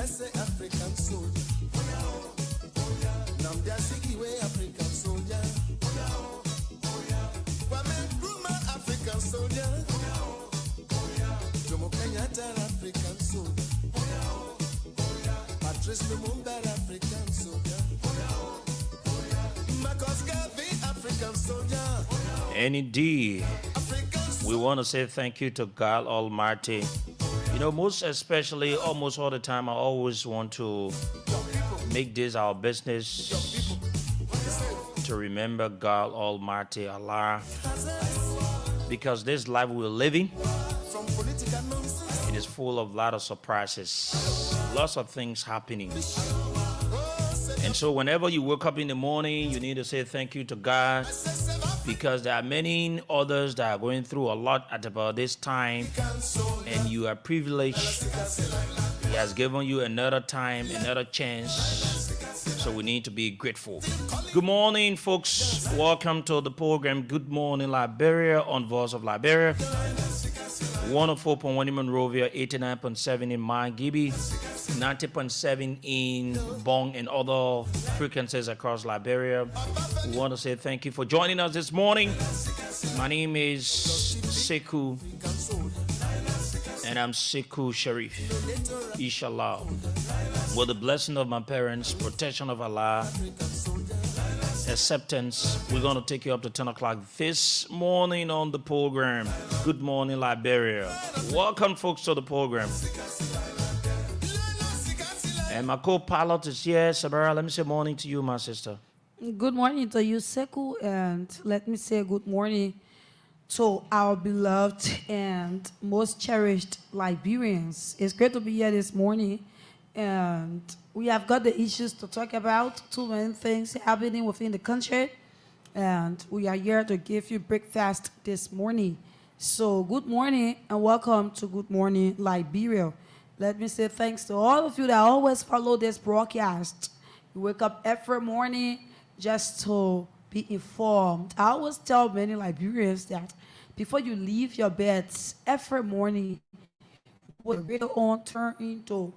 let's say African soldier. Namdia Sikiwe, African soldier. Kwame Nkrumah, African soldier. Jomo Kenyatta, African soldier. Patrice Lumumba, African soldier. Marcus Garvey, African soldier. And indeed, we want to say thank you to God Almighty. You know, most especially, almost all the time, I always want to make this our business to remember God Almighty, Allah, because this life we're living, it is full of a lot of surprises, lots of things happening. And so whenever you wake up in the morning, you need to say thank you to God, because there are many others that are going through a lot at about this time, and you are privileged. He has given you another time, another chance, so we need to be grateful. Good morning, folks. Welcome to the program Good Morning Liberia on Voice of Liberia. 104.1 in Monrovia, 89.7 in Mangibi, 90.7 in Bong and other frequencies across Liberia. We want to say thank you for joining us this morning. My name is Sekou, and I'm Sekou Sharif. Inshallah. With the blessing of my parents, protection of Allah, acceptance, we're going to take you up to 10 o'clock this morning on the program. Good morning, Liberia. Welcome, folks, to the program. And my co-pilot is here. Sabara, let me say morning to you, my sister. Good morning to you, Sekou, and let me say good morning to our beloved and most cherished Liberians. It's great to be here this morning, and we have got the issues to talk about, too many things happening within the country, and we are here to give you breakfast this morning. So good morning and welcome to Good Morning Liberia. Let me say thanks to all of you that always follow this broadcast. You wake up every morning just to be informed. I always tell many Liberians that before you leave your beds every morning, put the radio on, turn into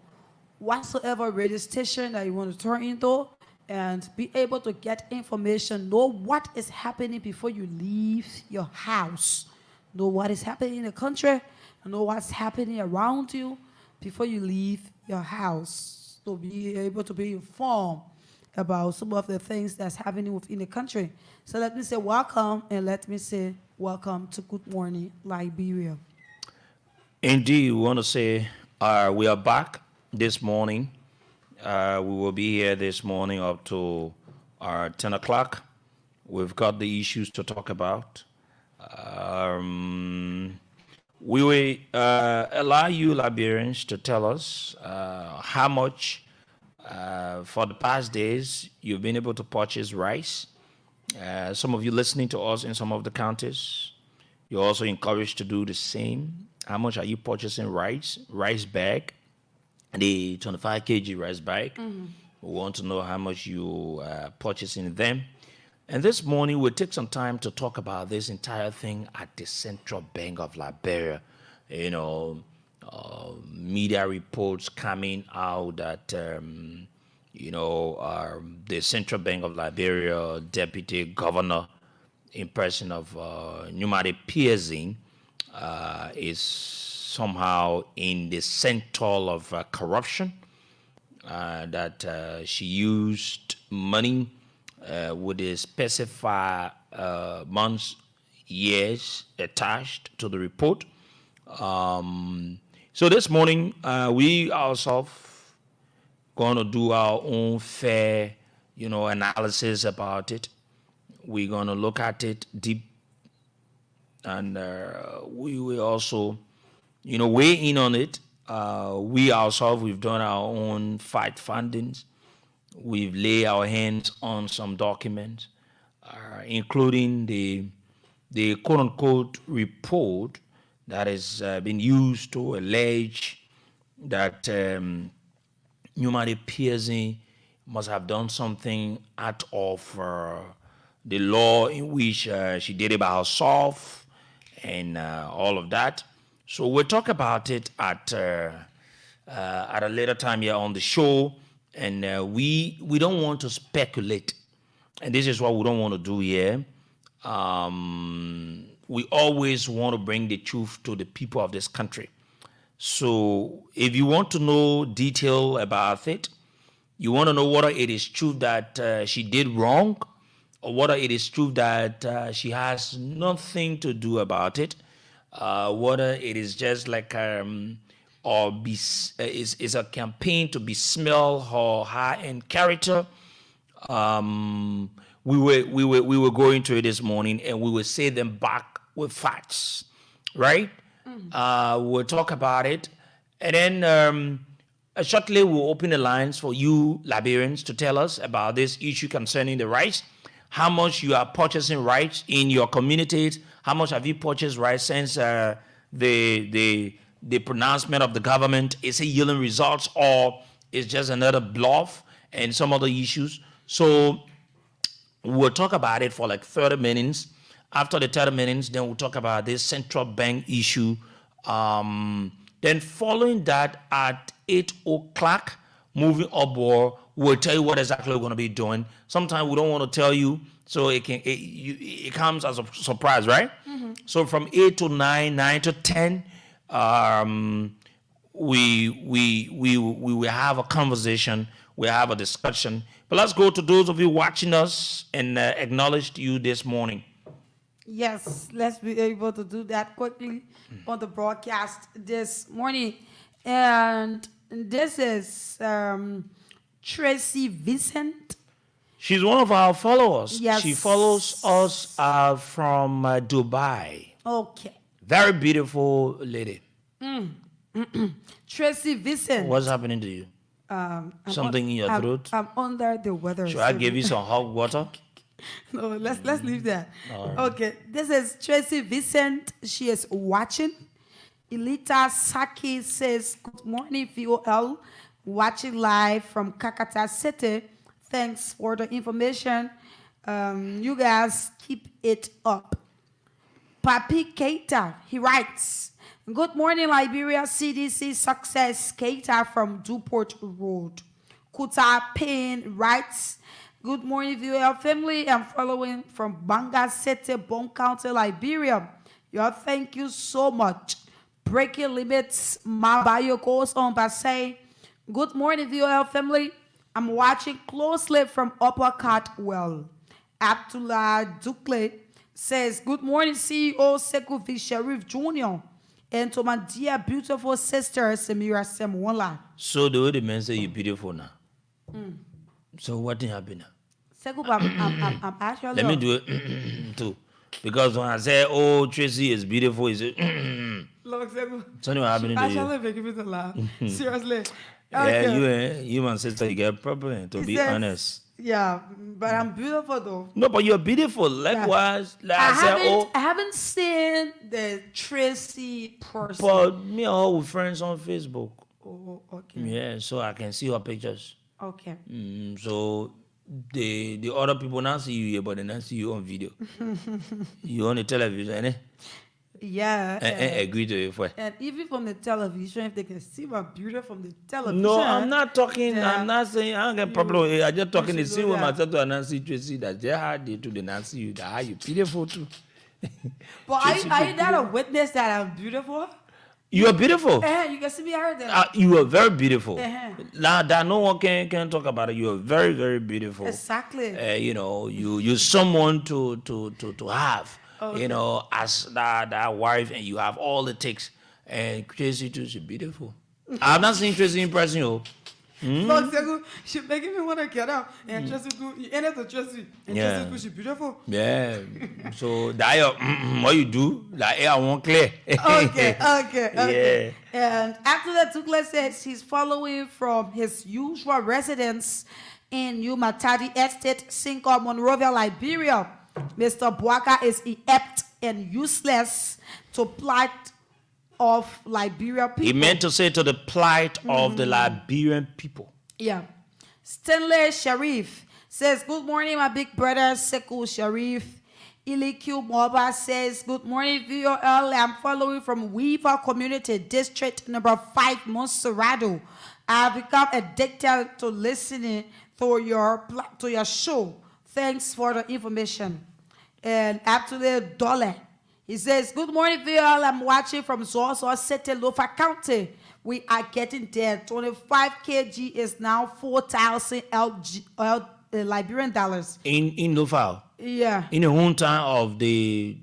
whatsoever radio station that you want to turn into, and be able to get information, know what is happening before you leave your house. Know what is happening in the country, know what's happening around you before you leave your house. To be able to be informed about some of the things that's happening within the country. So let me say welcome, and let me say welcome to Good Morning Liberia. Indeed, we want to say we are back this morning. We will be here this morning up to 10 o'clock. We've got the issues to talk about. We will allow you Liberians to tell us how much for the past days you've been able to purchase rice. Some of you listening to us in some of the counties, you're also encouraged to do the same. How much are you purchasing rice bag, the 25 kg rice bag? Mm-hmm. We want to know how much you are purchasing them. And this morning, we'll take some time to talk about this entire thing at the Central Bank of Liberia. You know, media reports coming out that, the Central Bank of Liberia Deputy Governor in person of Numade Pearson is somehow in the center of corruption, that she used money with a specified months, years attached to the report. So this morning, we ourselves going to do our own fair, analysis about it. We're going to look at it deep, and we will also, weigh in on it. We ourselves, we've done our own fact findings. We've laid our hands on some documents, including the quote-unquote report that has been used to allege that Numade Pearson must have done something out of the law in which she did it by herself and all of that. So we'll talk about it at at a later time here on the show. And we don't want to speculate. And this is what we don't want to do here. We always want to bring the truth to the people of this country. So if you want to know detail about it, you want to know whether it is true that she did wrong, or whether it is true that she has nothing to do about it, whether it is just like is a campaign to besmirch her high-end character. We were going through it this morning, and we will say them back with facts, right? We'll talk about it, and then shortly we'll open the lines for you Liberians to tell us about this issue concerning the rice. How much you are purchasing rice in your communities? How much have you purchased rice since the pronouncement of the government? Is it yielding results, or is just another bluff and some other issues? So we'll talk about it for like 30 minutes. After the 30 minutes, then we'll talk about this central bank issue. Then following that at 8 o'clock, moving upward, we'll tell you what exactly we're going to be doing. Sometimes we don't want to tell you, so it comes as a surprise, right? So from 8 to 9, 9 to 10, we will have a conversation, we have a discussion. But let's go to those of you watching us and acknowledge you this morning. Yes, let's be able to do that quickly on the broadcast this morning. And this is Tracy Vincent. She's one of our followers. Yes. She follows us from Dubai. Okay. Very beautiful lady. Tracy Vincent. What's happening to you? Something in your throat? I'm under the weather. Should I give you some hot water? No, let's leave that. Okay, this is Tracy Vincent. She is watching. Elita Saki says, good morning, VOL. Watching live from Kakata City. Thanks for the information. You guys keep it up. Papi Keita, he writes, good morning, Liberia CDC success. Keita from Duport Road. Kuta Payne writes, good morning, VOL family. I'm following from Banga City, Bon County, Liberia. Y'all, thank you so much. Breaking limits, my bio goes on by saying, good morning, VOL family. I'm watching closely from Upper Cartwell. Abdullah Dukle says, good morning, CEO Sekou V. Sharif Jr. and to my dear beautiful sister, Samira Semwala. So the way the men say you're beautiful now. So what did happen now? Sekou, I'm actually... Let me do it too. Because when I say, oh, Tracy is beautiful, is it? Look, Sekou. Something happening to you. Actually making me to laugh. Seriously. Yeah, Okay. you and sister, you get problem, to be honest. Yeah, but I'm beautiful though. No, but you're beautiful. Likewise, like I said, I haven't seen the Tracy person. but me and her we friends on Facebook. Oh, okay. Yeah, so I can see her pictures. Okay. So the other people now see you here, but they not see you on video. You on the television, eh? Yeah. Agree to it. And even from the television, if they can see my beauty from the television. No, I'm not talking. Yeah. I'm not saying I don't get problem. I'm just talking the should same know with that. myself to Nancy Tracy that they had they to the Nancy you that how you beautiful too. But are you not a witness that I'm beautiful? You are beautiful. You can see me hard then. You are very beautiful. Uh-huh. Now that no one can talk about it. You are very, very beautiful. Exactly. You know, you're someone to have. Okay. You know, as that wife, and you have all it takes. And Tracy too, she's beautiful. I've not seen Tracy in person, yo. Look, Sekou, she making me want to get out. And Tracy too, you end up to Tracy. And Yeah. Tracy too, she's beautiful. Yeah. So that what you do, like I won't clear. Okay. And after that, Tukle says he's following from his usual residence in Umatadi Estate, Sinko, Monrovia, Liberia. Mr. Bwaka is inept and useless to plight of Liberia people. He meant to say to the plight of the Liberian people. Yeah. Stanley Sharif says, good morning, my big brother, Sekou Sharif, Iliku Moba says, good morning, VOL. I'm following from Weaver Community District number 5, Monserrado. I've become addicted to listening to your show. Thanks for the information. And actually, Dole. He says, good morning, VOL. I'm watching from Zozo City, Lofa County. We are getting there. 25 kg is now 4,000 Liberian dollars. In Lufau? Yeah. In the hometown of the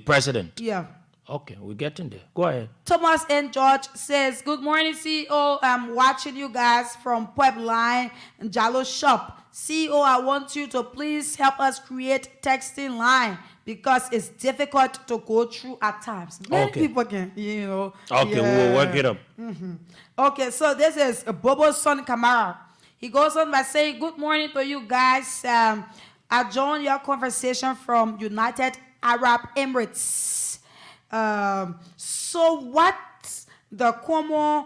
president? Yeah. Okay, we're getting there. Go ahead. Thomas N. George says, good morning, CEO. I'm watching you guys from Puebline and Jalo Shop. CEO, I want you to please help us create texting line because it's difficult to go through at times. Many people can, Okay, we'll work it up. Okay, so this is Bobo's son Kamara. He goes on by saying, good morning to you guys. I joined your conversation from United Arab Emirates. So what the common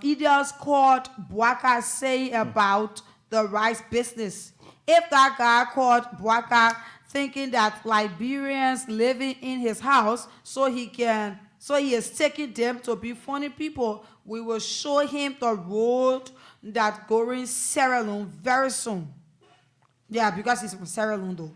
idiots called Bwaka say about the rice business? If that guy called Bwaka thinking that Liberians living in his house so he is taking them to be funny people, we will show him the road that going Sierra Leone very soon. Yeah, because he's from Sierra Leone though.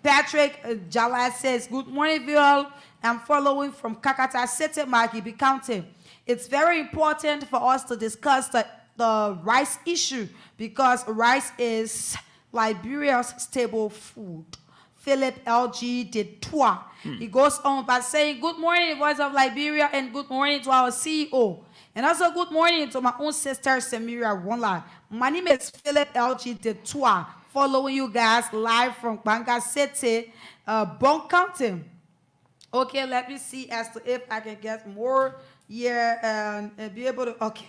Patrick Jala says, good morning, Viol. I'm following from Kakata City, Magibi County. It's very important for us to discuss the rice issue because rice is Liberia's staple food. Philip LG de Toi. He goes on by saying, good morning, Voice of Liberia, and good morning to our CEO. And also good morning to my own sister, Samira Wonla. My name is Philip LG de Toi, following you guys live from Banga City, Bon County. Okay, let me see as to if I can get more here and be able to, okay.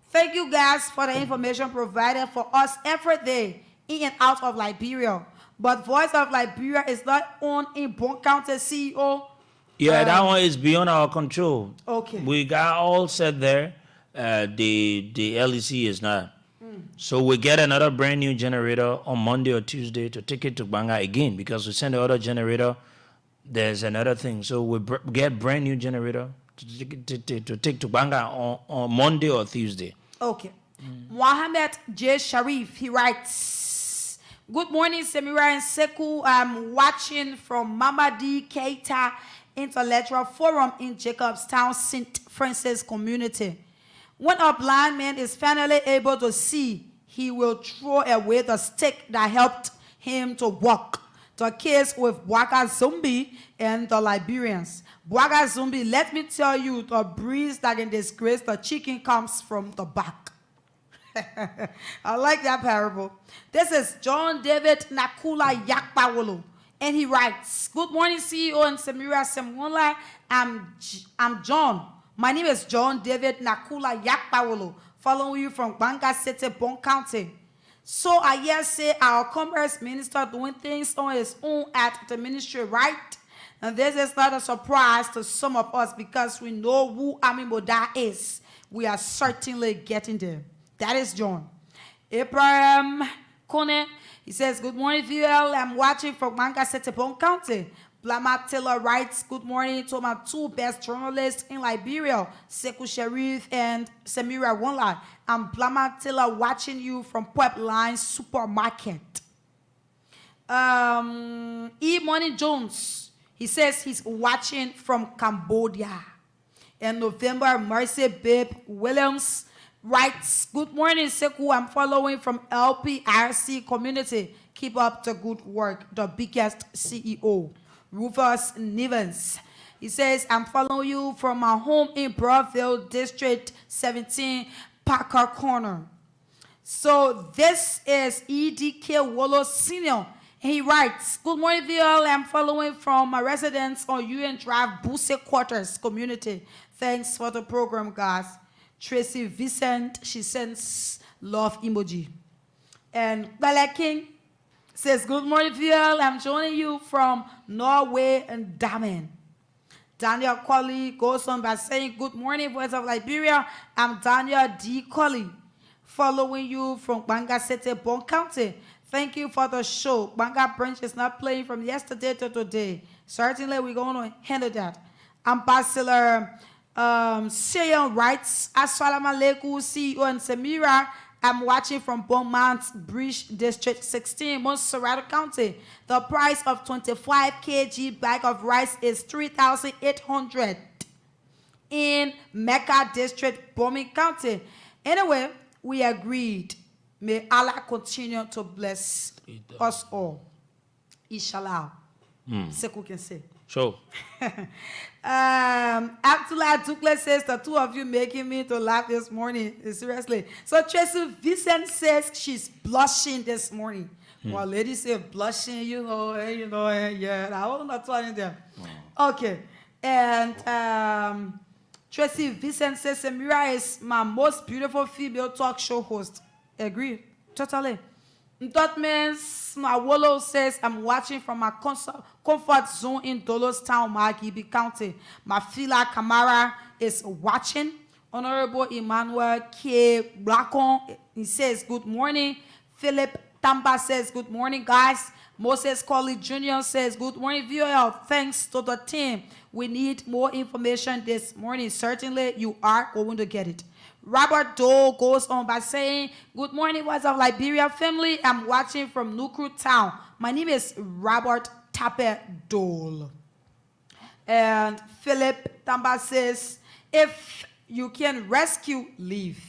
Thank you guys for the information provided for us every day in and out of Liberia. But Voice of Liberia is not on in Bon County, CEO. Yeah, that one is beyond our control. Okay. We got all set there. The LEC is not. So we get another brand new generator on Monday or Tuesday to take it to Banga again because we send the other generator. There's another thing. So we get brand new generator to take to Banga on Monday or Tuesday. Okay. Mohammed J. Sharif, he writes, good morning, Samira and Seku. I'm watching from Mama D. Keita Intellectual Forum in Jacobstown, St. Francis community. When a blind man is finally able to see, he will throw away the stick that helped him to walk. The case with Bwaka Zumbi and the Liberians. Bwaka Zumbi, let me tell you, the breeze that can disgrace the chicken comes from the back. I like that parable. This is John David Nakula Yakpawolo. And he writes, good morning, CEO and Samira Semola. I'm John. My name is John David Nakula Yakpawolo, following you from Banga City, Bon County. So I hear say our commerce minister doing things on his own at the ministry, right? And this is not a surprise to some of us because we know who Amimoda is. We are certainly getting there. That is John. Abraham Kone, he says, good morning, VL. I'm watching from Banga City, Bon County. Blama Taylor writes, good morning to my two best journalists in Liberia, Sekou Sharif and Samira Wonla. I'm Blama Taylor watching you from Puebline Supermarket. E. Money Jones, he says he's watching from Cambodia. And November Mercy Babe Williams writes, good morning, Sekou. I'm following from LPRC community. Keep up the good work. The biggest CEO. Rufus Nivens. He says, I'm following you from my home in Broadville, District 17, Parker Corner. So this is EDK Wolo Senior. And he writes, good morning, VL. I'm following from my residence on UN Drive, Buse Quarters community. Thanks for the program, guys. Tracy Vincent, she sends love emoji. And Bala King says, good morning, VL. I'm joining you from Norway and Damen. Daniel Colley goes on by saying, good morning, Voice of Liberia. I'm Daniel D. Colley, following you from Banga City, Bon County. Thank you for the show. Banga branch is not playing from yesterday to today. Certainly, we're going to handle that. Ambassador Sayon writes, Assalamu alaikum, CEO and Samira. I'm watching from Beaumont Bridge District 16, Montserrat County. The price of 25 kg bag of rice is 3,800 in Mecca District, Beaumont County. Anyway, we agreed. May Allah continue to bless us all. Inshallah. C'est what we can say. Sure. Abdullah Dukle says the two of you making me to laugh this morning. Seriously. So Tracy Vincent says she's blushing this morning. Well, ladies say blushing, yeah. I was not telling them. Okay. And Tracy Vincent says Samira is my most beautiful female talk show host. Agree. Totally. That means my Wallow says I'm watching from my comfort zone in Dolostown, Margibi County. My Fila Kamara is watching. Honorable Emmanuel K. Blacon, he says good morning. Philip Tamba says good morning, guys. Moses Colley Jr. says good morning, viewer. Thanks to the team. We need more information this morning. Certainly, you are going to get it. Robert Dole goes on by saying, good morning, what's up, Liberia family? I'm watching from Nukru Town. My name is Robert Tape Dole. And Philip Tamba says, if you can rescue, leave.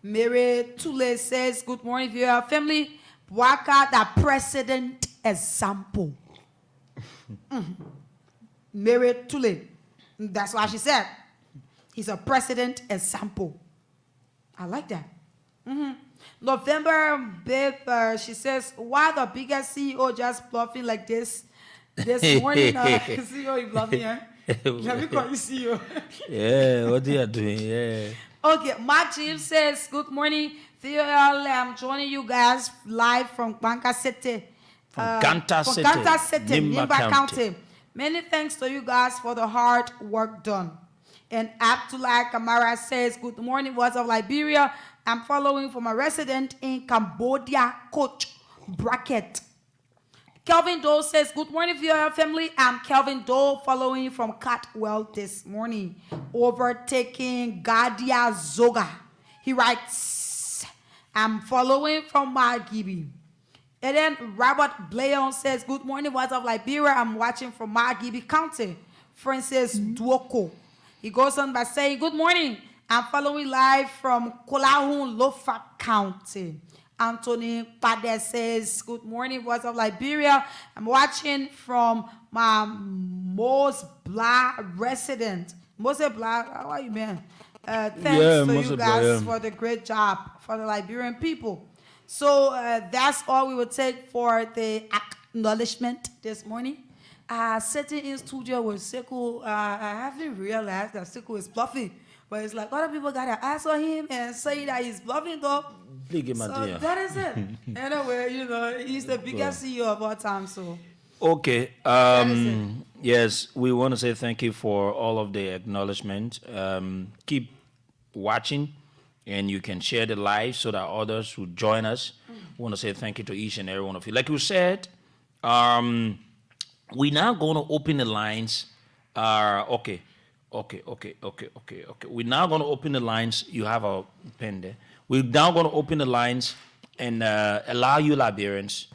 Mary Tule says, good morning, viewer family. Waka, the president example. Mary Tule. That's what she said. He's a president example. I like that. November, babe, she says, why the biggest CEO just bluffing like this morning? CEO, you bluffing, eh? Let me call you CEO. Yeah, what are you doing? Yeah. Okay, Mark James says, good morning. Theo, I'm joining you guys live from Banka City. From Ganta City, Nimba County. Many thanks to you guys for the hard work done. And Abdullah Kamara says, good morning, what's of Liberia? I'm following from a resident in Cambodia, Coach Bracket. Kelvin Doe says, good morning, viewer family. I'm Kelvin Doe following from Catwell this morning, overtaking Gadia Zoga. He writes, I'm following from Margibi. And then Robert Blayon says, good morning, what's of Liberia? I'm watching from Margibi County. Francis Duoko. He goes on by saying, good morning. I'm following live from Kolahun, Lofa County. Anthony Pade says, good morning, voice of Liberia. I'm watching from my Mos Blah resident. Mose Blah, how are you, man? Thanks to you guys for the great job for the Liberian people. So that's all we will take for the acknowledgement this morning. Sitting in studio with Sekou, I haven't realized that Sekou is bluffing. But it's like other people got to answer him and say that he's bluffing though. So that is it. Anyway, he's the biggest CEO of all time. So okay. Yes, we want to say thank you for all of the acknowledgement. Keep watching, and you can share the live so that others who join us. We want to say thank you to each and every one of you. Like you said, we're now going to open the lines. Okay. We're now going to open the lines. You have a pen there. We're now going to open the lines and allow you Liberians,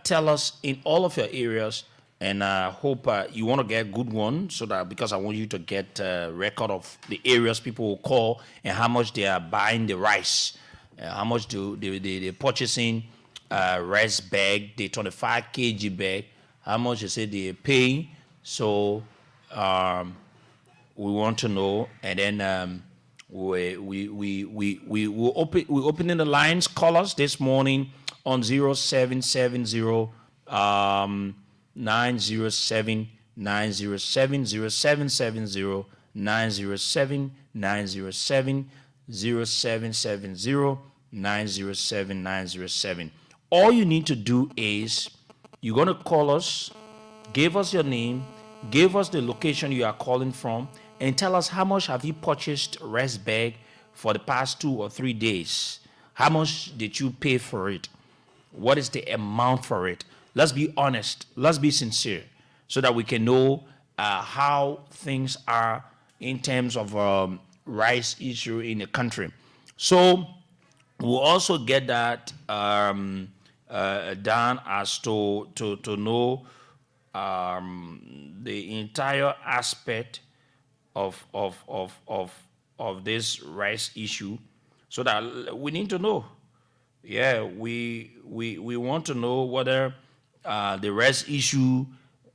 tell us in all of your areas, and I hope you want to get good one, so that because I want you to get a record of the areas people will call and how much they are buying the rice, how much they're purchasing rice bag, the 25 kg bag, how much they say they're paying. So we want to know, and then we're opening the lines. Call us this morning on 0770 907 907 0770 907 907 0770 907 907. All you need to do is you're going to call us, give us your name, give us the location you are calling from, and tell us how much have you purchased rice bag for the past 2 or 3 days. How much did you pay for it? What is the amount for it? Let's be honest. Let's be sincere so that we can know how things are in terms of rice issue in the country. So we'll also get that down as to know the entire aspect of this rice issue, so that we need to know. Yeah, we want to know whether the rice issue,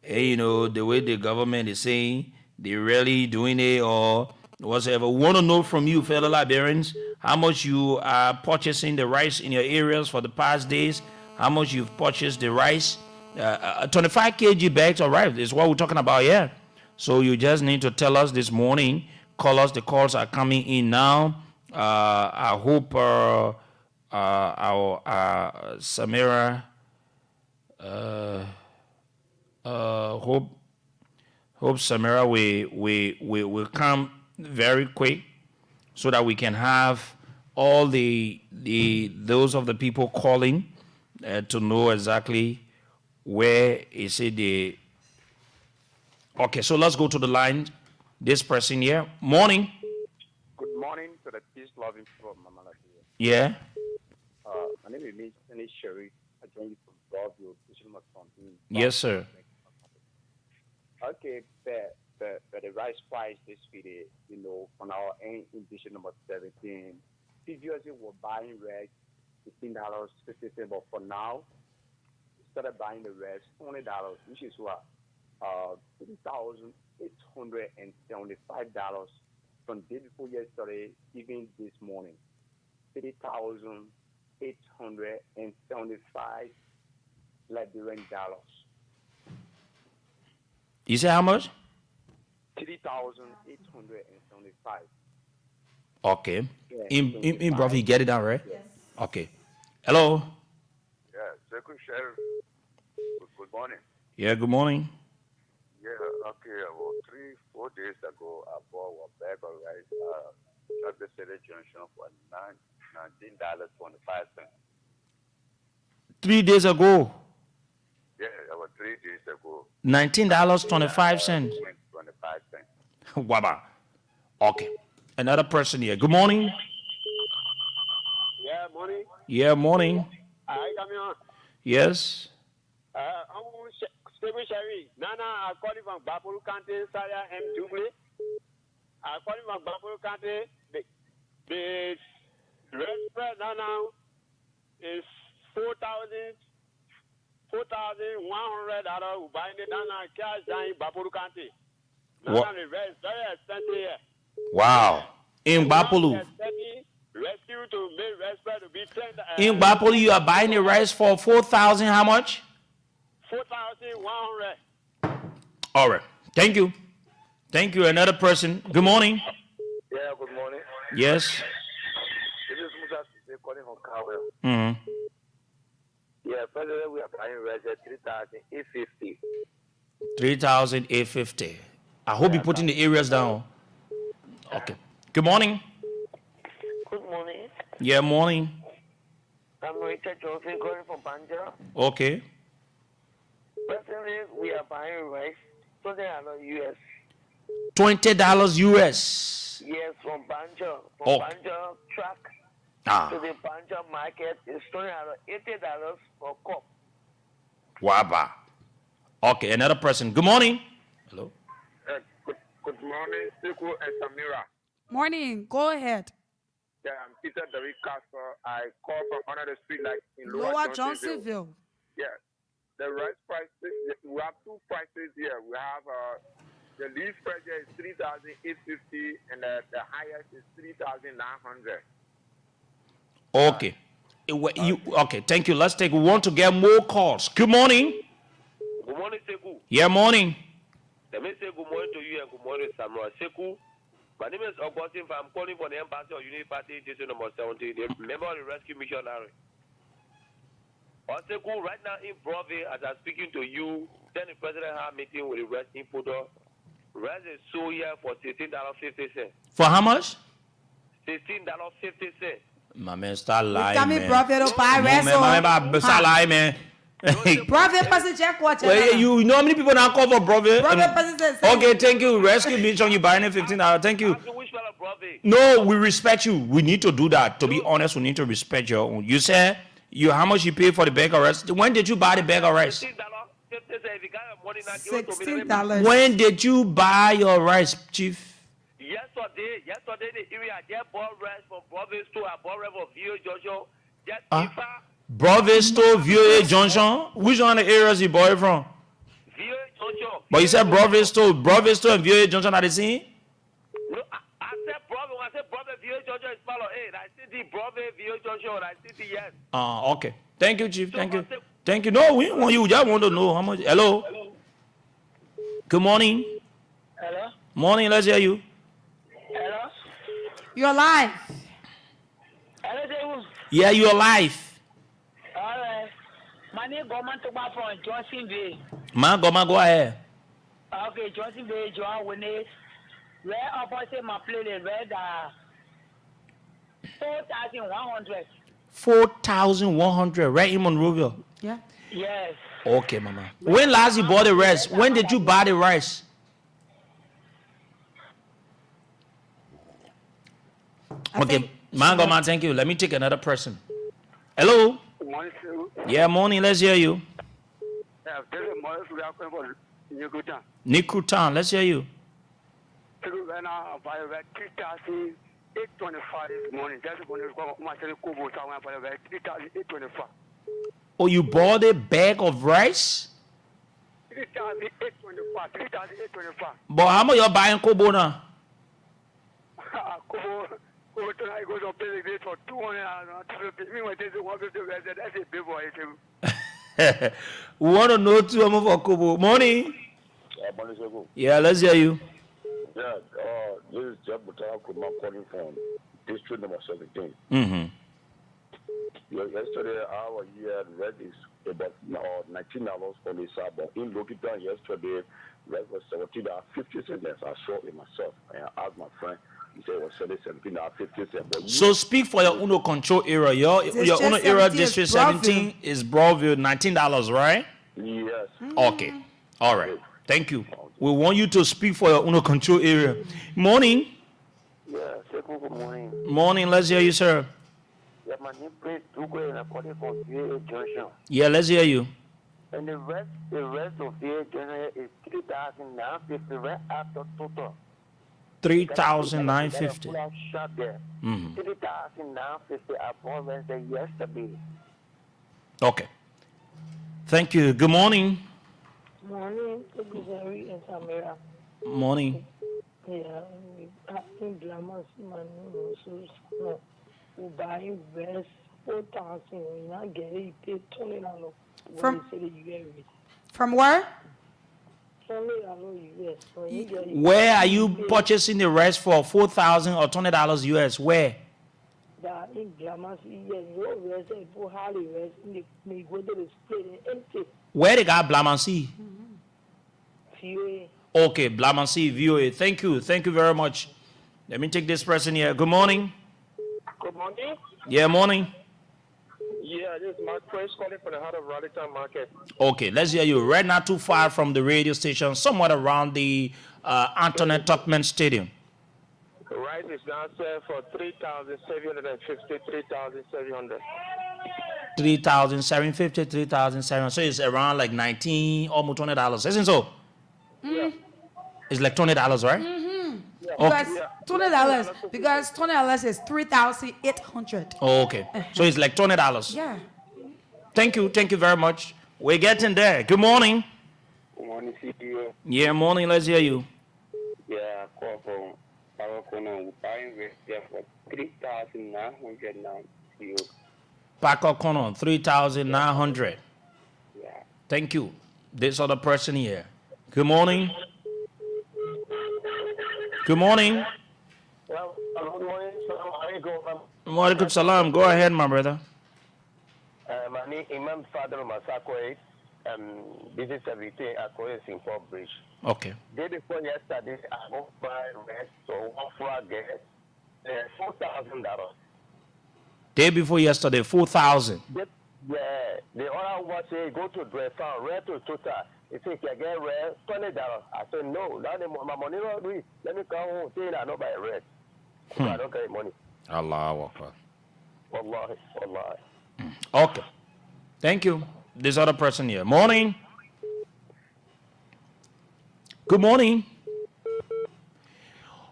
the way the government is saying they're really doing it or whatever. We want to know from you, fellow Liberians, how much you are purchasing the rice in your areas for the past days, how much you've purchased the rice. 25 kg bags arrived is what we're talking about here. So you just need to tell us this morning. Call us. The calls are coming in now. I hope our Samira hope Samira will come very quick so that we can have all those of the people calling to know exactly where is it the. Okay, so let's go to the line. This person here. Morning. Good morning to the peace-loving people of Mama Latia. Yeah. My name is Miss Sherry. I join you from Broadview, Christian Moscow. Yes, sir. Okay, the rice price this week, on our end in edition number 17. Previously, we're buying rice $15.50, but for now, we started buying the rice $20, which is what $3,875 from day before yesterday, even this morning. $3,875 Liberian dollars. You say how much? 3,875. Okay. Yeah, In Bravo, you get it down, right? Yes. Okay. Hello. Yeah, Secretary, good morning. Yeah, good morning. Yeah, okay, about 3-4 days ago, I bought a bag of rice at the City Junction for $19.25. 3 days ago, Yeah, about 3 days ago. $19.25. 25 cents. Waba. Okay. Another person here. Good morning. Yeah, morning. Yeah, morning. I come here. Yes. I'm Sherry. Nana, I call you from Bapuru County, Saria M. Jubilee. I call you from Bapuru County. The rent spread now is $4,100. We buying it down in cash down in Bapuru County. Nana, the rest very expensive here. Wow. In Bapolu. Rescue to make respect to be 10. In Bapolu, you are buying the rice for 4,000. How much? 4,100. All right. Thank you. Thank you. Another person. Good morning. Yeah, good morning. Yes. This is Musa calling from Cowell. Mm-hmm. Yeah, presently we are buying rice at $3,850. 3,850. I hope you're putting the areas down. Okay. Good morning. Good morning. Yeah, morning. I'm Richard Johnson calling from Banja. Okay. Presently, we are buying rice, $20 US. $20 US. Yes, from Banja. From Oh. Banja truck to Ah, the Banja market is $20, $80 per cup. waba. Okay, another person. Good morning. Hello. Good morning, Siku and Samira. Morning. Go ahead. Yeah, I'm Peter Derrick Castle. I call from under the street like in Lower Johnsonville. Yeah. The rice prices, we have two prices here. We have the least price is $3,850 and the highest is $3,900. Okay. Okay, thank you. Let's take, we want to get more calls. Good morning. Good morning, Seku. Yeah, morning. Let me say good morning to you and good morning, Samuel. Seku, my name is Augustine. I'm calling for the Embassy of Unity Party, District number 17, the member of the Rescue Missionary. Seku, right now in Brove, as I'm speaking to you, then the president had a meeting with the Rest importer. Rest is sold here for $16.50. For how much? $16.50. My man, start lying, Tell me, man. prophet, don't buy No, rest. man, my man, start lying, man. Prophet, person check what Well, you know how many people now call for prophet? Prophet, person says. Okay, thank you. Rescue bitch on you buying it $15. Thank you. Which fellow prophet? No, we respect you. We need to do that. To be honest, we need to respect your own. You said how much you pay for the bag of rice? When did you buy the bag of rice? $15. If you got your money now, give it to me. $16. When did you buy your rice, Chief? Yesterday, the area I just bought rice from Province to I bought rice from Vio Jojo. Just Brovisto, VOA Junction. Which one of the areas you bought it from? Vio Jojo. But you said Brovisto and VOA Junction are the same? No, I said Province. I said Province Vio Jojo is follow. Hey, I see the Province Vio Jojo. I see the yes. Okay. Thank you, Chief. Thank you. Thank you. No, we want you. Just want to know how much. Hello. Good morning. Hello? Morning. Let's hear you. Hello? You're live. Hello, Yeah, you're live. all right. My name is Goman Toba from Johnson Bay. Man, go ahead. Okay, Johnson Bay, Joan Winnie. Where opposite my place, where the 4,100. 4,100 right in Monrovia. Yeah. Yes. Okay, mama. When last you bought the rice? When did you buy the rice? Okay, Mango man, thank you. Let me take another person. Hello. Morning, sir. Yeah, morning. Let's hear you. Yeah, this is Morris. We are going for New Good Town. Nikutan, let's hear you. Right now, by about 3,825 this morning. That's when it's going to my Kubo somewhere by about 3,825. Oh, you bought a bag of rice? 3,825. 3,825. But how much you buying Kobo now? Kubo tonight goes on pay the for 200. Me when they say 150, that's a big boy. We want to know too much for Kobo. Morning. Yeah, let's hear you. Yeah, this is Jeff Butara calling from district number 17. Mm-hmm. Yesterday, our year red is about $19 for the but in looking down yesterday, red was $17.50. I saw it myself. I asked my friend. He said it was $17.50. So speak for your UNO control area. Your UNO area, District 17 is Broadview, $19, right? Yes. Okay. All right. Thank you. We want you to speak for your UNO control area. Morning. Yeah, good morning. Morning. Let's hear you, sir. Yeah, my name is Dugo and I'm calling from VA Junction. Yeah, let's hear you. And the rest of VA Junction is 3,950 right after total. 3,950. Shop there. 3,950 I bought Wednesday yesterday. Okay. Thank you. Good morning. Morning, Guzari and Samira. Morning. Yeah, I think Glamour, man, no, we buy vest 4,000. We not get it, pay $20. From where? $20 US. When you get it, Where are you purchasing the rice for? $4,000 or $20 US? Where? that in Glamour, yeah, no vest, and for Harley vest, they go to the split empty. Where they got Blamancy? Few. Okay, Blamancy, VOA. Thank you. Thank you very much. Let me take this person here. Good morning. Good morning. Yeah, morning. Yeah, this is Mark Price calling from the heart of Raleigh Market. Okay, let's hear you. Right not too far from the radio station, somewhat around the Antoinette Tuckman Stadium. The rice is now set for 3,750, 3,700. 3,750, 3,700. So it's around like 19, almost $20. Isn't so? Yeah. It's like $20, right? Because $20. Because $20 is 3,800. Oh, okay. So it's like $20. Yeah. Thank you. Thank you very much. We're getting there. Good morning. Good morning, CPO. Yeah, morning. Let's hear you. Yeah, I call from Paracono. Buying rest there for 3,900 now. CPO. Paco Conon, 3,900. Yeah. Thank you. This other person here. Good morning. Good morning. Well, good morning. Walaikum salam. Go ahead, my brother. My name is Imam Father Masako. This is everything I call it in Port Bridge. Okay. Day before yesterday, I bought my rest, so one floor gas, $4,000. Day before yesterday, 4,000. Yeah, the other one say go to Dress Farm, rare to Total. He say can get rare $20. I said no, now my money not reach. Let me come home, say I not buy rare. I don't carry money. Allahu Akbar. Wallahi, wallahi. Okay. Thank you. This other person here. Morning. Good morning.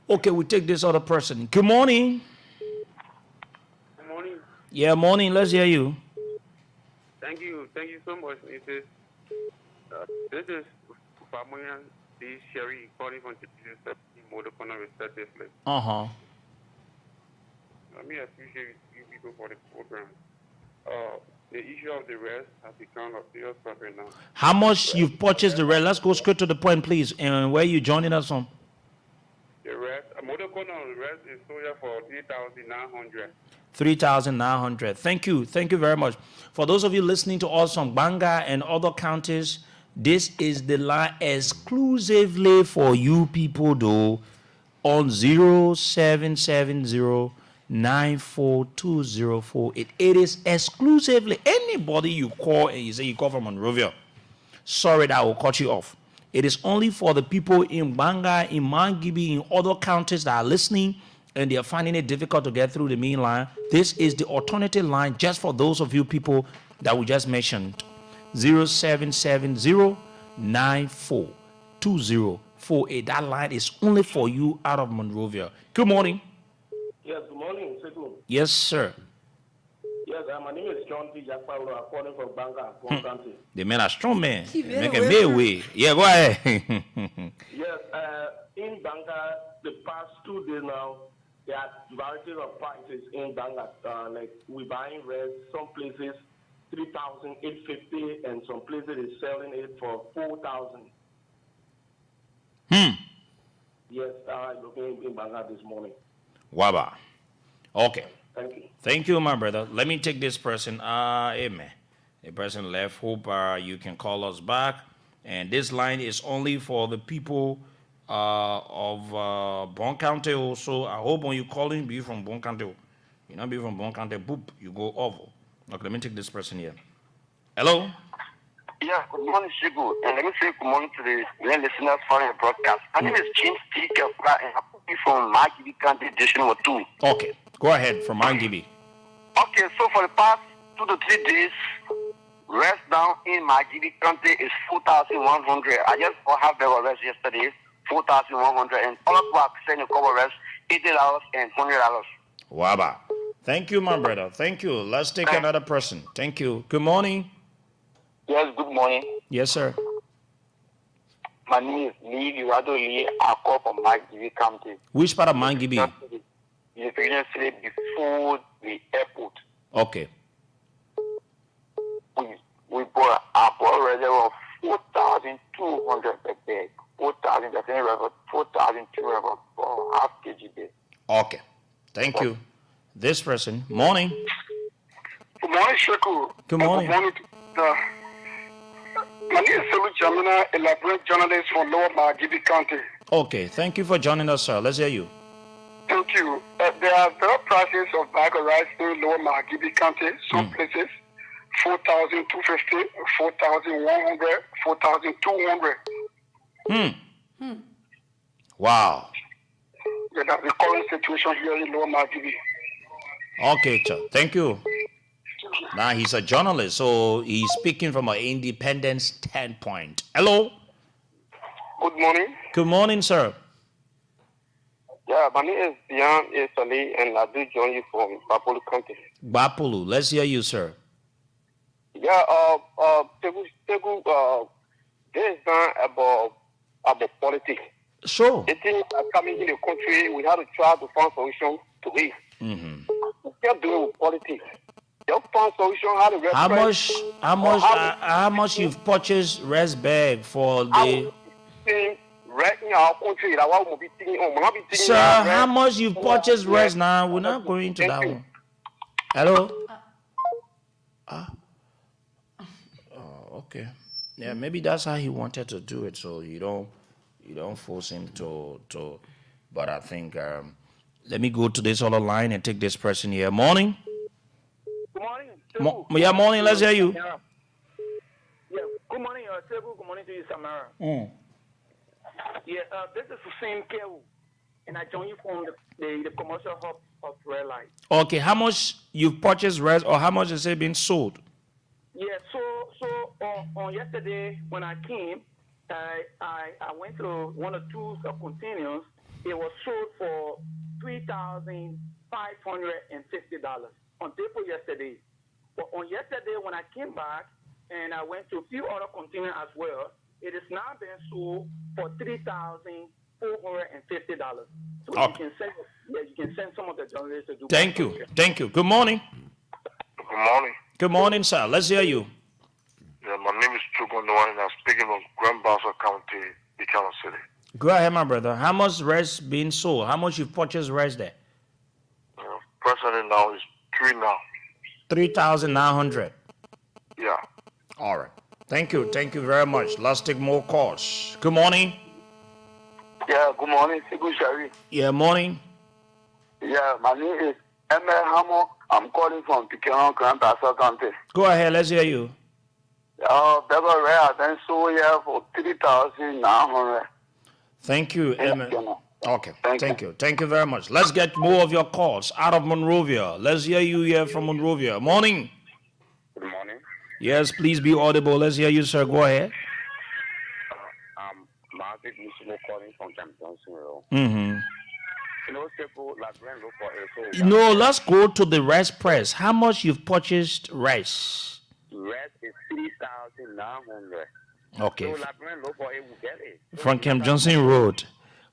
Okay, we take this other person. Good morning. Good morning. Yeah, morning. Let's hear you. Thank you so much. This is Famoyan D. Sherry calling from the Modocona respectively. Let me appreciate you people for the program. The issue of the rest has become a serious problem now. How much you've purchased the rest? Let's go straight to the point, please. And where you joining us from? The rest, Modocona rest is sold for 3,900. 3,900. Thank you. Thank you very much. For those of you listening to us from Banga and other counties, this is the line exclusively for you people, though, on 0770-942048. It is exclusively anybody you call and you say you call from Monrovia. Sorry that I will cut you off. It is only for the people in Banga, in Mangibi, in other counties that are listening and they are finding it difficult to get through the main line. This is the alternative line just for those of you people that we just mentioned. 0770-942048. That line is only for you out of Monrovia. Good morning. Yes, good morning, Sekou. Yes, sir. Yes, my name is John T. Jakpalo. I'm calling from Banga, Kwon County. The man are strong, man. He Make very a big way. Yeah, go ahead. Yes, in Banga, the past 2 days now, there are varieties of prices in Banga. Like we buying red, some places 3,850, and some places is selling it for 4,000. Yes, looking in Banga this morning. Waba. Okay. Thank you. Thank you, my brother. Let me take this person. Amen. The person left. Hope you can call us back. And this line is only for the people of Bon County also. I hope when you call in, be from Bon County. You not be from Bon County, boop, you go over. Okay, let me take this person here. Hello? Yeah, good morning, Shigu. And let me say good morning to the listeners following the broadcast. My name is James T. Kefra, and I'm from Magibi County, Division 2. Okay, go ahead from Mangibi. Okay, so for the past 2 to 3 days, rest down in Magibi County is 4,100. I just have the rest yesterday, 4,100, and all of us selling cover rest, $80 and $100. Waba. Thank you, my brother. Thank you. Let's take another person. Thank you. Good morning. Yes, good morning. Yes, sir. My name is Lee Virado Lee. I call from Magibi County. Which part of Mangibi? The previous city before the airport. Okay. We bought a reserve of 4,200 per bag. 4,200 for half kg bag. Okay. Thank you. This person. Morning. Good morning, Sheku. Good morning. Good morning. My name is Selu Jamina, a librarian journalist from Lower Magibi County. Okay. Thank you for joining us, sir. Let's hear you. Thank you. There are several prices of bag of rice in Lower Magibi County. Some places 4,250, 4,100, 4,200. Wow. Yeah, that's the current situation here in Lower Magibi. Okay, sir. Thank you. Now he's a journalist, so he's speaking from an independent standpoint. Hello. Good morning. Good morning, sir. Yeah, my name is Bian Esali, and I do join you from Bapolu County. Bapolu, let's hear you, sir. Yeah, this is not about politics. Sure. The things are coming in the country, we have to try to find solution to it. We can't do it with politics. Just find solution how to how much you've purchased rest bag for the right in our country, sir, how much you've purchased rest now? We're not going to that one. Hello? Okay. Yeah, maybe that's how he wanted to do it, so you don't force him to but I think let me go to this other line and take this person here. Morning. Yeah, morning. Let's hear you. Yeah, good morning, Sebu. Good morning to you, Samara. Yeah, this is Hussein Kewu, and I join you from the commercial hub of Red Light. Okay, how much you've purchased res, or how much is it being sold? Yeah, so on yesterday when I came, I went to one or two containers. It was sold for $3,550 on table yesterday. But on yesterday when I came back and I went to a few other containers as well, it is now being sold for $3,450. So Okay. you can send some of the journalists to do. Thank you. Good morning. Good morning. Good morning, sir. Let's hear you. Yeah, my name is Chukwunduwani, and I'm speaking from Grand Bassa County, Buchanan City. Go ahead, my brother. How much res being sold? How much you've purchased res there? Presently now is 3 now. 3,900. Yeah. All right. Thank you very much. Let's take more calls. Good morning. Yeah, good morning, Sigu Shari. Yeah, morning. Yeah, my name is Emma Hamo. I'm calling from Buchanan, Grand Bassa County. Go ahead. Let's hear you. Bevel Ray, I then sold here for 3,900. Thank you, Emma. Okay. Thank you. Thank you very much. Let's get more of your calls out of Monrovia. Let's hear you here from Monrovia. Morning. Good morning. Yes, please be audible. Let's hear you, sir. Go ahead. I'm Margaret Musumo calling from Camp Johnson Road. You know, people like Brent look for a No, let's go to the rice price. How much you've purchased rice? Rice is 3,900. Okay. So like Brent look for it, we get it. From Camp Johnson Road.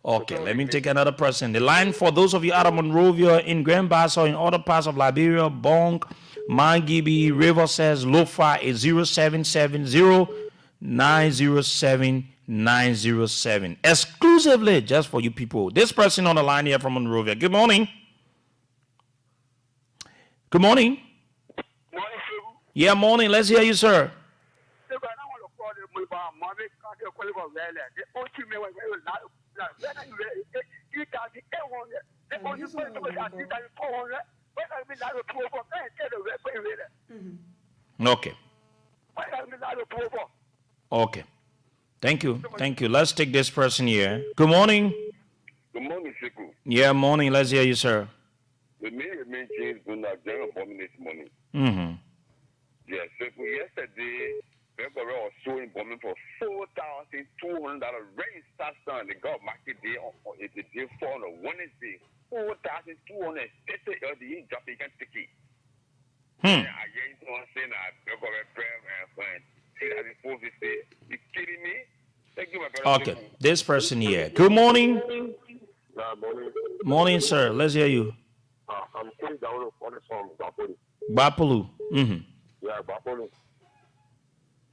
Okay, let me take another person. The line for those of you out of Monrovia, in Grand Bassa, or in other parts of Liberia, Bonk, Mangibi, River says, Lofa is 0770-907-907. Exclusively just for you people. This person on the line here from Monrovia. Good morning. Good morning. Yeah, morning. Let's hear you, sir. Okay. Okay. Thank you. Let's take this person here. Good morning. Good morning, Siku. Yeah, morning. Let's hear you, sir. The main James do not abominate money. Yes, Siku, yesterday, people were showing bombing for $4,200. Rain starts on the God market day on the day for on a Wednesday. 4,200. The drop you can take it. I ain't saying that people were praying and fine. You kidding me? Thank you, my brother. Okay, this person here. Good morning. Morning. Morning, sir. Let's hear you. I'm King Down from Bapolu. Bapolu. Yeah, Bapolu.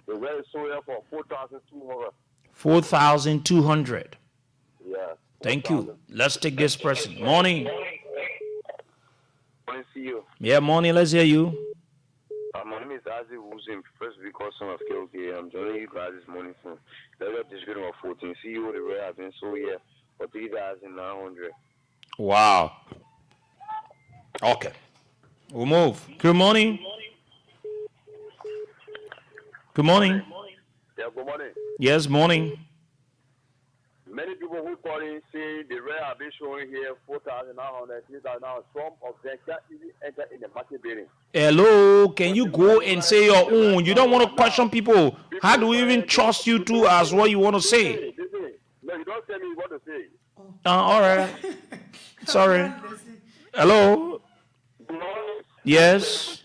The way is sold for 4,200. 4,200. Yeah. Thank you. Let's take this person. Morning. Morning, see you. Yeah, morning. Let's hear you. My name is Azi Wuzim, first because son of KOK. I'm joining you guys this morning from the district of 14. See you the way I've been so here for 3,900. Wow. Okay. We'll move. Good morning. Good morning. Yeah, good morning. Yes, morning. Many people who call in say the rare have been showing here 4,900, 3,900. Some of them can't even enter in the market building. Hello, can you go and say your own? You don't want to question people. How do we even trust you to as what you want to say? No, you don't tell me what to say. All right. Sorry. Hello. Yes.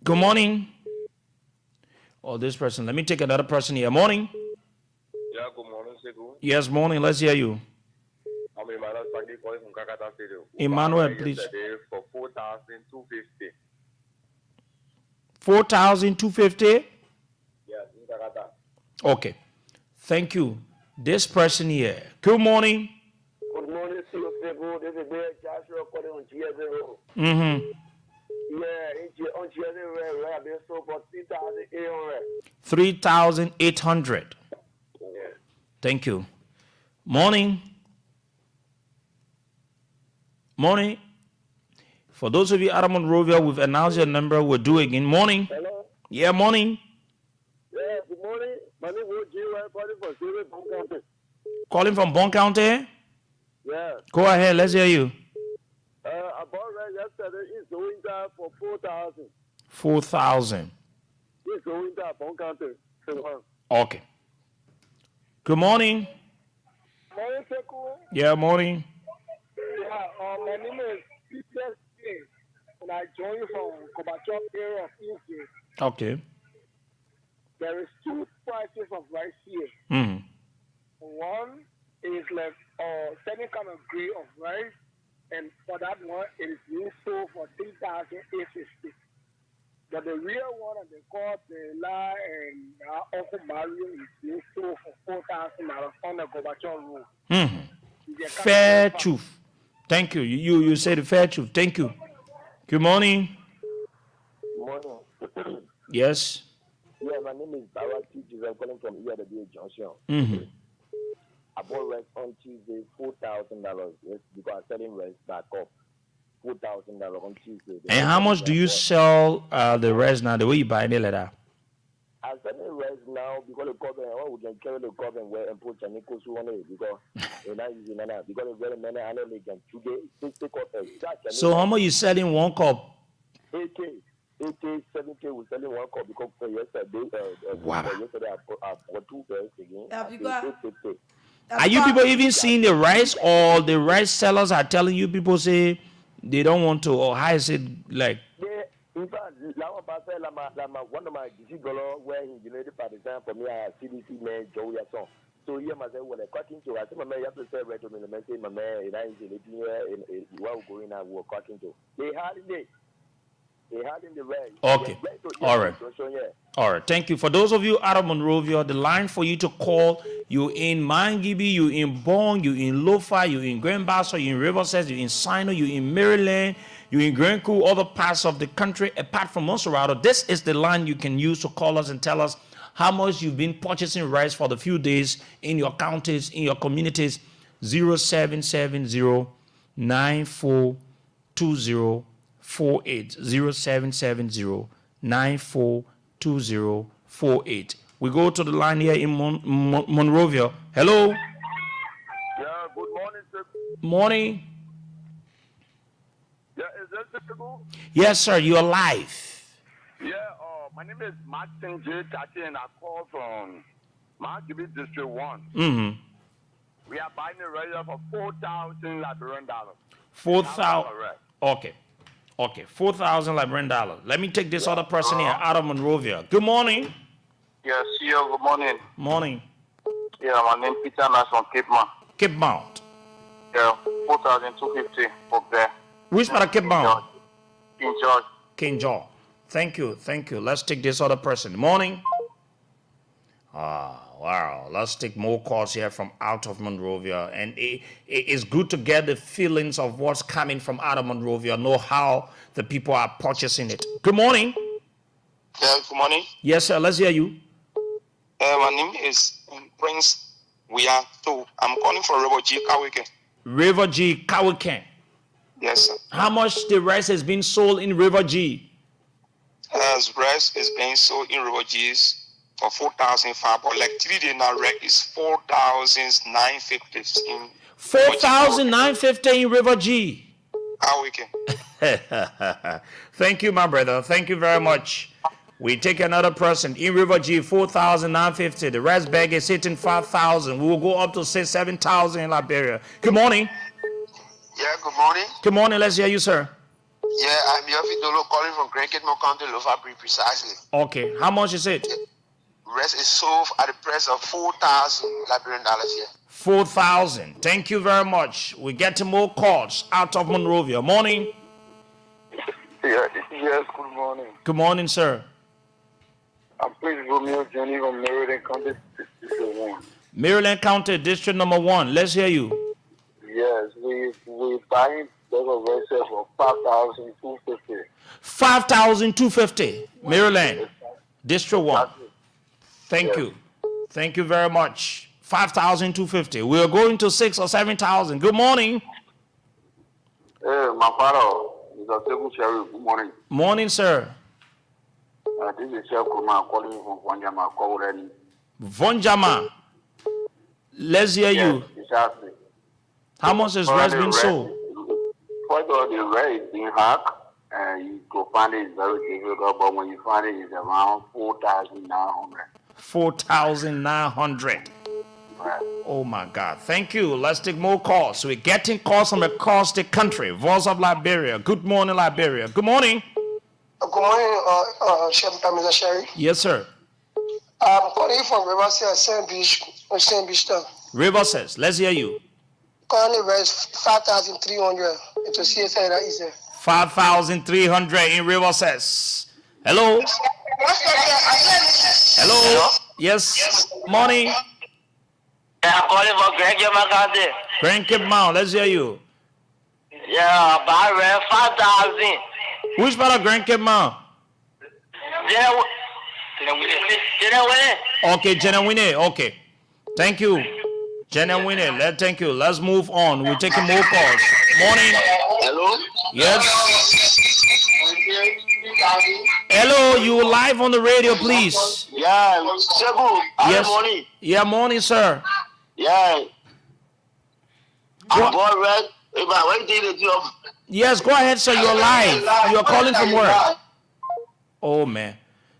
Good morning. Oh, this person. Let me take another person here. Morning. Yeah, good morning, Sekou. Yes, morning. Let's hear you. I'm Emmanuel Spaghetti calling from Kakata Stadium. Emmanuel, please. For 4,250. 4,250? Yes, in Kakata. Okay. Thank you. This person here. Good morning. Good morning, Sekou. This is Bear Joshua calling on GS0. Yeah, on GS0, I've been sold for 3,800. 3,800. Yeah. Thank you. Morning. Morning. For those of you out of Monrovia, we've announced your number. We'll do it again. Morning. Hello. Yeah, morning. Yeah, good morning. My name is G.Y. calling for Silver Bone County. Calling from Bon County? Yeah. Go ahead. Let's hear you. I bought right yesterday. It's going down for 4,000. 4,000. It's going down Bone County. Okay. Good morning. Morning, Sekou. Yeah, morning. Yeah, my name is Peter King, and I join you from Kobachop area of East. Okay. There is two prices of rice here. Mm-hmm. One is like certain kind of grade of rice, and for that one, it is being sold for 3,850. But the real one, and they call the La and Uncle Mario, is being sold for $4,000 on the Gorbachev road. Mm-hmm. Fair truth. Thank you. You said the fair truth. Thank you. Good morning. Morning. Yes. Yeah, my name is Barati. I'm calling from ERW Junction. Mm-hmm. I bought rice on Tuesday, $4,000. Yes, because I'm selling rice back up. $4,000 on Tuesday. And how much do you sell the rice now? The way you buy it like that? I'm selling rice now because the government, we can carry the government where and put Chaniko Suwane because they're not using that. Because the very many analysts can today take up a So how much you selling one cup? 8K, 7K, we're selling one cup because yesterday, Wow. yesterday I bought two rice again. Are you people even seeing the rice, or the rice sellers are telling you people say they don't want to, or how is it like? Yeah, in fact, one of my DC dollar where he generated by the time for me, I CDC man Joey Asson. So here, myself, when I crack into, I said, my man, you have to say right to me, the man say, my man, and I is in while going out, we're cracking to. They had it. They had in the right. Okay. All right. All right. Thank you. For those of you out of Monrovia, the line for you to call, you in Mangibi, you in Bong, you in Lofa, you in Grand Bassa, you in Riverside, you in Sino, you in Maryland, you in Grand Coup, other parts of the country, apart from Monserrato. This is the line you can use to call us and tell us how much you've been purchasing rice for the few days in your counties, in your communities. 0770 9420 0770 942048. We go to the line here in Monrovia. Hello. Yeah, good morning, sir. Morning. Yeah, is that possible? Yes, sir. You're live. Yeah, my name is Martin J. Tati, and I call from Mangibi District 1. Mm-hmm. We are buying a rice for 4,000 Liberian dollars. 4,000. Okay. Okay, 4,000 Liberian dollars. Let me take this other person here out of Monrovia. Good morning. Yes, CEO, good morning. Morning. Yeah, my name is Peter Nash from Cape Mount. Cape Mount. Yeah, 4,250 up there. Which part of Cape Mount? King George. King George. Thank you. Thank you. Let's take this other person. Morning. Wow. Let's take more calls here from out of Monrovia. And it's good to get the feelings of what's coming from out of Monrovia, know how the people are purchasing it. Good morning. Yeah, good morning. Yes, sir. Let's hear you. My name is Prince Wiato. I'm calling from River G, Kawiken. River G, Kawiken. Yes, sir. How much the rice has been sold in River G? Rice is being sold in River G's for 4,500, but like 3 days now, rec is 4,950 in 4,950 in River G. Kawiken. Thank you, my brother. Thank you very much. We take another person in River G, 4,950. The rest bag is hitting 5,000. We will go up to 7,000 in Liberia. Good morning. Yeah, good morning. Good morning. Let's hear you, sir. Yeah, I'm Yofi Dolo calling from Grand Kitmo County, Lofa precisely. Okay. How much is it? Rest is sold at the price of 4,000 Liberian dollars here. 4,000. Thank you very much. We get to more calls out of Monrovia. Morning. Yeah, yes, good morning. Good morning, sir. I'm Prince Romeo Johnny from Maryland County, District 1. Maryland County, District number 1. Let's hear you. Yes, we buying the rice for 5,250. 5,250. Maryland, District 1. Thank you. Thank you very much. 5,250. We are going to 6,000 or 7,000. Good morning. Hey, my father, Mr. Sekou Sherry, good morning. Morning, sir. This is Chef Kuma calling from Vonjama, Kowreni. Vonjama. Let's hear you. Exactly. How much is rice being sold? First of all, the rate is being hacked, and you go find it is very difficult, but when you find it, it's around 4,900. 4,900. Right. Oh my God. Thank you. Let's take more calls. We're getting calls from across the country. Voice of Liberia. Good morning, Liberia. Good morning. Good morning, Mr. Sherry. Yes, sir. I'm calling from Riverside, St. Beach town. Riverside. Let's hear you. Currently, raise 5,300 into CSI that is there. 5,300 in Riverside. Hello? Hello? Yes. Morning. I'm calling for Grandkid County. Grandkid Mount. Let's hear you. Yeah, but I read 5,000. Which part of Grandkid Mount? Okay, Jenawine. Okay. Thank you. Jenawine. Thank you. Let's move on. We're taking more calls. Morning. Hello? Yes. Hello, you live on the radio, please. Yeah, Sekou. Yes. Morning. Yeah, morning, sir. Yeah. I'm born red. Yes, go ahead, sir. You're live. You're calling from where? Oh, man.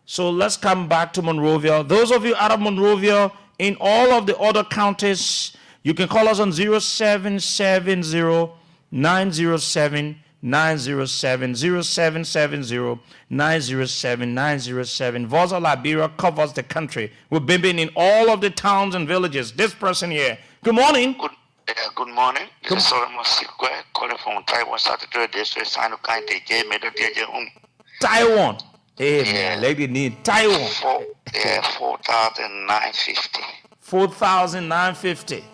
So let's come back to Monrovia. Those of you out of Monrovia, in all of the other counties, you can call us on 0770-907-907, Voice of Liberia covers the country. We've been in all of the towns and villages. This person here. Good morning. Good morning. This is Solomon Sikwe calling from Taiwan, Saturday District, Sino County, Taiwan. Hey, man, lady need Taiwan. 4,950. 4,950.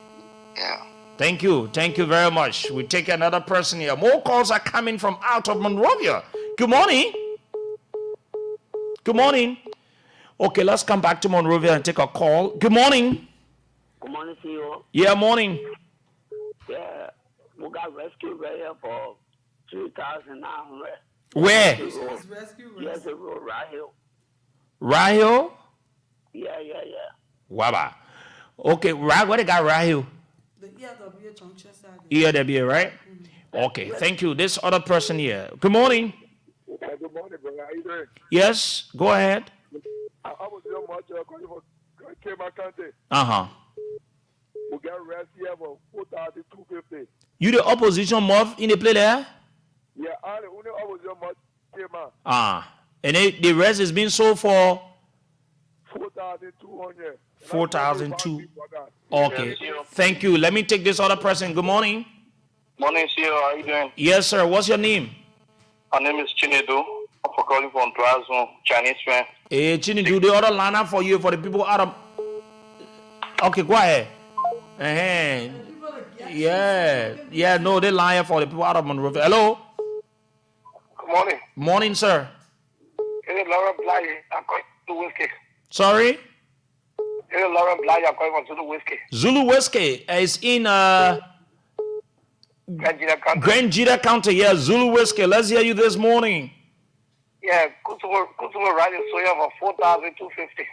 Yeah. Thank you. Thank you very much. We take another person here. More calls are coming from out of Monrovia. Good morning. Good morning. Okay, let's come back to Monrovia and take a call. Good morning. Good morning, CEO. Yeah, morning. Yeah, we got rescued right here for 3,900. Where? Yes, the road right here. Rahio? Yeah. Waba. Okay, right where they got Rahio? The ERW junction side. ERW, right? Okay, thank you. This other person here. Good morning. Good morning, brother. How you doing? Yes, go ahead. I was doing much calling for Kema County. Uh-huh. We got rest here for 4,250. You the opposition mob in the play there? Yeah, only opposition much Kema. And the rest is being sold for 4,200. 4,200. Okay, thank you. Let me take this other person. Good morning. Morning, CEO. How you doing? Yes, sir. What's your name? My name is Chinedu. I'm calling from Drazon, Chinese friend. Hey, Chinedu, the other line up for you for the people out of. Okay, go ahead. Yeah, no, they line up for the people out of Monrovia. Hello. Good morning. Morning, sir. It's Lauren Bly. I'm going to Whiskey. Sorry? It's Lauren Bly. I'm going to Whiskey. Zulu Whiskey is in Grandjita County. Yeah, Zulu Whiskey. Let's hear you this morning. Yeah, Kutubu riding soya for 4,250.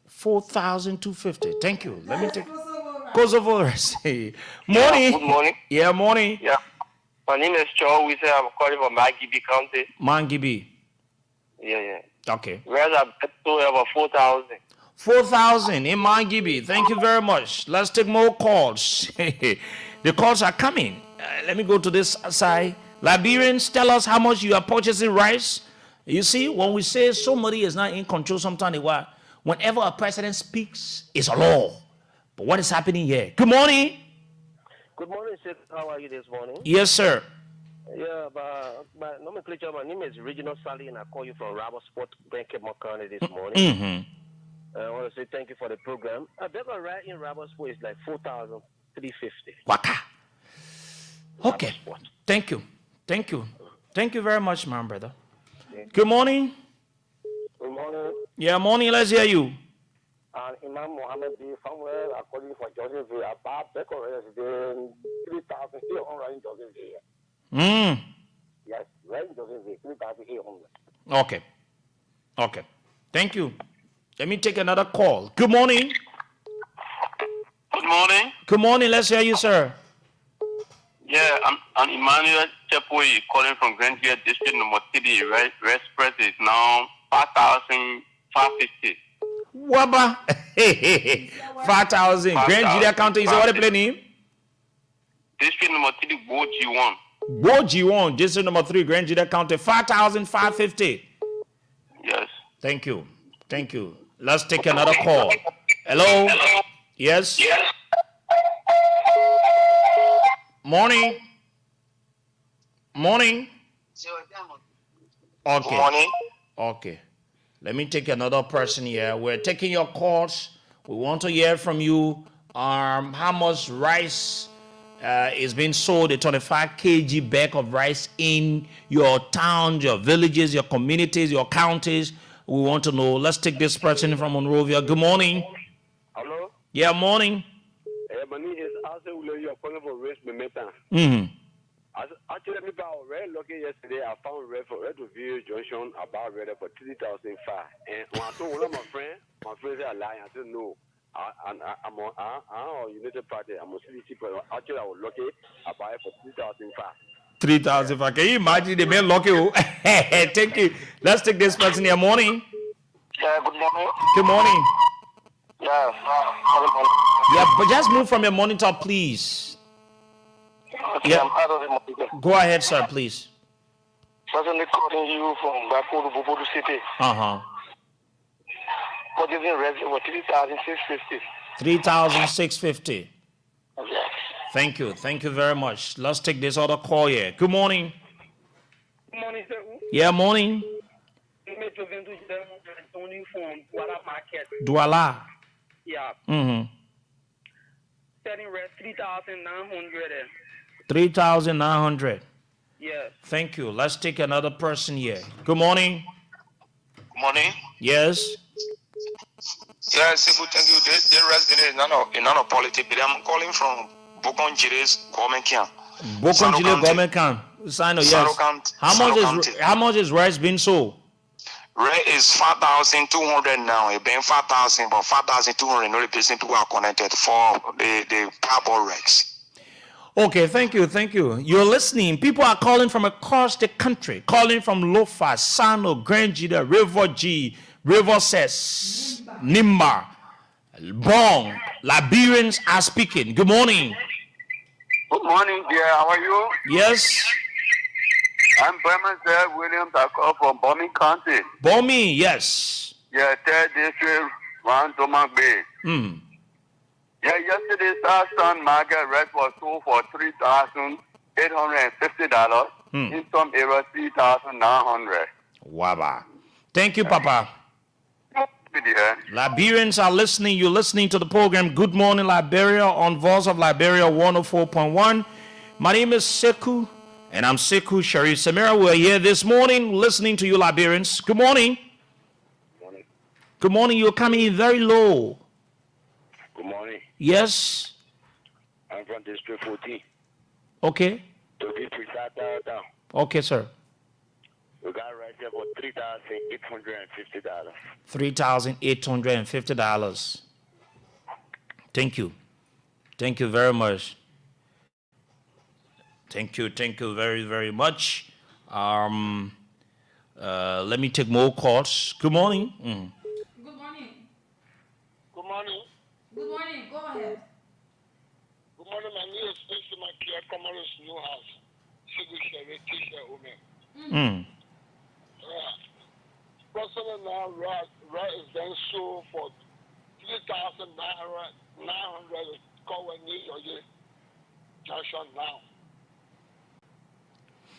4,250. Thank you. Let me take Kosovo. Morning. Yeah, good morning. Yeah, morning. Yeah. My name is Joe. We say I'm calling from Mangibi County. Mangibi. Yeah. Okay. Whereas I'm soya for 4,000. 4,000 in Mangibi. Thank you very much. Let's take more calls. The calls are coming. Let me go to this side. Liberians, tell us how much you are purchasing rice. You see, when we say somebody is not in control, sometimes whenever a president speaks, it's a law. But what is happening here? Good morning. Good morning, sir. How are you this morning? Yes, sir. Yeah, but my nomenclature, my name is Regional Sally, and I call you from Rabo Sport, Bank County this morning. Mm-hmm. I want to say thank you for the program. A burger right in Rabo Sport is like 4,350. Waka. Okay. Thank you. Thank you very much, my brother. Good morning. Good morning. Yeah, morning. Let's hear you. Imam Mohammed B. somewhere according for Joseph, about Beko resident 3,300 in Joseph. Yes, rice doesn't say 3,800. Okay. Okay. Thank you. Let me take another call. Good morning. Good morning. Good morning. Let's hear you, sir. Yeah, I'm Emmanuel Chepoy calling from Grandia District number 3. Rice price is now 5,550. Waba. 5,000. Grand Julia County is what the play name? District number 3, G1. G1, district number 3, Grand Julia County, 5,550. Yes. Thank you. Thank you. Let's take another call. Hello? Yes? Morning. Morning. Okay. Morning. Okay. Let me take another person here. We're taking your calls. We want to hear from you. How much rice is being sold, a 25 kg bag of rice in your towns, your villages, your communities, your counties. We want to know. Let's take this person from Monrovia. Good morning. Hello? Yeah, morning. My name is Asa Ule. You're calling for race Memeta. Actually, me about red looking yesterday. I found red for Red View Junction about red for 3,005. And when I told one of my friend said I lie. I said no. I'm on United Party. I'm a CDC, but actually I was lucky. I buy it for 3,005. 3,005. Can you imagine the man lucky? Thank you. Let's take this person here. Morning. Yeah, good morning. Good morning. Yeah, Yeah, but just move from your monitor, please. okay, Yeah. I'm out of the monitor. Go ahead, sir, please. Presently calling you from Bakodu City. What is the rest? What 3,650? 3,650. Okay. Thank you. Thank you very much. Let's take this other call here. Good morning. Good morning, sir. Yeah, morning. Douala. Yeah. Mm-hmm. Selling rest 3,900. 3,900. Yes. Thank you. Let's take another person here. Good morning. Good morning. Yes. Yes, thank you. The resident is none of politics, but I'm calling from Bokonjire's government camp. Bokonjile government camp. Sign of yes. How much is rice being sold? Rate is 5,200 now. It's been 5,000, but 5,200 only person people are connected for the parboiled rice. Okay, thank you, thank you. You're listening. People are calling from across the country, calling from Lofa, Sano, Grand Jida, River G, River Ses, Nimba, Bong. Liberians are speaking. Good morning. Good morning, dear. How are you? Yes. I'm Bremen Williams. I call from Bombing County. Bombing, yes. Yeah, 3rd district, around Domang Bay. Mm. Yeah, yesterday, Southern market rate was sold for $3,850. In some areas, 3,900. Waba. Thank you, Papa. Yeah. Liberians are listening. You're listening to the program Good Morning Liberia on Voice of Liberia 104.1. My name is Sekou, and I'm Sekou Sharif Samira. We're here this morning listening to you, Liberians. Good morning. Morning. Good morning. You're coming in very low. Good morning. Yes. I'm from District 14. Okay. To be precise, down. Okay, sir. We got right there for $3,850. $3,850. Thank you. Thank you very much. Thank you very, very much. Let me take more calls. Good morning. Good morning. Good morning. Good morning. Go ahead. Good morning. My name is Mr. Makia Commodus Newhouse. Secretary, teacher, woman. Personally now, right is being sold for 3,900 cover New York junction now.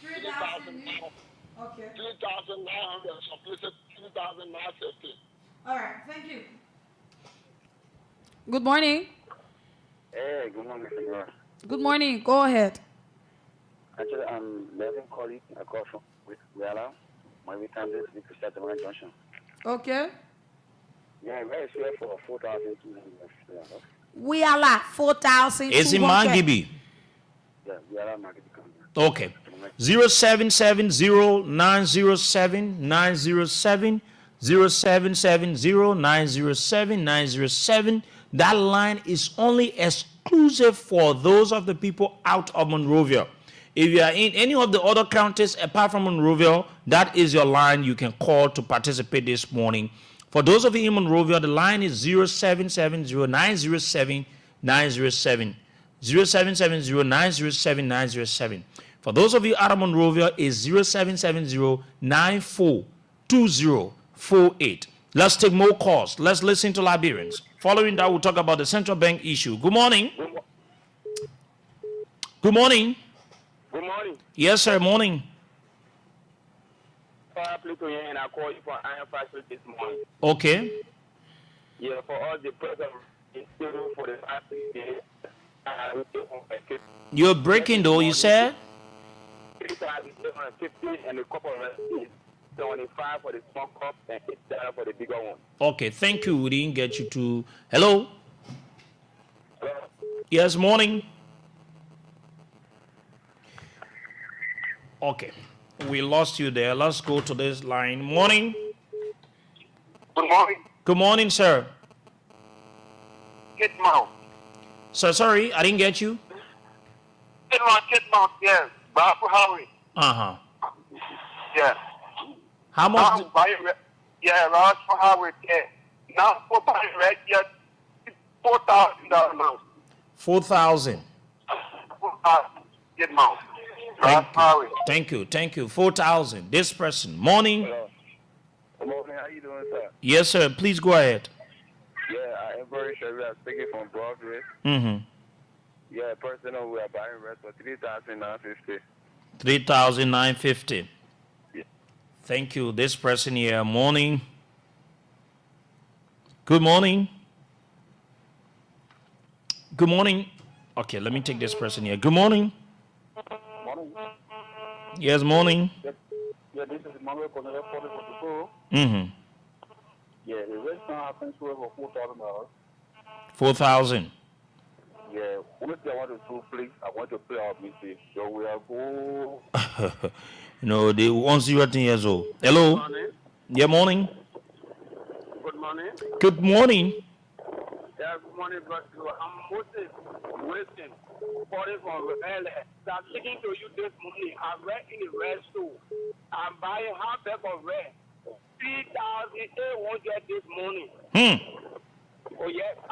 3,000. Okay. 3,900. Some places 3,950. All right. Thank you. Good morning. Hey, good morning, Senora. Good morning. Go ahead. Actually, I'm Levin Colley. I call from Riala. My weekend is to start the junction. Okay. Yeah, right here for 4,200. We are like 4,200. It's in Mangibi. Yeah, we are Mangibi. Okay. 0770-907-907, 0770-907-907. That line is only exclusive for those of the people out of Monrovia. If you are in any of the other counties apart from Monrovia, that is your line you can call to participate this morning. For those of you in Monrovia, the line is 0770-907-907. 0770-907-907. For those of you out of Monrovia, is 0770-942048. Let's take more calls. Let's listen to Liberians. Following that, we'll talk about the central bank issue. Good morning. Good morning. Good morning. Yes, sir. Morning. I call you for iron factory this morning. Okay. Yeah, for all the present for the past 6 days. You're breaking though, you said? 3,750 and a couple of 75 for the small cup and $8 for the bigger one. Okay, thank you. We didn't get you to. Hello? Yes, morning. Okay, we lost you there. Let's go to this line. Morning. Good morning. Good morning, sir. Kitmouth. So sorry, I didn't get you. Kitmouth, yes. Babu Harry. Uh-huh. Yeah. How much? Yeah, Raj for Harry. Yeah. Now for buying red, yes, $4,000 now. 4,000. Kitmouth. Thank you. 4,000. This person. Morning. Hello. Good morning. How you doing, sir? Yes, sir. Please go ahead. Yeah, I am very sure we are speaking from Broadway. Mm-hmm. Yeah, personal, we are buying rest for 3,950. 3,950. Yeah. Thank you. This person here. Morning. Good morning. Good morning. Okay, let me take this person here. Good morning. Morning. Yes, morning. Yeah, this is Manuel Cornelio for the Mm-hmm. Yeah, the rest now happens for $4,000. 4,000. Yeah, only thing I want to do, please, I want to play our music. So we are go. They 108 years old. Hello. Morning. Yeah, morning. Good morning. Good morning. Yeah, good morning, but I'm mostly waiting for it from LA. I'm speaking to you this morning. I'm right in the red store. I'm buying half bag of red. 3,800 this morning. Oh, yes. I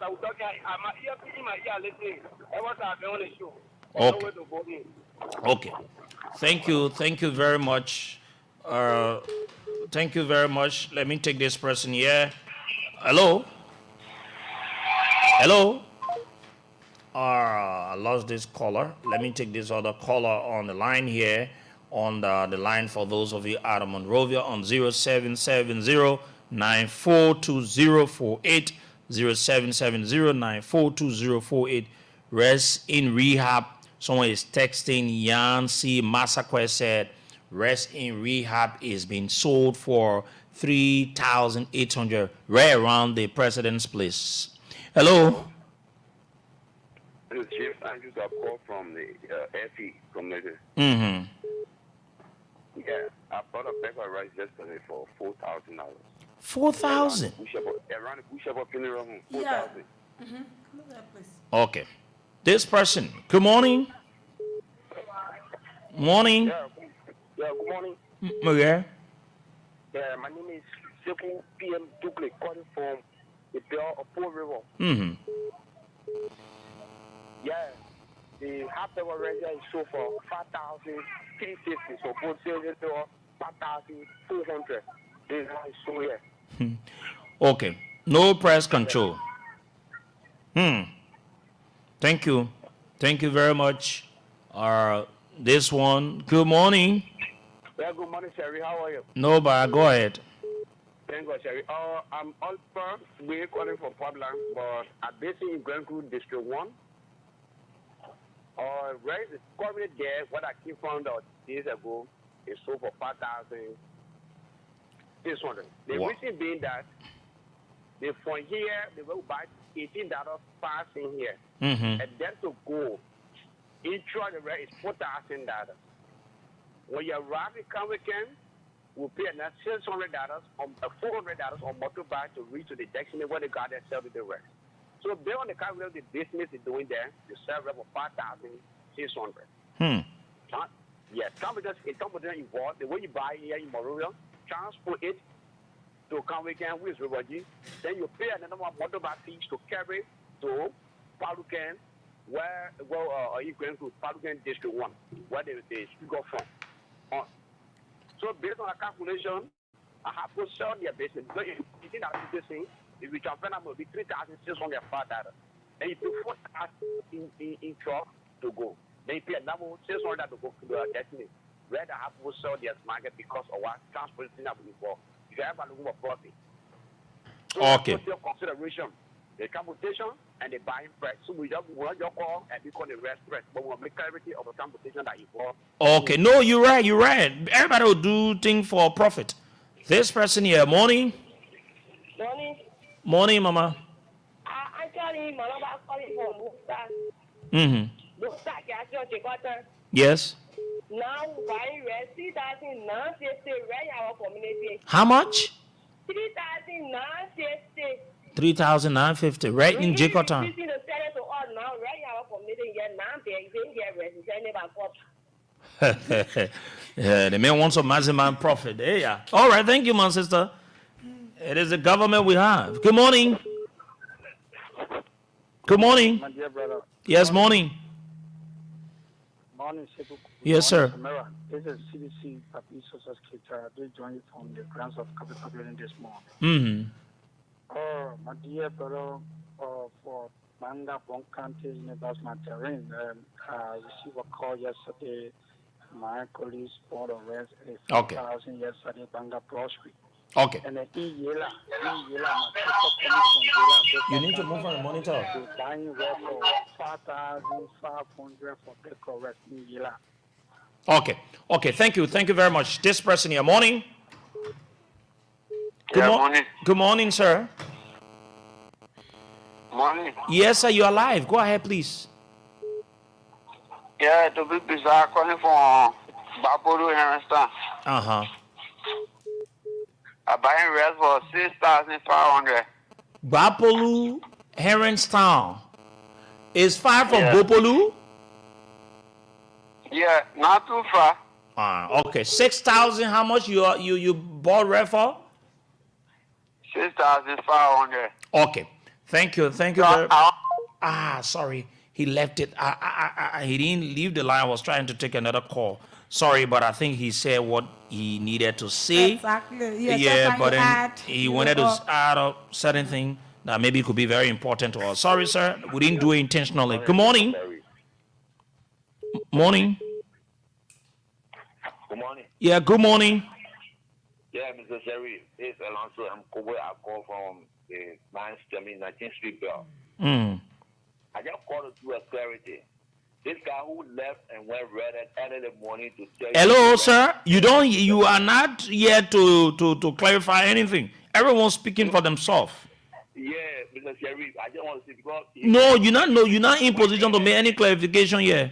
was talking. I'm here in my ear listening. Every time I'm on the show. Okay. Okay. Thank you. Thank you very much. Thank you very much. Let me take this person here. Hello? Hello? I lost this caller. Let me take this other caller on the line here. On the line for those of you out of Monrovia on 0770-942048. 0770-942048. Rest in rehab. Someone is texting. Yancy Massacre said, rest in rehab is being sold for 3,800 right around the president's place. Hello. This is Chief Andrew got call from the FE community. Mm-hmm. Yeah, I bought a bag of rice yesterday for $4,000. 4,000. Around the Bushaba funeral home. 4,000. Yeah. Mm-hmm. Look at that place. Okay. This person. Good morning. Morning. Yeah, good morning. Okay. Yeah, my name is Seku PM Dukley, calling from the Bell of Poor River. Mm-hmm. Yeah, the half hour render is sold for 5,350. So both sales is 5,400. This is how it's sold here. Okay. No price control. Thank you. Thank you very much. This one. Good morning. Yeah, good morning, Sherry. How are you? No, but go ahead. Thank God, Sherry. I'm Alpha. We're calling from Portland, but I'm based in Grand Crew District 1. Right, the community there, what I keep found out days ago, is sold for 5,600. The reason being that they from here they will buy $18 passing here, Mm-hmm. and then to go, each one the rest is $4,000. When you arrive in Weekend, we'll pay another $600 or $400 on motorbike to reach to the destination where the guy that sell the rest. So based on the kind of the business is doing there, you sell for 5,600. Yes, competence involved. The way you buy here in Monrovia, transport it to Weekend with Rivergy, then you pay another motorbike fees to carry to Palucan, where you going to Palucan District 1, where they go from. So based on a calculation, I have to sell their business. So if you think that if you transfer them, it will be $3,605. And you pay $4,000 in truck to go. Then you pay another $600 to go to the destination. Where they have to sell their market because of what transportation that will involve. If you have a look for profit. So okay. Your consideration, the computation and the buying price. So we just want your call and we call the rest price, but we'll make clarity of the computation that involves. Okay, no, you're right. Everybody will do things for profit. This person here, morning. Morning, Mama. Actually, my mother calling from Busta. Yes. Now, buying rest 3,950 right our community. How much? 3,950. 3,950 right in Jacotown. Yeah, the man wants a maximum profit. There, yeah. All right, thank you, my sister. It is the government we have. Good morning. Good morning. My dear brother. Yes, morning. Morning, Sekou. Yes, sir. This is CBC Papi Social Secretary. I did join from the grants of capital building this morning. My dear brother, for Banga Bon County, that's my terrain. I received a call yesterday. My colleagues bought a rest at 4,000 yesterday, Banga Broad Street. Okay. And then you need to move on the monitor. Buying rest for 5,500 for Beko rest in Yela. Okay. Okay. Thank you. Thank you very much. This person here. Morning. Morning. Good morning, sir. Morning. Yes, sir. You are live. Go ahead, please. Yeah, to be bizarre, calling from Bapuru Hamilton. I buying rest for 6,500. Bapolu, Herringstown. Is far from Bopolu? Yeah, not too far. Okay. 6,000. How much you bought rent for? 6,500. Okay. Thank you. Thank you. Sorry. He left it. He didn't leave the line. I was trying to take another call. Sorry, but I think he said what he needed to say. Exactly. Yeah, but then he wanted to add a certain thing that maybe could be very important to us. Sorry, sir. We didn't do it intentionally. Good morning. Morning. Good morning. Yeah, good morning. Yeah, Mr. Sherry. It's Alonso. I'm Kobo. I call from the 19th Street Bell. I just called to do a clarity. This guy who left and went red at early in the morning to tell Hello, sir. You are not here to clarify anything. Everyone's speaking for themselves. Yeah, Mr. Sherry, I just want to say because you're not in position to make any clarification here.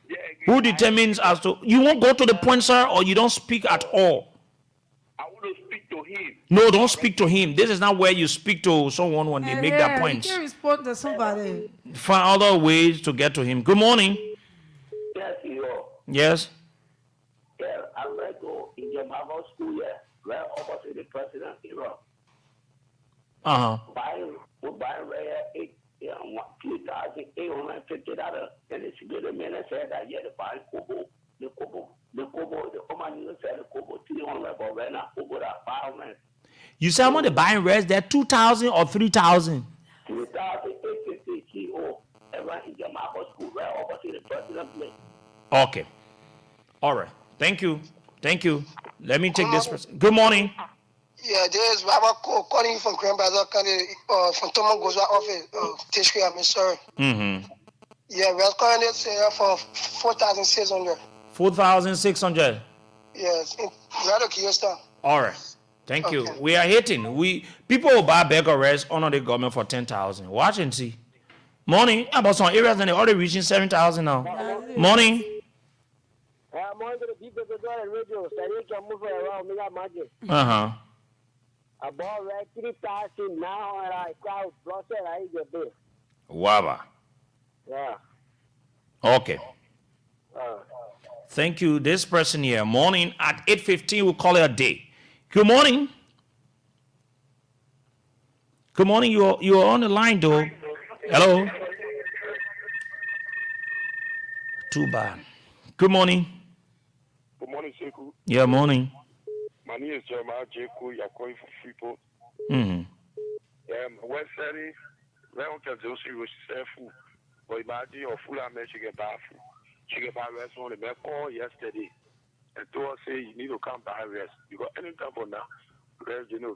Yeah, who determines as to you won't go to the point, sir, or you don't speak at all? I want to speak to him. No, don't speak to him. This is not where you speak to someone when they make that point. You can respond to somebody. Find other ways to get to him. Good morning. Yes, you. Yes. Yeah, I went to Indian Bible School here, where opposite the president, Buying rare $2,850, and it's good. The man said that yeah, the buying the Oman said the Kobo 300, but right now Kobo that 500. You say I'm on the buying rest there 2,000 or 3,000? 2,850 kilo. Everyone in the Bible School, where opposite the president place. Okay. All right. Thank you. Thank you. Let me take this person. Good morning. Yeah, there's Baba calling from Grand Bazar County, from Thomas Gozwa office, Tishki, I'm sorry. Yeah, we're calling it for 4,600. 4,600. Yes, right okay, Houston. All right. Thank you. We are hitting. People will buy bag arrest under the government for 10,000. Watch and see. Morning. About some areas and they're already reaching 7,000 now. Morning. Morning to the people of on the radio, so you can move around, me got magic. About 3,000 now, and I crowd plus it, I get bill. Waba. Yeah. Okay. Thank you. This person here, morning at 8:15, we'll call it a day. Good morning. Good morning. You're on the line, though. Hello. Too bad. Good morning. Good morning, Sekou. Yeah, morning. My name is Jeremiah Jeku. You're calling for Freeport. West City, where on can do she was food. But imagine your food I met she get bad food. She get bad restaurant. They call yesterday and told us say you need to come buy rest. You got any time for now? Rest, you know,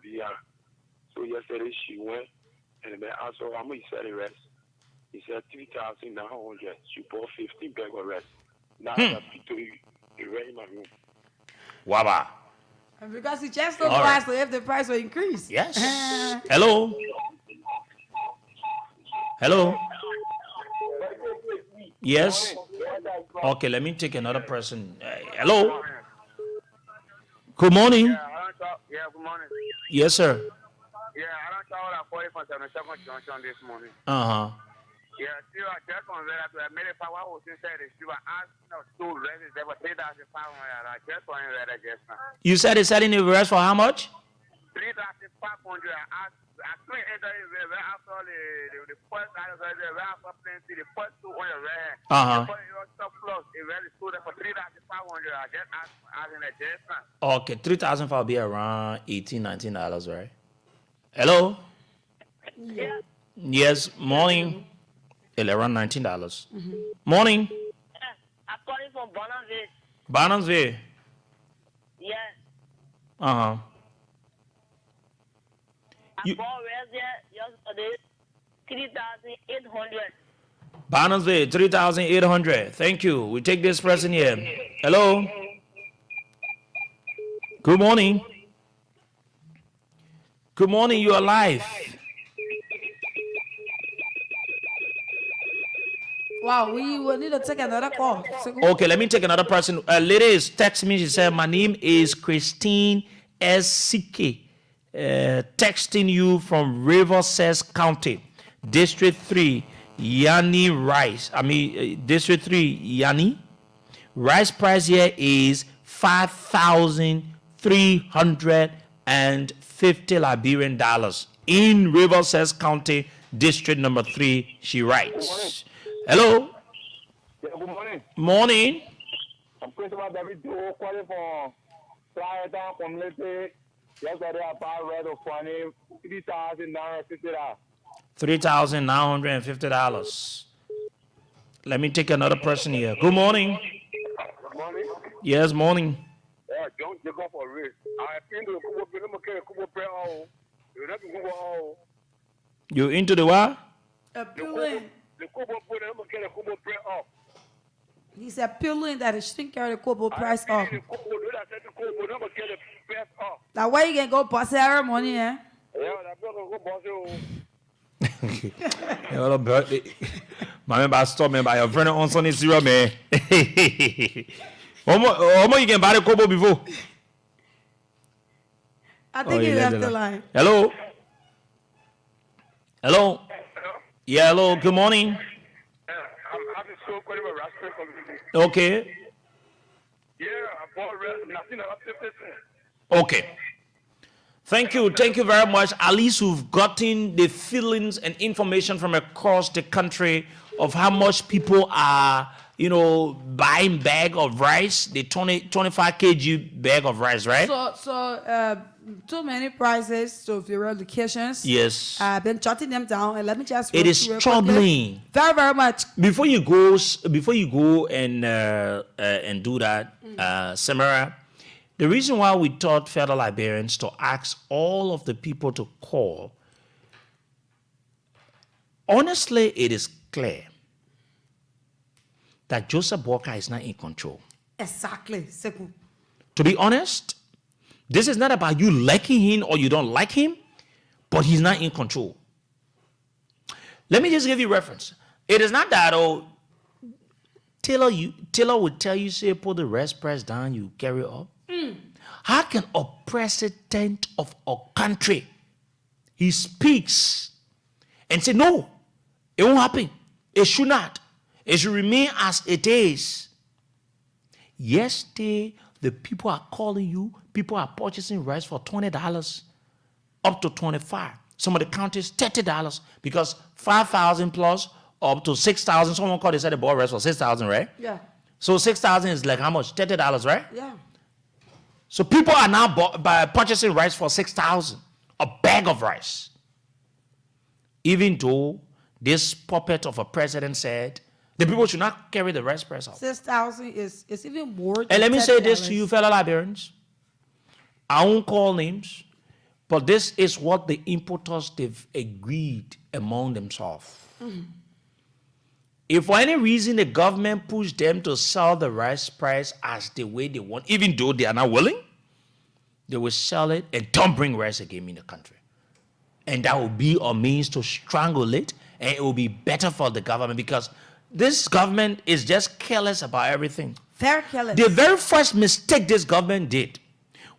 So yesterday she went and the man asked her how much he said the rest. He said 3,900. She bought 15 bag of rest. Now I speak to you. You ready in my room. Waba. And because he just the price, so if the price will increase. Yes. Hello. Hello. Yes. Okay, let me take another person. Hello. Good morning. Yeah, good morning. Yes, sir. Yeah, I don't know what I'm calling for 72nd Junction this morning. Yeah, still I just on that I made a power was inside the shoe. I asked two residents they were 3,500. I just on that just now. You said it's selling the rest for how much? 3,500. I couldn't enter it after the first out of the after plenty, the first two on the red. Plus, it really stood for 3,500. I just asked in the just now. Okay, 3,000 will be around $18, $19, right? Hello? Yeah. Yes, morning. Around $19. Morning. I'm calling from Bonanville. Bonanville. Yeah. I bought yesterday 3,800. Bonanville, 3,800. Thank you. We take this person here. Hello. Good morning. Good morning. You are live. Wow, we will need to take another call. Okay, let me take another person. A lady is texting me. She said, my name is Christine S.C.K. Texting you from Riverside County, District 3, Yanni Rice. District 3, Yanni. Rice price here is 5,350 Liberian dollars in Riverside County, District number 3, she writes. Hello. Yeah, good morning. Morning. I'm Christopher David Joe calling from Flyer Town Community. Yesterday I bought red of funny $3,950. $3,950. Let me take another person here. Good morning. Good morning. Yes, morning. Yeah, don't take off a risk. I think the Kubo prayer. You never go all. You into the what? Appealing. The Kubo prayer off. He's appealing that it shouldn't carry the Kobo price off. Now where you can go boss our money, eh? Yeah, I'm not going to go boss you. Yeah, what birthday? My member stop me by your friend on Sunday zero man. How much you can buy the Kobo before? I think you left the line. Hello? Hello? Yeah, hello, good morning. I'm having so quite a raspberry community. Okay. Yeah, I bought nothing about 50%. Okay. Thank you very much. At least we've gotten the feelings and information from across the country of how much people are, buying bag of rice, the 25 kg bag of rice, right? So too many prices, so various locations. Yes. I've been jotting them down, and let me just. It is troubling. Very, very much. Before you go and do that, Samara, the reason why we taught fellow Liberians to ask all of the people to call, honestly, it is clear that Joseph Walker is not in control. Exactly. Sekou. To be honest, this is not about you liking him or you don't like him, but he's not in control. Let me just give you reference. It is not that, Taylor would tell you, say, put the rice price down, you carry up. How can a president of a country, he speaks and say, no, it won't happen. It should not. It should remain as it is. Yesterday, the people are calling you, people are purchasing rice for $20 up to $25. Some of the counties, $30 because 5,000 plus up to 6,000. Someone called, they said they bought rice for 6,000, right? Yeah. So 6,000 is like how much? $30, right? Yeah. So people are now purchasing rice for 6,000, a bag of rice. Even though this puppet of a president said the people should not carry the rice price up. 6,000 is even more than And let me say this $30. to you, fellow Liberians. I won't call names, but this is what the importers, they've agreed among themselves. If for any reason the government pushed them to sell the rice price as the way they want, even though they are not willing, they will sell it and don't bring rice again in the country. And that will be a means to strangle it, and it will be better for the government because this government is just careless about everything. Very careless. The very first mistake this government did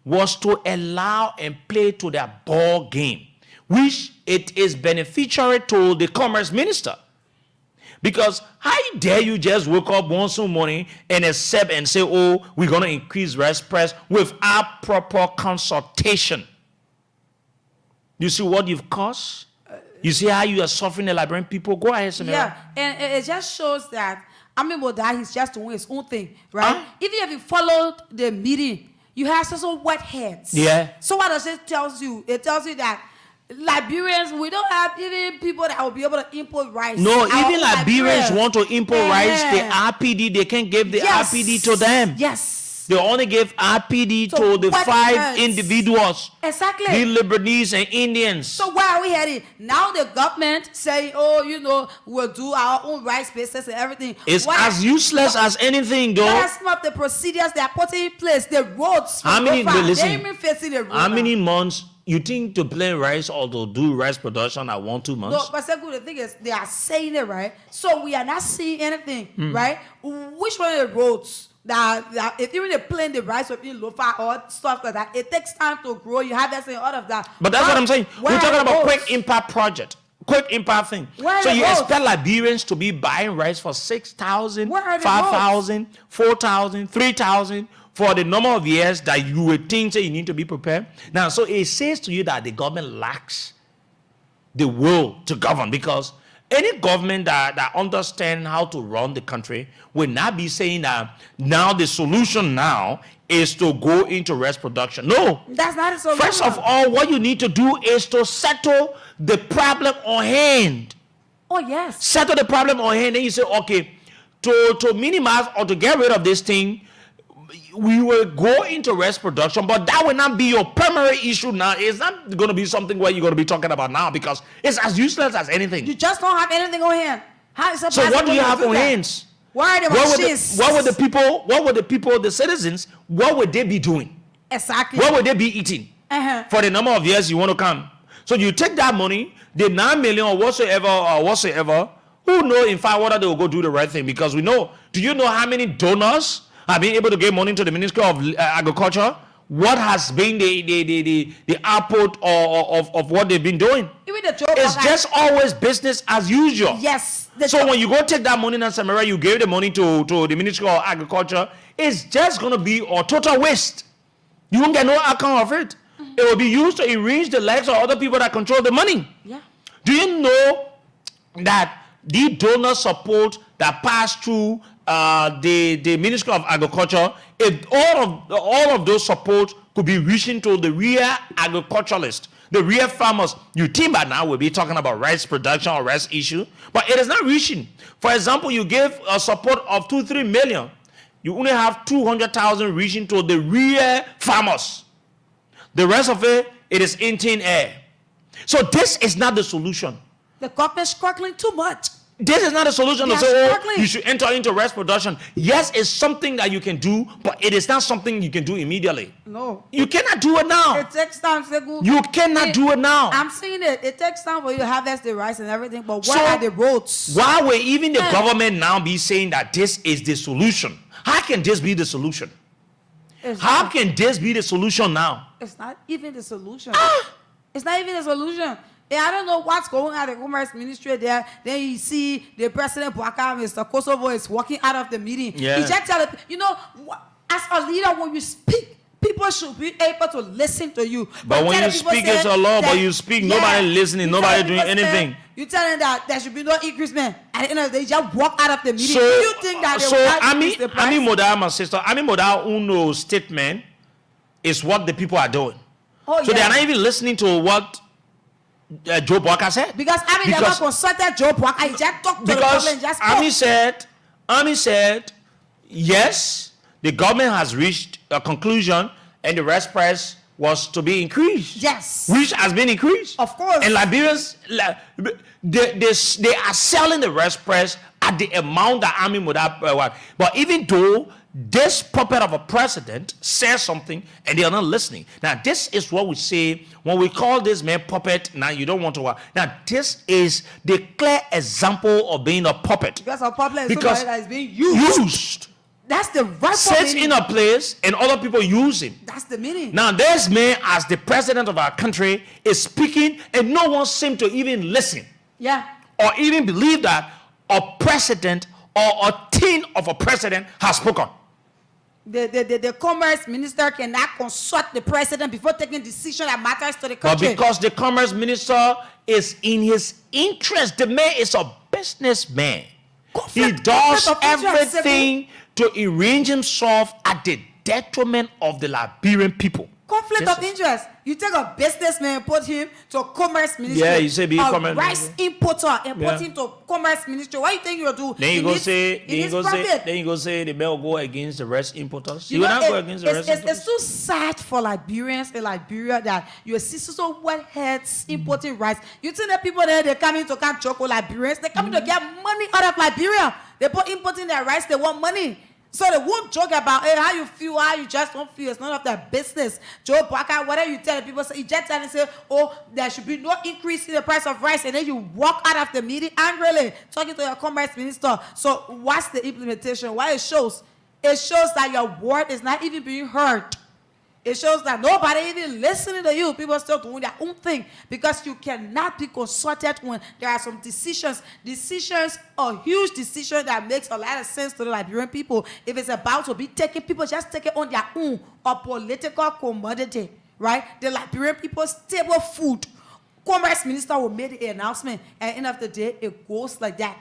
was to allow and play to their ball game, which it is beneficiary to the commerce minister. Because how dare you just wake up one morning and accept and say, oh, we're going to increase rice price without proper consultation. You see what you've caused? You see how you are suffering the Liberian people? Go ahead, Samira. Yeah, and it just shows that that he's just doing his own thing, right? Even if you followed the meeting, you have some wet heads. Yeah. So what does it tell you? It tells you that Liberians, we don't have even people that will be able to import rice. No, even Liberians want to import rice. The RPD, they can't give the RPD to them. Yes. They only give RPD to the 5 individuals. Exactly. The Lebanese and Indians. So where are we heading? Now the government saying, oh, we'll do our own rice business and everything. It's as useless as anything, though. What are some of the procedures they are putting in place? The roads. How many, listen, they facing the road how many months you think to plant rice or to do rice production at 1-2 months? No, but Sekou, the thing is, they are saying it, right? So we are not seeing anything, right? Which one of the roads that if even they plant the rice within Lofa or stuff like that, it takes time to grow. You have that all of that. But that's what I'm saying. We're talking about quick impact project. Quick impact thing. So you expect Liberians to be buying rice for 6,000, 5,000, 4,000, 3,000 for the number of years that you would think that you need to be prepared. Now, so it says to you that the government lacks the will to govern, because any government that understands how to run the country will not be saying that now the solution now is to go into rice production. No. That's not a solution. First of all, what you need to do is to settle the problem on hand. Oh, yes. Settle the problem on hand. Then you say, okay, to minimize or to get rid of this thing, we will go into rice production, but that will not be your primary issue now. It's not going to be something where you're going to be talking about now, because it's as useless as anything. You just don't have anything on hand. So what do you have on hands? Why are the machines? What would the people, the citizens, what would they be doing? Exactly. What would they be eating for the number of years you want to come? So you take that money, the 9 million or whatsoever, who know in fact whether they will go do the right thing? Because we know, do you know how many donors have been able to give money to the Ministry of Agriculture? What has been the output of what they've been doing? Even the it's just always business as usual. Yes. So when you go take that money in Samara, you gave the money to the Ministry of Agriculture, it's just going to be a total waste. You won't get no account of it. It will be used to enrich the legs of other people that control the money. Yeah. Do you know that the donor support that passed through the Ministry of Agriculture, if all of those support could be reaching to the real agriculturalists, the real farmers, you think by now we'll be talking about rice production or rice issue, but it is not reaching. For example, you give a support of 2-3 million, you only have 200,000 reaching to the real farmers. The rest of it is in thin air. So this is not the solution. The government is struggling too much. This is not a solution to say, oh, you should enter into rice production. Yes, it's something that you can do, but it is not something you can do immediately. No. You cannot do it now. It takes time, Segu. You cannot do it now. I'm seeing it. It takes time for you to harvest the rice and everything, but what are the roads? Why will even the government now be saying that this is the solution? How can this be the solution? How can this be the solution now? It's not even the solution. It's not even the solution. And I don't know what's going on at the Commerce Ministry there. Then you see the President Bwaka, Mr. Kosovo, is walking out of the meeting. Yeah. He just tell the, you know, as a leader, when you speak, people should be able to listen to you. But when you speak, it's a law, but you speak, nobody listening, nobody doing anything. You tell them that there should be no increase, man. At the end of the day, they just walk out of the meeting. So, do you think that they will not increase the price? Ami Modal, my sister, Ami Modal Uno's statement is what the people are doing. Oh, so they are not even listening to what Joe Bwaka said. Because Ami never consulted Joe Bwaka. He just talked to the public and just spoke. Ami said, yes, the government has reached a conclusion and the rice price was to be increased. Yes. Which has been increased. Of course. And Liberians, they are selling the rice price at the amount that Ami Modal want. But even though this puppet of a president says something and they are not listening. Now, this is what we say when we call this man puppet. Now, you don't want to work. Now, this is the clear example of being a puppet. Because a puppet is somebody that is being used. That's the right sits in a place and other people use him. That's the meaning. Now, this man, as the president of our country, is speaking and no one seems to even listen. Yeah. Or even believe that a president or a team of a president has spoken. The commerce minister cannot consult the president before taking decision that matters to the country. But because the commerce minister is in his interest, the man is a businessman. He does everything to arrange himself at the detriment of the Liberian people. Conflict of interest. You take a businessman and put him to commerce ministry. Yeah, you say be commerce rice importer and put him to commerce ministry. What do you think you'll do? Then you go say the man will go against the rice importers. You will know, not go against the rice importers. It's so sad for Liberians in Liberia that you see so wet heads importing rice. You think that people there, they come in to catch chocolate Liberians, they come in to get money out of Liberia. They put importing their rice, they want money. So they won't joke about how you feel, how you just don't feel. It's none of their business. Joe Bwaka, whatever you tell the people, you just tell and say, oh, there should be no increase in the price of rice. And then you walk out of the meeting angrily, talking to your commerce minister. So what's the implementation? Why it shows? It shows that your word is not even being heard. It shows that nobody even listening to you. People are still doing their own thing because you cannot be consulted when there are some decisions. Decisions are huge decisions that makes a lot of sense to the Liberian people. If it's about to be taken, people just take it on their own, a political commodity, right? The Liberian people's table food. Commerce minister will make the announcement, and at the end of the day, it goes like that.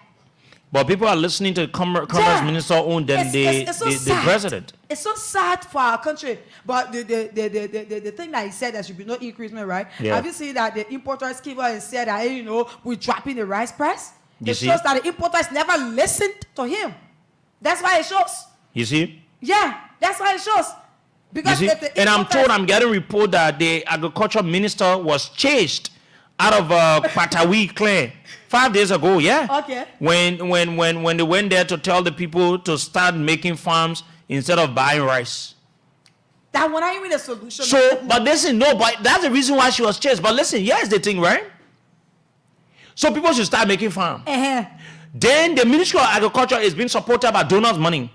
But people are listening to the commerce minister own than the president. It's so sad for our country. But the thing that he said there should be no increasement, right? Yeah. Have you seen that the importers came out and said that, hey, you know, we're dropping the rice price? You it see? shows that the importers never listened to him. That's why it shows. You see? Yeah, that's why it shows. Because you see? And I'm told, I'm getting report that the agriculture minister was chased out of Patawi clan 5 days ago, yeah. Okay. When they went there to tell the people to start making farms instead of buying rice. That one ain't even a solution. So, but listen, no, but that's the reason why she was chased. But listen, here's the thing, right? So people should start making farms. Then the Ministry of Agriculture is being supported by donors' money.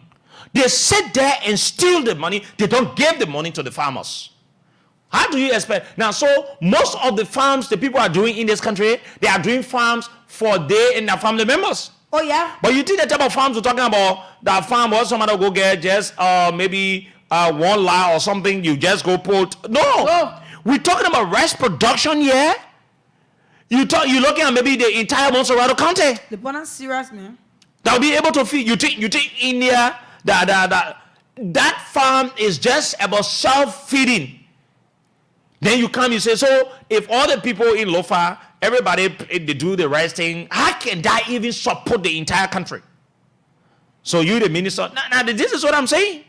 They sit there and steal the money. They don't give the money to the farmers. How do you expect? Now, so most of the farms the people are doing in this country, they are doing farms for they and their family members. Oh, yeah? But you think the type of farms we're talking about, that farm or somebody go get just maybe 1 lot or something, you just go put. No. We're talking about rice production here. You're looking at maybe the entire Montserrat County. The bonus serious, man. That will be able to feed. You think India, that farm is just about self-feeding. Then you come, you say, so if all the people in Lofa, everybody, they do the right thing, how can that even support the entire country? So you, the minister, now this is what I'm saying.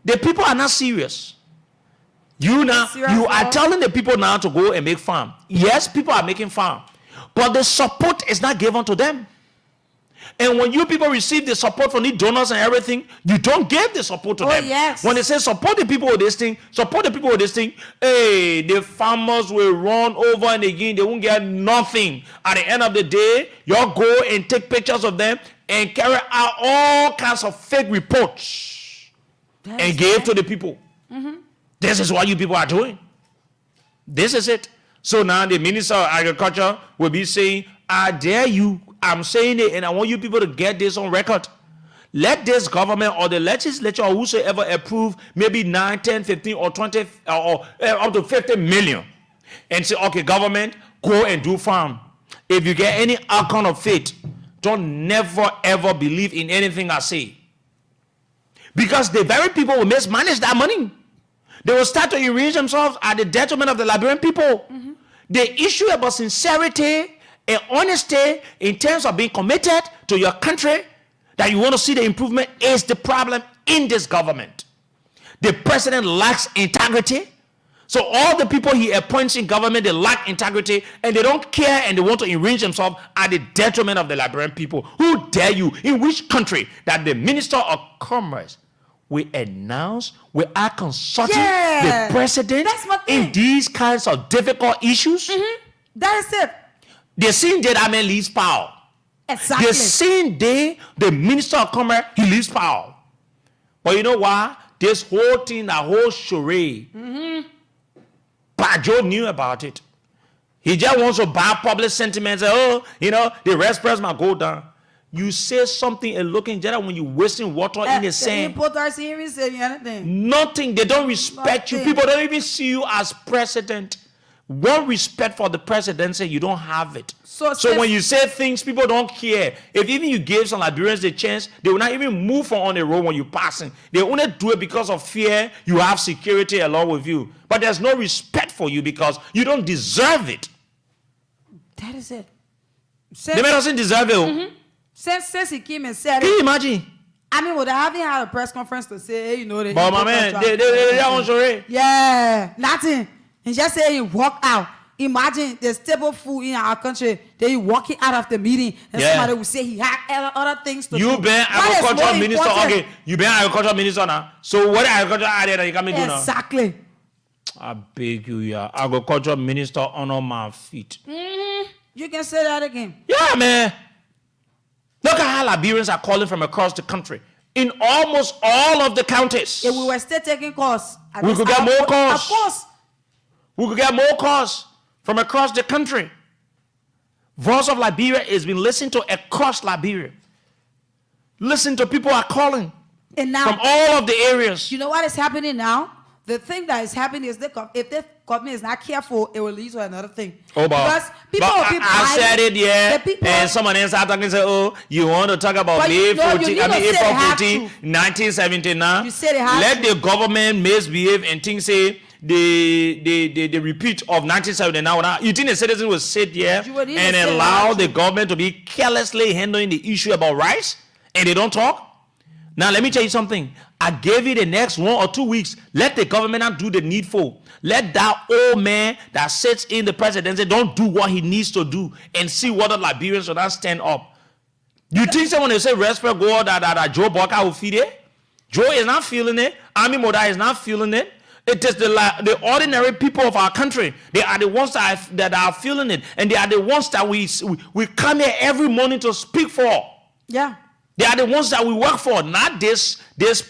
The people are not serious. You are telling the people now to go and make farm. Yes, people are making farm, but the support is not given to them. And when you people receive the support from the donors and everything, you don't give the support to them. Yes. When they say support the people with this thing, hey, the farmers will run over and again. They won't get nothing. At the end of the day, y'all go and take pictures of them and carry out all kinds of fake reports and give to the people. This is what you people are doing. This is it. So now the Minister of Agriculture will be saying, I dare you, I'm saying it, and I want you people to get this on record. Let this government or the legislature or whosoever approve maybe 9, 10, 15 or 20 or up to 50 million and say, okay, government, go and do farm. If you get any outcome of faith, don't never ever believe in anything I say. Because the very people will mismanage that money. They will start to enrich themselves at the detriment of the Liberian people. The issue about sincerity and honesty in terms of being committed to your country, that you want to see the improvement, is the problem in this government. The president lacks integrity. So all the people he appoints in government, they lack integrity and they don't care and they want to enrich themselves at the detriment of the Liberian people. Who dare you? In which country that the Minister of Commerce will announce, we are consulting the president in these kinds of difficult issues? That is it. The same day that man leaves power. Exactly. The same day the Minister of Commerce, he leaves power. But you know why? This whole thing, that whole charade, Pajo knew about it. He just wants to buy public sentiment. Say, oh, you know, the rest price might go down. You say something and looking just when you're wasting water in the sand. Nothing. They don't respect you. People don't even see you as president. One respect for the presidency, you don't have it. So when you say things, people don't care. If even you gave some Liberians the chance, they will not even move on the road when you're passing. They only do it because of fear. You have security along with you. But there's no respect for you because you don't deserve it. That is it. The man doesn't deserve it. Since he came and said it. Can you imagine? I mean, would I haven't had a press conference to say, hey, you know, but my man, they on charade. Yeah, nothing. And just say he walk out. Imagine there's stable food in our country. Then you walking out of the meeting and somebody will say he had other things to do. You been agricultural minister. Okay, you been agricultural minister now. So what agriculture are there that you can do now? Exactly. I beg you, yeah. Agricultural minister honor my feet. You can say that again. Yeah, man. Look at how Liberians are calling from across the country. In almost all of the counties. If we were still taking calls, we could get more calls. Of course. We could get more calls from across the country. Voice of Liberia has been listened to across Liberia. Listen to people are calling and now, from all of the areas. You know what is happening now? The thing that is happening is if the government is not careful, it will lead to another thing. Oh, because people will be I said it, yeah. And someone else started talking and said, oh, you want to talk about April 14, 1979? You said it has Let the government misbehave and things say the repeat of 1979. You think the citizens will sit here and allow the government to be carelessly handling the issue about rice and they don't talk? Now, let me tell you something. I gave you the next 1 or 2 weeks. Let the government not do the needful. Let that old man that sits in the presidency don't do what he needs to do and see whether Liberians will not stand up. You think someone will say respect go that Joe Barker will feed it? Joe is not feeling it. Ami Moda is not feeling it. It is the ordinary people of our country. They are the ones that are feeling it. And they are the ones that we come here every morning to speak for. Yeah. They are the ones that we work for, not this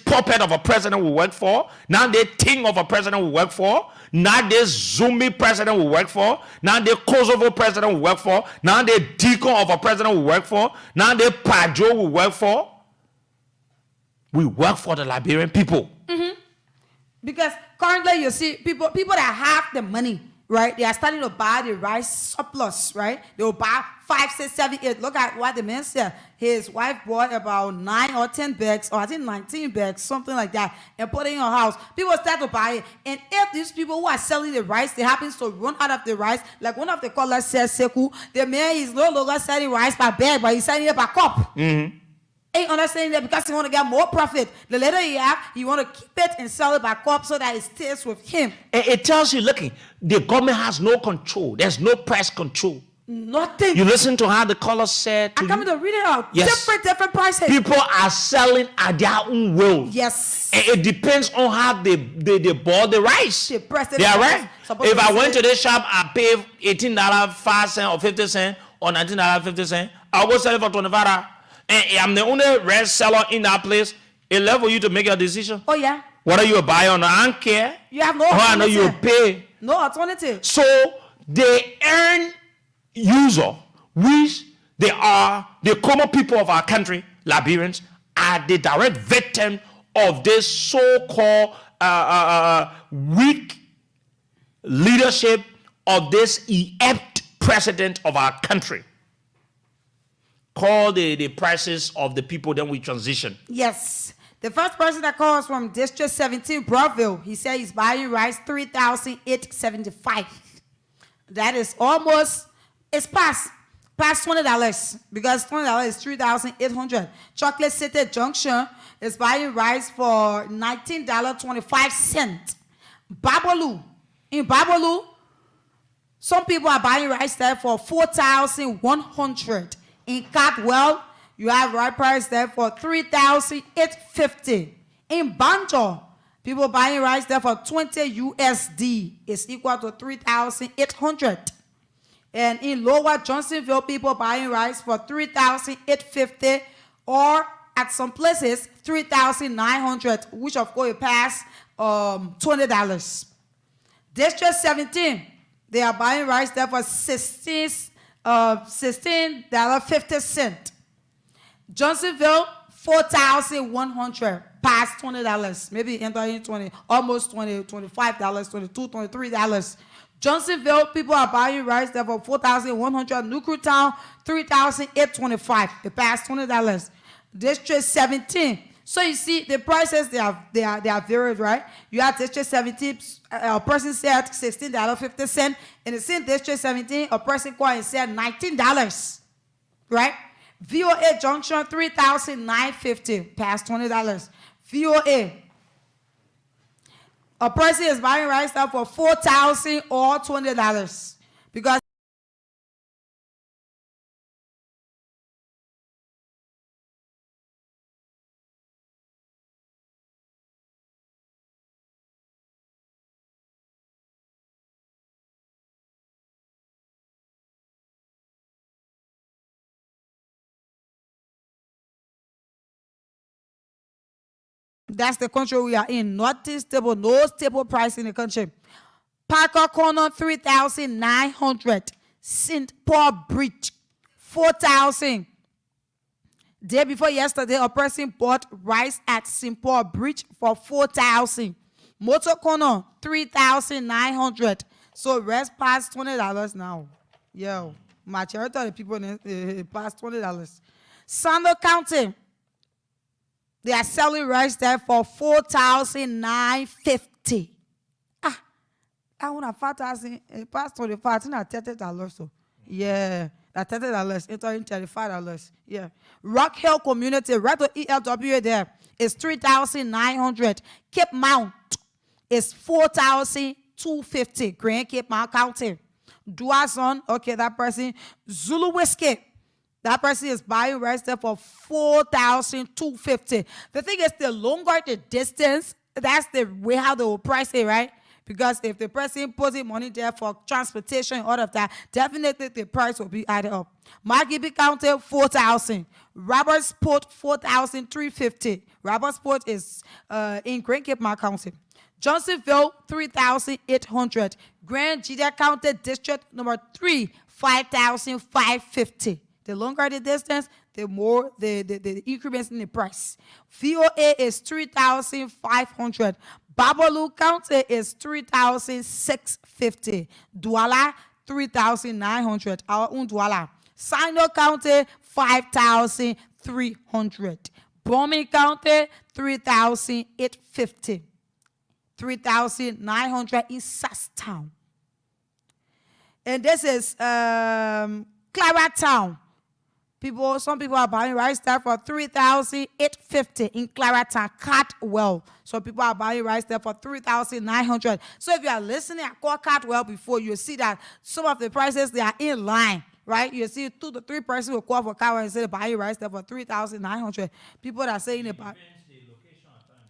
puppet of a president we work for, not the thing of a president we work for, not this zombie president we work for, not the Kosovo president we work for, not the deacon of a president we work for, not the Pajo we work for. We work for the Liberian people. Because currently you see people that have the money, right? They are starting to buy the rice surplus, right? They will buy 5, 6, 7, 8. Look at what the man said. His wife bought about 9 or 10 bags, or I think 19 bags, something like that, and put it in her house. People start to buy it. And if these people who are selling the rice, they happen to run out of the rice, like one of the callers said, Seku, the man is no longer selling rice by bag, but he's selling it by cup. Ain't understanding that because he want to get more profit. The later he have, he want to keep it and sell it by cup so that it stays with him. It tells you, look, the government has no control. There's no price control. Nothing. You listen to how the caller said to I'm coming to read it out. Yes. Different prices. People are selling at their own will. Yes. And it depends on how they bought the rice. They press it. They are right. If I went to this this shop, I pay $18.05 or 50 cents or $19.50, I'll go sell it for $25. And I'm the only rice seller in that place. It's left for you to make your decision. Oh yeah. Whether you buy or not, I don't care. You have no alternative. I know you pay. No alternative. So they earn user, which they are the common people of our country, Liberians, are the direct victim of this so-called weak leadership of this inept president of our country. Call the prices of the people, then we transition. Yes. The first person that calls from District 17, Broadville, he said he's buying rice $3,875. That is almost, it's past $20 because $20 is $3,800. Chocolate City Junction is buying rice for $19.25. Babalu, in Babalu, some people are buying rice there for $4,100. In Catwell, you have rice price there for $3,850. In Banjo, people buying rice there for 20 USD. It's equal to $3,800. And in Lower Johnsonville, people buying rice for $3,850, or at some places $3,900, which of course it passed $20. District 17, they are buying rice there for $16.50. Johnsonville, $4,100, past $20, maybe entering 20, almost $20, $25, $22, $23. Johnsonville, people are buying rice there for $4,100. Newtown, $3,825. It passed $20. District 17. So you see the prices they are varied, right? You have District 17, a person said $16.50. In the same District 17, a person called and said $19, right? VOA Junction, $3,950, past $20. VOA. A person is buying rice there for $4,000 or $20 because that's the country we are in. Nothing stable, no stable price in the country. Parker Corner, $3,900. St. Paul Bridge, $4,000. Day before yesterday, a person bought rice at St. Paul Bridge for $4,000. Motor Corner, $3,900. So rest past $20 now. Yo, majority of the people past $20. Sando County, they are selling rice there for $4,950. I want a $5,000 past $25. Not $30. So yeah, that $30 entering $35. Yeah. Rock Hill Community, right to ELWA there is $3,900. Cape Mount is $4,250. Grand Cape Mount County. Duazon, okay, that person. Zulu Whiskey. That person is buying rice there for $4,250. The thing is, the longer the distance, that's the way how they will price it, right? Because if the person puts in money there for transportation and all of that, definitely the price will be added up. Margibi County, $4,000. Robertsport, $4,350. Robertsport is in Grand Cape Mount County. Johnsonville, $3,800. Grand Judea County District number 3, $5,550. The longer the distance, the more the increments in the price. VOA is $3,500. Babalu County is $3,650. Douala, $3,900. Our own Douala. Sino County, $5,300. Bombing County, $3,850. $3,900 in Sasstown. And this is Claratown. Some people are buying rice there for $3,850 in Claratown, Catwell. Some people are buying rice there for $3,900. So if you are listening, I call Catwell before, you see that some of the prices, they are in line right? You see 2 to 3 persons will call for car and say buying rice there for 3,900. People that are saying about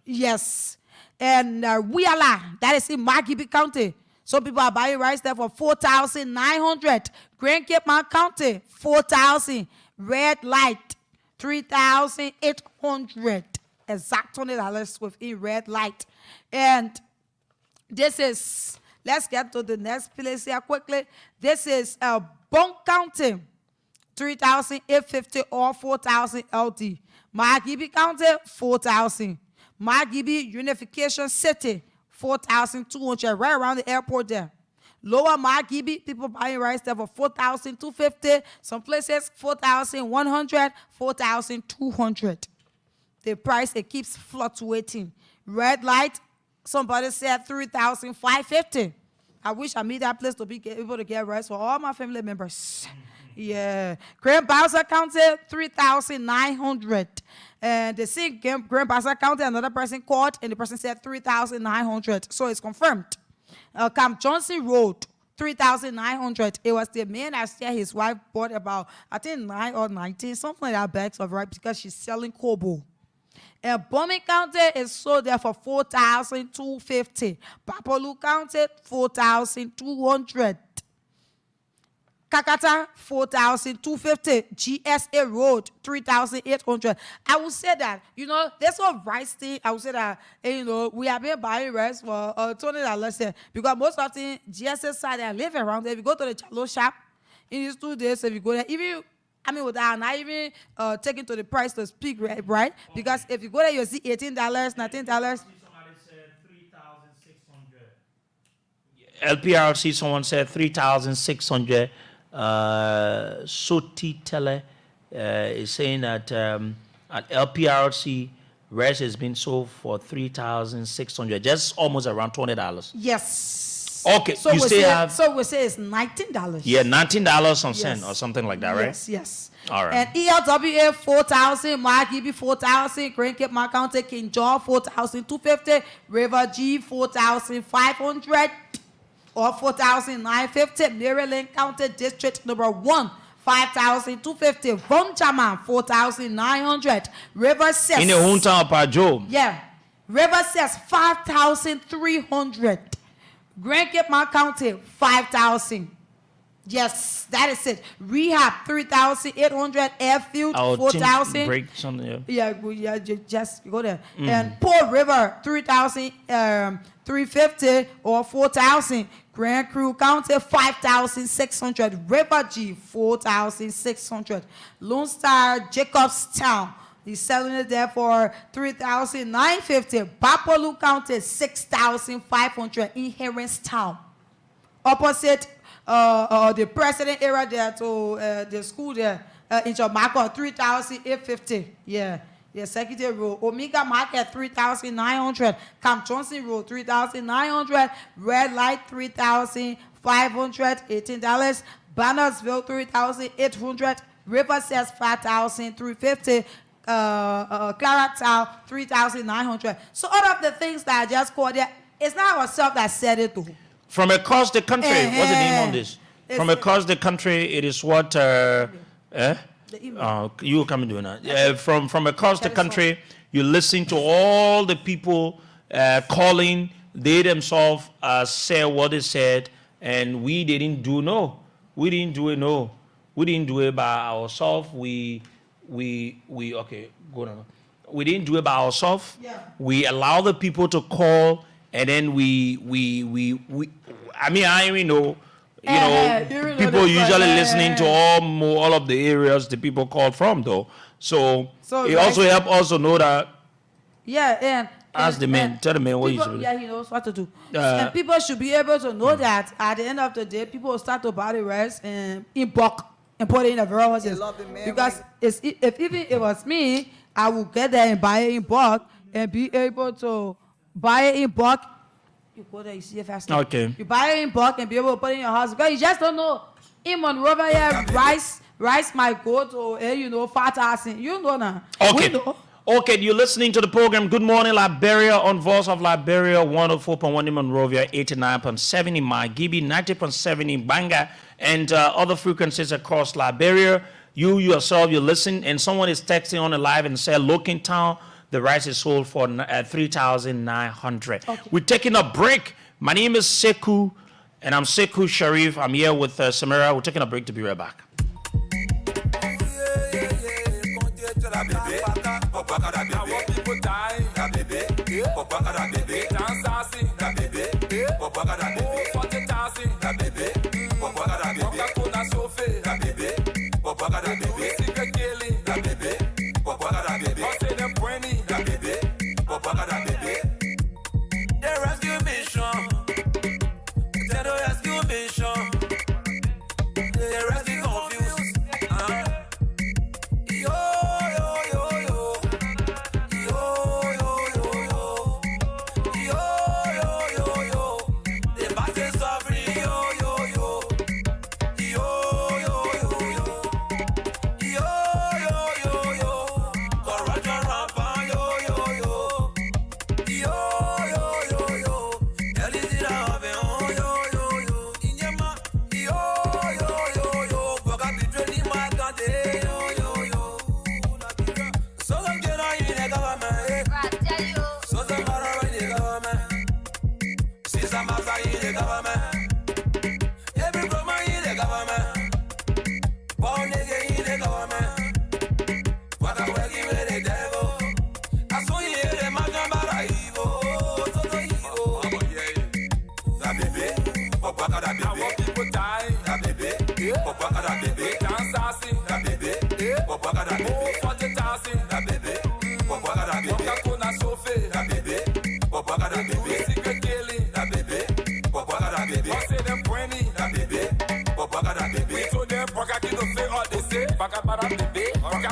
yes. And Wiala, that is in Margibi County. Some people are buying rice there for 4,900. Grand Cape Mount County, 4,000. Red Light, 3,800. Exact $20 within Red Light. And this is, let's get to the next place here quickly. This is Bone County, 3,850 or 4,000 LD. Margibi County, 4,000. Margibi Unification City, 4,200, right around the airport there. Lower Margibi, people buying rice there for 4,250. Some places 4,100, 4,200. The price, it keeps fluctuating. Red Light, somebody said 3,550. I wish I made that place to be able to get rice for all my family members. Yeah. Grand Bowser County, 3,900. And they see Grand Bowser County, another person called, and the person said 3,900. So it's confirmed. Camp Johnson Road, 3,900. It was the man that said his wife bought about, I think 9 or 19, something like that, bags of rice because she's selling Kobo. And Bombing County is sold there for 4,250. Papaloo County, 4,200. Kakata, 4,250. GSA Road, 3,800. I would say that, there's a rice thing. I would say that, we have been buying rice for $20 there. Because most of the GSA side, I live around there. If you go to the Chalo shop, in these 2 days, if you go there, without not even taking to the price to speak, right? Because if you go there, you see $18, $19. Somebody said 3,600. LPRC, someone said 3,600. Soti Tele is saying that at LPRC, rice has been sold for 3,600, just almost around $20. Yes. Okay, so you still have... So we say it's $19. Yeah, $19 some cent or something like that, right? Yes, yes. All right. And ELWA, 4,000. Margibi, 4,000. Grand Cape Mount County, King John, 4,250. River G, 4,500 or 4,950. Maryland County District number 1, 5,250. Von Jaman, 4,900. River 6. In the hometown of Pajo. Yeah. River says 5,300. Grand Cape Mount County, 5,000. Yes, that is it. Rehab, 3,800. Airfield, 4,000. Break something. Yeah, just go there. And Port River, 3,350 or 4,000. Grand Crew County, 5,600. River G, 4,600. Lone Star, Jacobstown. He's selling it there for 3,950. Bapolu County, 6,500 in Herringstown. Opposite the president area there to the school there in Jamaica, 3,850. Yeah. Secretary Road. Omega Market, 3,900. Camp Johnson Road, 3,900. Red Light, 3,500. $18. Bannersville, 3,800. River says 5,350. Claratown, 3,900. So all of the things that I just called there, it's not ourselves that said it though. From across the country, what's the name on this? From across the country, it is what? You come and do that. From across the country, you listen to all the people calling. They themselves say what they said, and we didn't do no. We didn't do it. No, we didn't do it by ourselves. We okay, go on. We didn't do it by ourselves. Yeah. We allow the people to call, and then we I mean, I even know, people usually listening to all of the areas the people call from, though. So it also helps us to know that. Yeah, and ask the man, tell the man what people, you should do. Yeah, he knows what to do. And people should be able to know that at the end of the day, people will start to buy the rice and in bulk and put it in a varieties. Because if even it was me, I would get there and buy it in bulk and be able to buy it in bulk. You go there, you see it fast. Okay. You buy it in bulk and be able to put it in your house because you just don't know. In Monrovia, rice might go to 5,000. You know now. Okay. We know. Okay, you're listening to the program Good Morning Liberia on Voice of Liberia, 104.1 in Monrovia, 89.7 in Margibi, 90.7 in Banga, and other frequencies across Liberia. You yourself, you listen, and someone is texting on the live and said, look in town, the rice is sold for 3,900. Okay. We're taking a break. My name is Sekou, and I'm Sekou Sharif. I'm here with Samira. We're taking a break to be right back.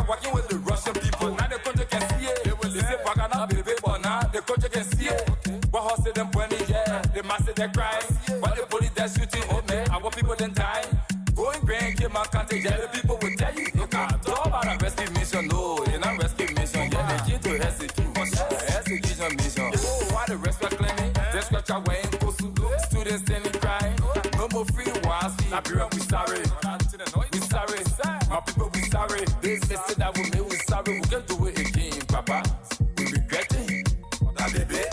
Working with the Russian people, now the country can see it. They will say, Bagana, baby, but now the country can see it. What house them pointing, yeah, the massive they cry. While the police they're shooting, oh man, our people then die. Going back in my country, yeah, the people will tell you, you can't talk about a rescue mission, no, you're not rescue mission, yeah, they key to execution mission. Oh, why the rest are claiming, they scratch away in Kosu, students standing crying, no more free wars, Liberia, we sorry. We sorry, my people, we sorry. This message that we made, we sorry. We can do it again, Papa. We regret it. That baby,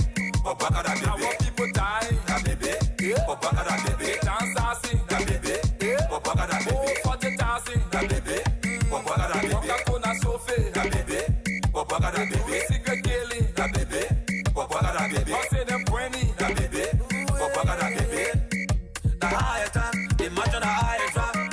Papa, that baby. Our people die. That baby, Papa, that baby. Dance dancing. That baby, Papa, that baby. Oh, 40,000. That baby, Papa, that baby. Coca-Cola Sophie. That baby, Papa, that baby. Secret killing. That baby, Papa, that baby. I say them Brenny. That baby, Papa, that baby. The higher time, imagine the higher time.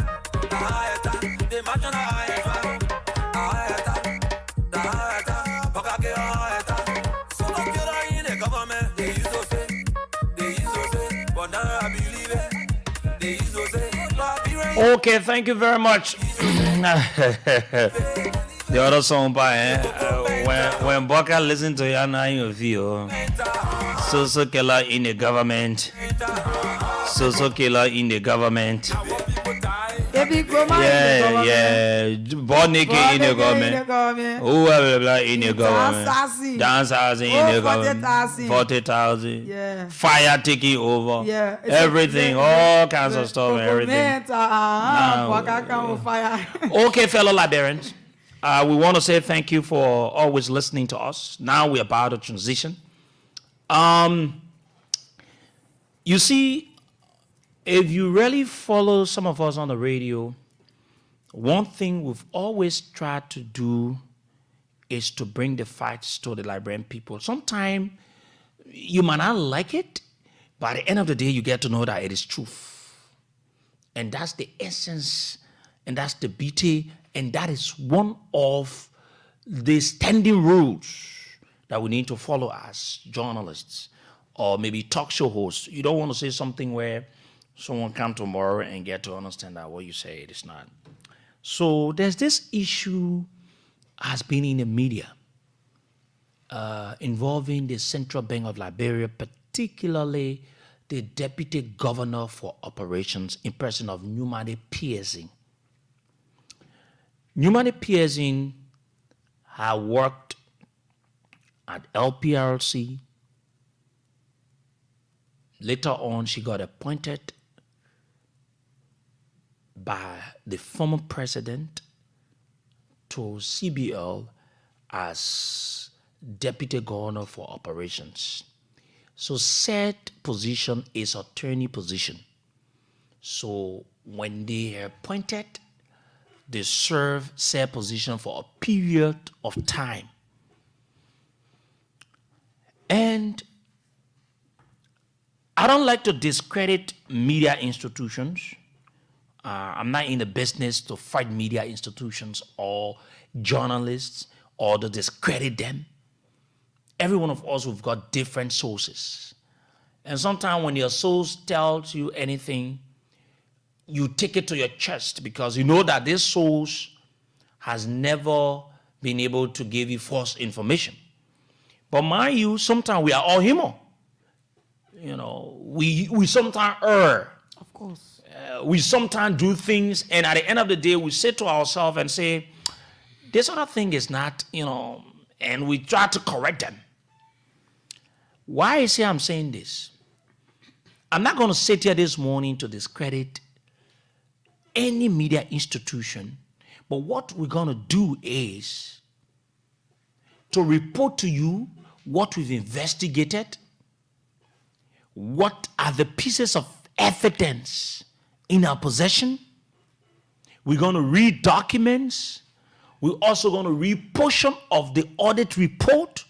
Okay, thank you very much. The other song by when Boka listen to Yana in view, so killer in the government, so killer in the government. Yeah, born naked in the government. Whoever in the government. Dancers in the government. 40,000. Yeah. Fire taking over. Yeah. Everything, all kinds of stuff and everything. Okay, fellow Liberians. We want to say thank you for always listening to us. Now we're about to transition. You see, if you really follow some of us on the radio, one thing we've always tried to do is to bring the facts to the Liberian people. Sometimes you might not like it, but at the end of the day, you get to know that it is truth. And that's the essence, and that's the beauty, and that is one of the standing rules that we need to follow as journalists or maybe talk show hosts. You don't want to say something where someone come tomorrow and get to understand that what you say it is not. So there's this issue has been in the media involving the Central Bank of Liberia, particularly the Deputy Governor for Operations in person of Numane Pearson. Numane Pearson had worked at LPRC. Later on, she got appointed by the former president to CBL as Deputy Governor for Operations. So said position is attorney position. So when they are appointed, they serve said position for a period of time. And I don't like to discredit media institutions. I'm not in the business to fight media institutions or journalists or to discredit them. Every one of us, we've got different sources. And sometimes when your source tells you anything, you take it to your chest because you know that this source has never been able to give you false information. But mind you, sometimes we are all human. You know, we sometimes err. Of course. We sometimes do things, and at the end of the day, we say to ourselves and say, this other thing is not, and we try to correct them. Why is I'm saying this? I'm not going to sit here this morning to discredit any media institution, but what we're going to do is to report to you what we've investigated, what are the pieces of evidence in our possession. We're going to read documents. We're also going to read portion of the audit report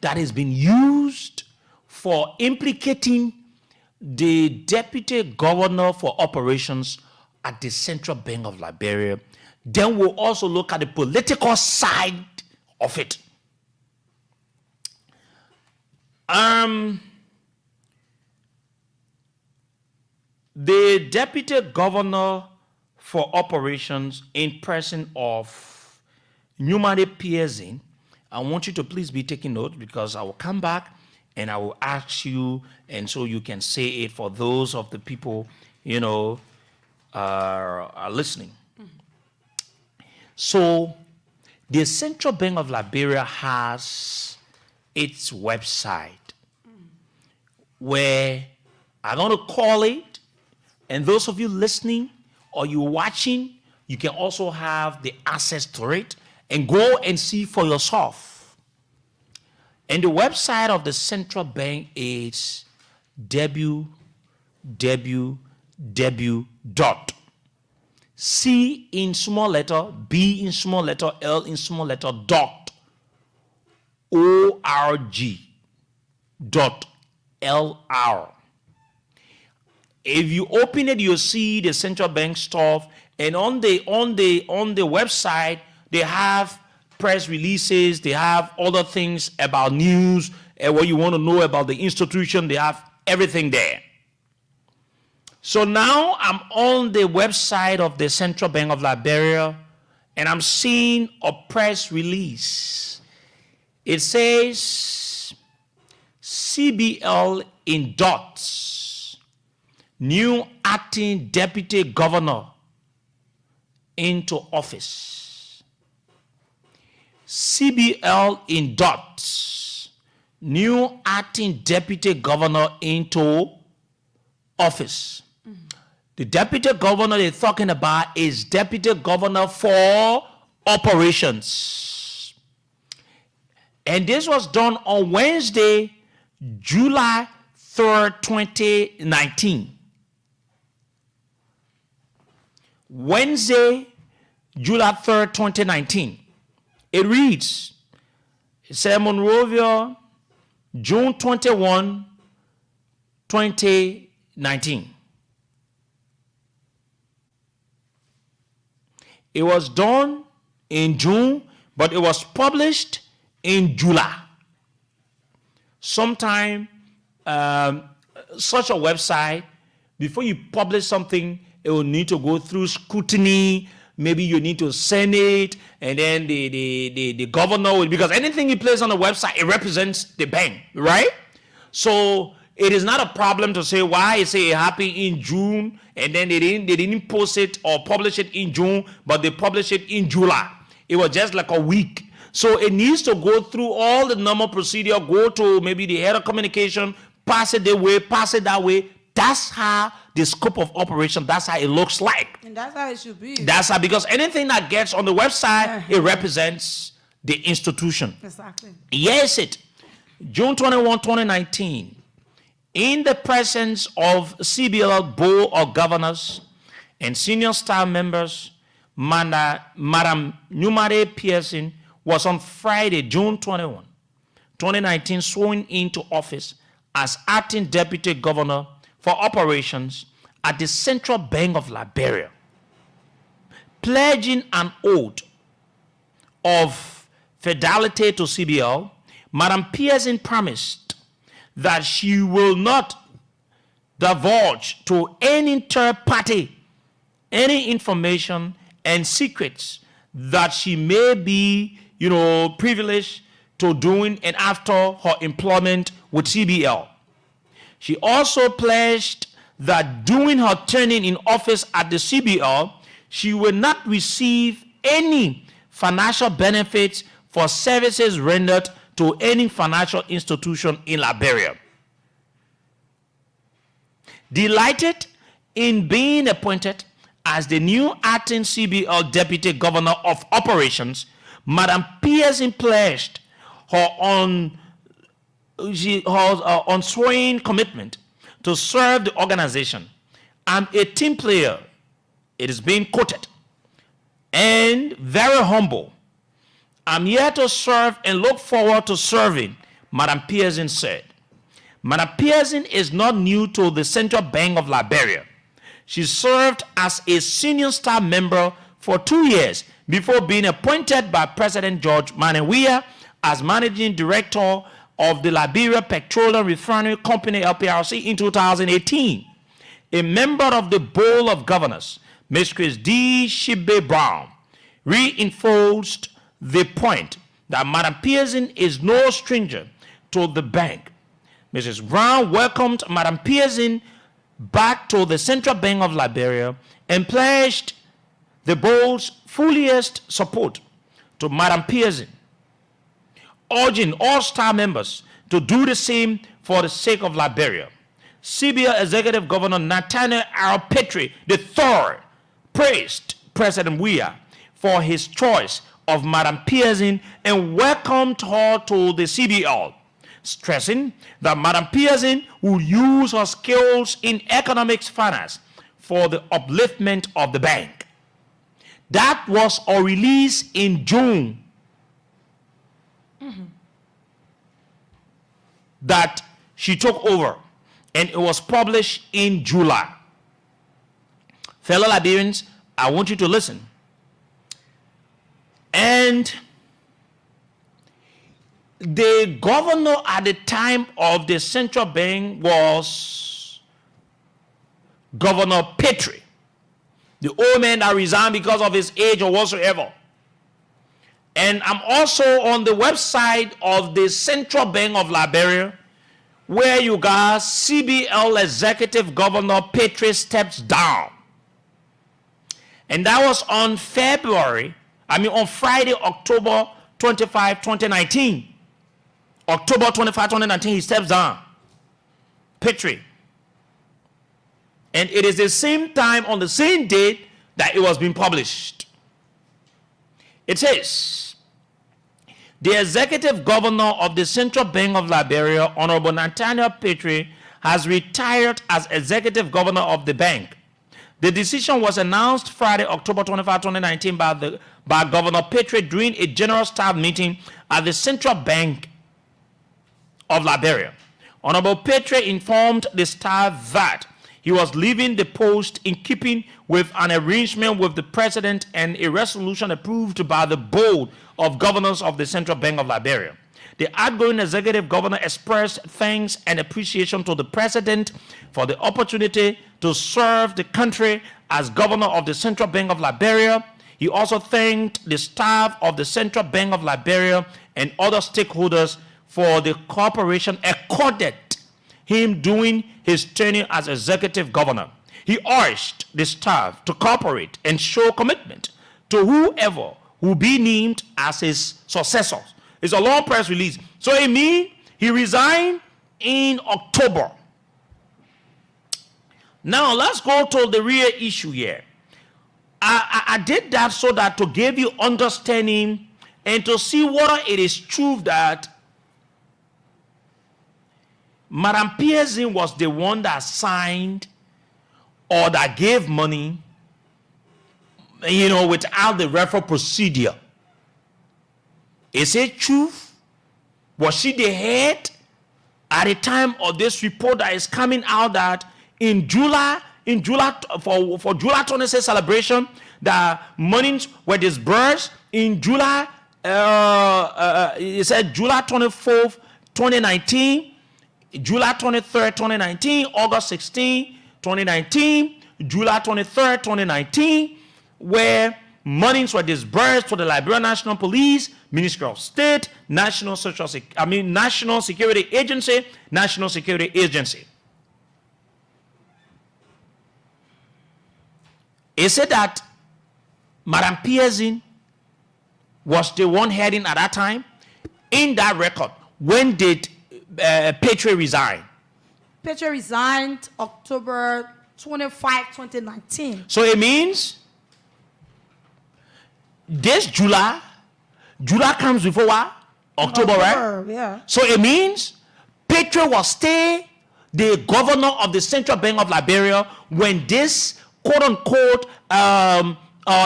that has been used for implicating the Deputy Governor for Operations at the Central Bank of Liberia. Then we'll also look at the political side of it. The Deputy Governor for Operations in person of Numade Pearson, I want you to please be taking note because I will come back and I will ask you, and so you can say it for those of the people, are listening. So the Central Bank of Liberia has its website where I'm going to call it, and those of you listening or you watching, you can also have the access to it and go and see for yourself. And the website of the Central Bank is www.C in small letter, B in small letter, L in small letter, .org.lr. If you open it, you'll see the central bank stuff, and on the website they have press releases, they have other things about news and what you want to know about the institution. They have everything there. So now I'm on the website of the Central Bank of Liberia, and I'm seeing a press release. It says CBL inducts new acting deputy governor into office. CBL inducts new acting deputy governor into office. The deputy governor they're talking about is deputy governor for operations. And this was done on Wednesday, July 3rd, 2019. Wednesday, July 3rd, 2019. It reads, it says Monrovia, June 21, 2019. It was done in June, but it was published in July. Sometime, such a website, before you publish something, it will need to go through scrutiny. Maybe you need to send it, and then the governor will, because anything you place on the website, it represents the bank, right? So it is not a problem to say why it say it happened in June, and then they didn't post it or publish it in June, but they published it in July. It was just like a week. So it needs to go through all the normal procedure, go to maybe the head of communication, pass it that way, pass it that way. That's how the scope of operation, that's how it looks like. And that's how it should be. That's how, because anything that gets on the website, it represents the institution. Exactly. Yes, it. June 21, 2019, in the presence of CBL Board of Governors and senior staff members, Madam Numare Pearson was on Friday, June 21, 2019, sworn into office as acting deputy governor for operations at the Central Bank of Liberia, pledging an oath of fidelity to CBL. Madam Pearson promised that she will not divulge to any third party any information and secrets that she may be, privileged to doing and after her employment with CBL. She also pledged that during her turning in office at the CBL, she will not receive any financial benefits for services rendered to any financial institution in Liberia. Delighted in being appointed as the new acting CBL Deputy Governor of Operations, Madam Pearson pledged her unswerving commitment to serve the organization. I'm a team player, it is being quoted, and very humble. I'm here to serve and look forward to serving, Madam Pearson said. Madam Pearson is not new to the Central Bank of Liberia. She served as a senior staff member for 2 years before being appointed by President George Manawia as managing director of the Liberia Petroleum Refinery Company, LPRC, in 2018. A member of the Board of Governors, Ms. Chris D. Shibe Brown, reinforced the point that Madam Pearson is no stranger to the bank. Mrs. Brown welcomed Madam Pearson back to the Central Bank of Liberia and pledged the board's fullest support to Madam Pearson, urging all staff members to do the same for the sake of Liberia. CBL Executive Governor Nathaniel R. Petrie III praised President Weah for his choice of Madam Pearson and welcomed her to the CBL, stressing that Madam Pearson will use her skills in economics finance for the upliftment of the bank. That was a release in June. That she took over, and it was published in July. Fellow Liberians, I want you to listen. And the governor at the time of the central bank was Governor Petrie, the old man that resigned because of his age or whatsoever. And I'm also on the website of the Central Bank of Liberia, where you got CBL Executive Governor Petrie steps down. And that was on Friday, October 25, 2019. October 25, 2019, he steps down. Petrie. And it is the same time on the same date that it was being published. It says, the executive governor of the Central Bank of Liberia, Honorable Nathaniel Petrie, has retired as executive governor of the bank. The decision was announced Friday, October 25, 2019 by Governor Petrie during a general staff meeting at the Central Bank of Liberia. Honorable Petrie informed the staff that he was leaving the post in keeping with an arrangement with the president and a resolution approved by the Board of Governors of the Central Bank of Liberia. The outgoing executive governor expressed thanks and appreciation to the president for the opportunity to serve the country as governor of the Central Bank of Liberia. He also thanked the staff of the Central Bank of Liberia and other stakeholders for the cooperation accorded him during his tenure as executive governor. He urged the staff to cooperate and show commitment to whoever will be named as his successor. It's a long press release. So it means he resigned in October. Now let's go to the real issue here. I did that so that to give you understanding and to see whether it is true that Madam Pearson was the one that signed or that gave money, without the referral procedure. Is it true? Was she the head at the time of this report that is coming out that in July for July 26th celebration, the monies were disbursed in July? It said July 24th, 2019, July 23rd, 2019, August 16th, 2019, July 23rd, 2019, where monies were disbursed to the Liberia National Police, Ministry of State, National Security Agency, National Security Agency. It said that Madam Pearson was the one heading at that time. In that record, when did Petrie resign? Petrie resigned October 25, 2019. So it means this July comes before what? October, right? Yeah. So it means Petrie was still the governor of the Central Bank of Liberia when this quote-unquote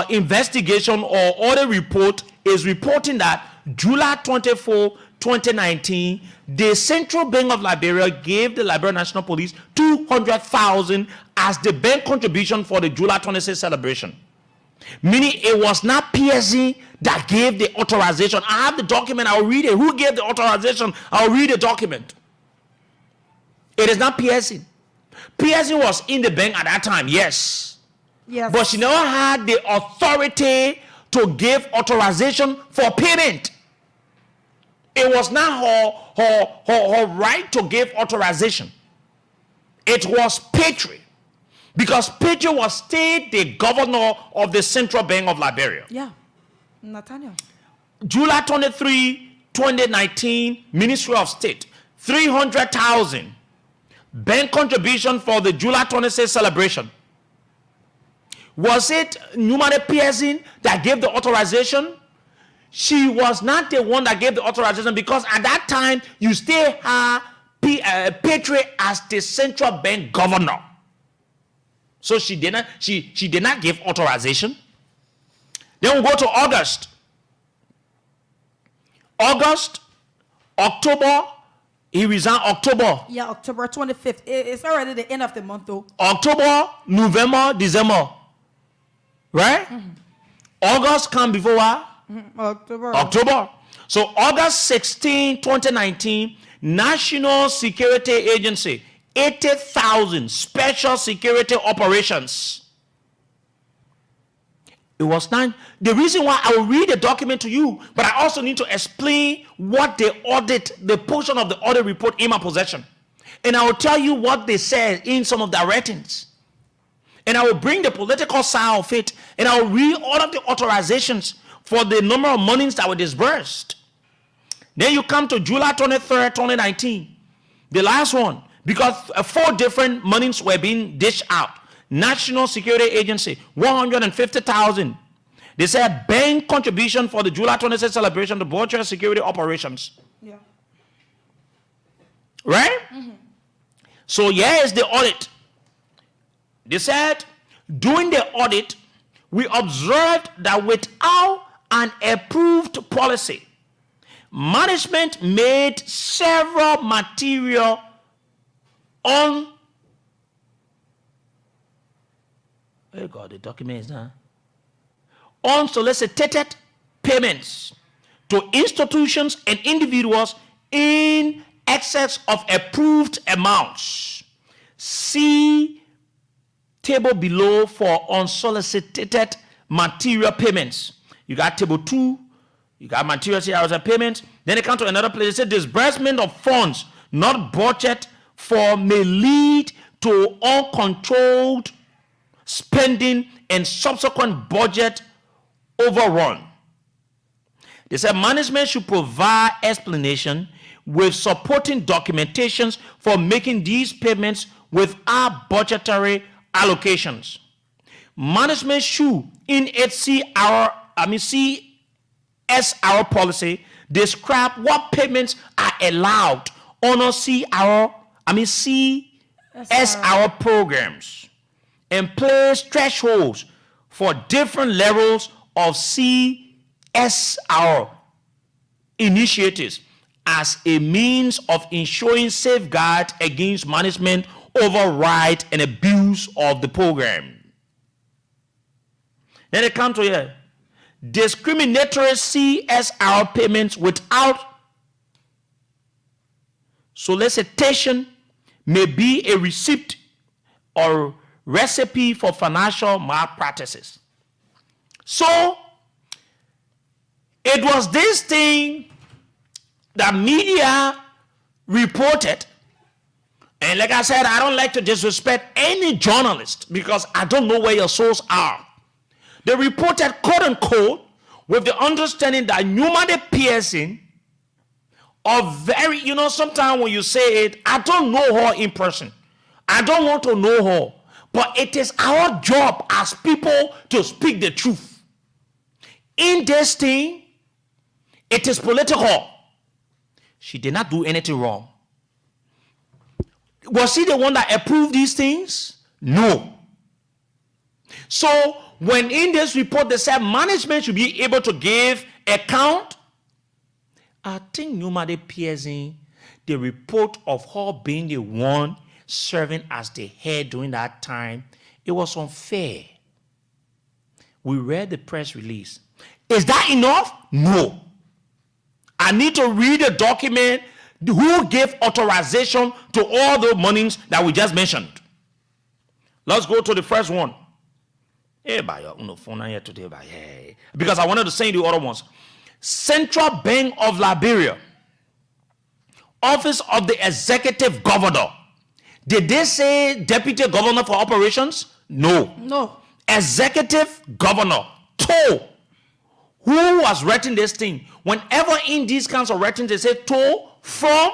investigation or audit report is reporting that July 24, 2019, the Central Bank of Liberia gave the Liberia National Police $200,000 as the bank contribution for the July 26th celebration. Meaning it was not PSC that gave the authorization. I have the document. I'll read it. Who gave the authorization? I'll read the document. It is not PSC. PSC was in the bank at that time, yes. Yes. But she never had the authority to give authorization for payment. It was not her right to give authorization. It was Petrie. Because Petrie was still the governor of the Central Bank of Liberia. Yeah. Nathaniel. July 23, 2019, Ministry of State, $300,000 bank contribution for the July 26th celebration. Was it Numare Pearson that gave the authorization? She was not the one that gave the authorization because at that time you still had Petrie as the central bank governor. So she did not give authorization. Then we go to August. October, he resigned October. Yeah, October 25th. It's already the end of the month though. October, November, December. Right? Mm-hmm. August come before what? Mm-hmm. October. October. So August 16, 2019, National Security Agency, 80,000 special security operations. It was not the reason why I will read the document to you, but I also need to explain what the portion of the audit report in my possession. And I will tell you what they said in some of the writings. And I will bring the political side of it, and I will read all of the authorizations for the number of monies that were disbursed. Then you come to July 23rd, 2019, the last one, because 4 different monies were being dished out. National Security Agency, $150,000. They said bank contribution for the July 26th celebration, the border security operations. Yeah. Right? Mm-hmm. So here is the audit. They said, during the audit, we observed that without an approved policy, management made several material the document is now unsolicited payments to institutions and individuals in excess of approved amounts. See table below for unsolicited material payments. You got table 2, you got materials here as a payment. Then they come to another place. It says disbursement of funds not budgeted for may lead to uncontrolled spending and subsequent budget overrun. They said management should provide explanation with supporting documentations for making these payments without budgetary allocations. Management should, in its CSR policy, describe what payments are allowed under CSR programs and place thresholds for different levels of CSR initiatives as a means of ensuring safeguard against management override and abuse of the program. Then they come to here. Discriminatory CSR payments without solicitation may be a receipt or recipe for financial malpractices. So, it was this thing that media reported. And like I said, I don't like to disrespect any journalist because I don't know where your sources are. They reported, quote unquote, with the understanding that Newman Pearson, or very, sometimes when you say it, I don't know her in person. I don't want to know her. But it is our job as people to speak the truth. In this thing, it is political. She did not do anything wrong. Was she the one that approved these things? No. So, when in this report they said management should be able to give account, I think Newman Pearson, the report of her being the one serving as the head during that time, it was unfair. We read the press release. Is that enough? No. I need to read the document who gave authorization to all the monies that we just mentioned. Let's go to the first one. Because I wanted to say the other ones. Central Bank of Liberia, Office of the Executive Governor. Did they say Deputy Governor for Operations? No. No. Executive Governor. TO. Who was writing this thing? Whenever in these kinds of writings they say TO, from,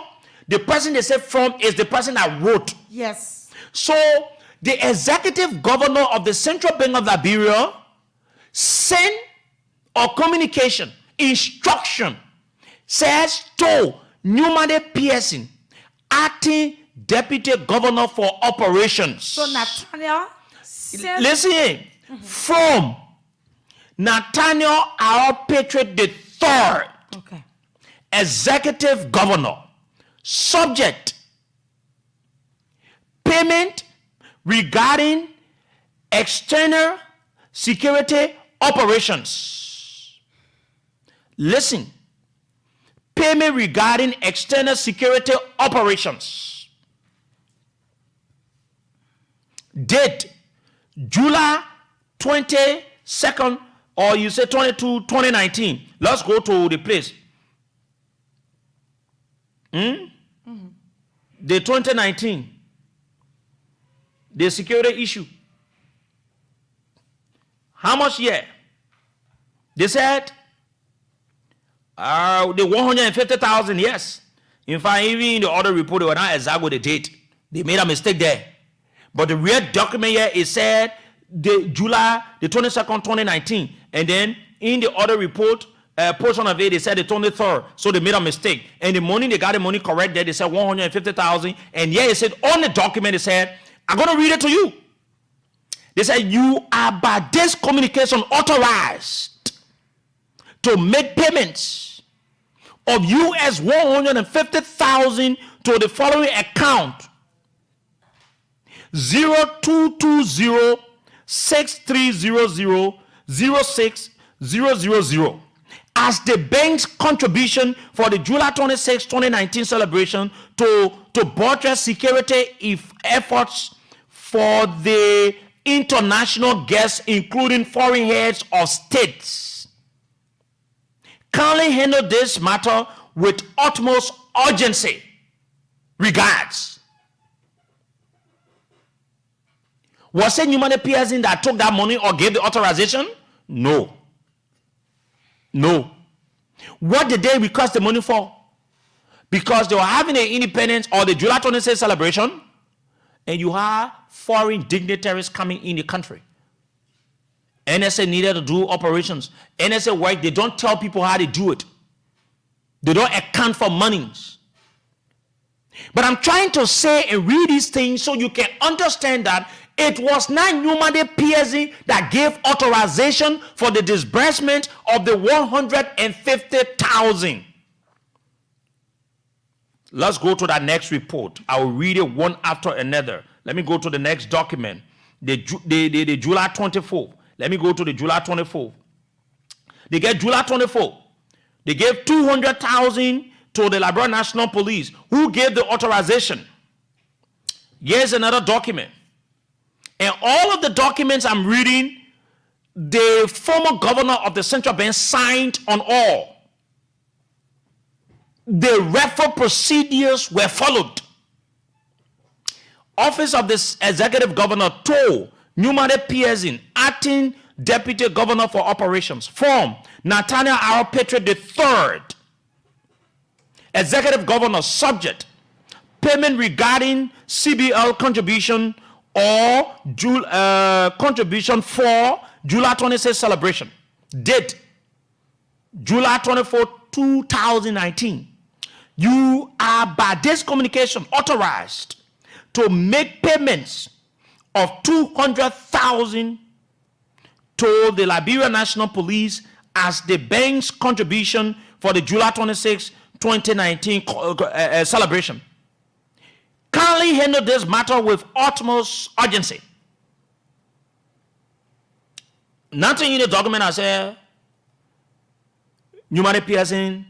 the person they say from is the person that wrote. Yes. So, the Executive Governor of the Central Bank of Liberia sent a communication, instruction, says to Newman Pearson, acting Deputy Governor for Operations. So Nathaniel sent... Listen, from Nathaniel our Patriot III, okay, Executive Governor, subject, payment regarding external security operations. Listen, payment regarding external security operations. Date, July 22nd, or you say 22, 2019. Let's go to the place. The 2019. The security issue. How much year? They said the 150,000, yes. In fact, even in the other report, they were not exact with the date. They made a mistake there. But the real document here, it said July the 22nd, 2019. And then in the other report, portion of it, they said the 23rd. So they made a mistake. And the money, they got the money correct there. They said 150,000. And yeah, it said on the document, it said, I'm going to read it to you. They said, you are by this communication authorized to make payments of US 150,000 to the following account: 0220-6300-06000 as the bank's contribution for the July 26, 2019 celebration to buttress security efforts for the international guests, including foreign heads of states. Kindly handle this matter with utmost urgency. Regards. Was it Newman Pearson that took that money or gave the authorization? No. No. What did they request the money for? Because they were having an independence or the July 26th celebration, and you have foreign dignitaries coming in the country. NSA needed to do operations. NSA work, they don't tell people how to do it. They don't account for monies. But I'm trying to say and read these things so you can understand that it was not Numade PSE that gave authorization for the disbursement of the 150,000. Let's go to that next report. I will read it one after another. Let me go to the next document. The July 24th. Let me go to the July 24th. They get July 24th. They gave 200,000 to the Liberia National Police. Who gave the authorization? Here's another document. And all of the documents I'm reading, the former governor of the central bank signed on all. The referral procedures were followed. Office of the executive governor told Numade PSE, acting deputy governor for operations, form Nathaniel R. Patriot III, executive governor, subject payment regarding CBL contribution or contribution for July 26th celebration. Date July 24, 2019. You are by this communication authorized to make payments of 200,000 to the Liberia National Police as the bank's contribution for the July 26, 2019 celebration. Kindly handle this matter with utmost urgency. Nothing in the document I say Numade PSE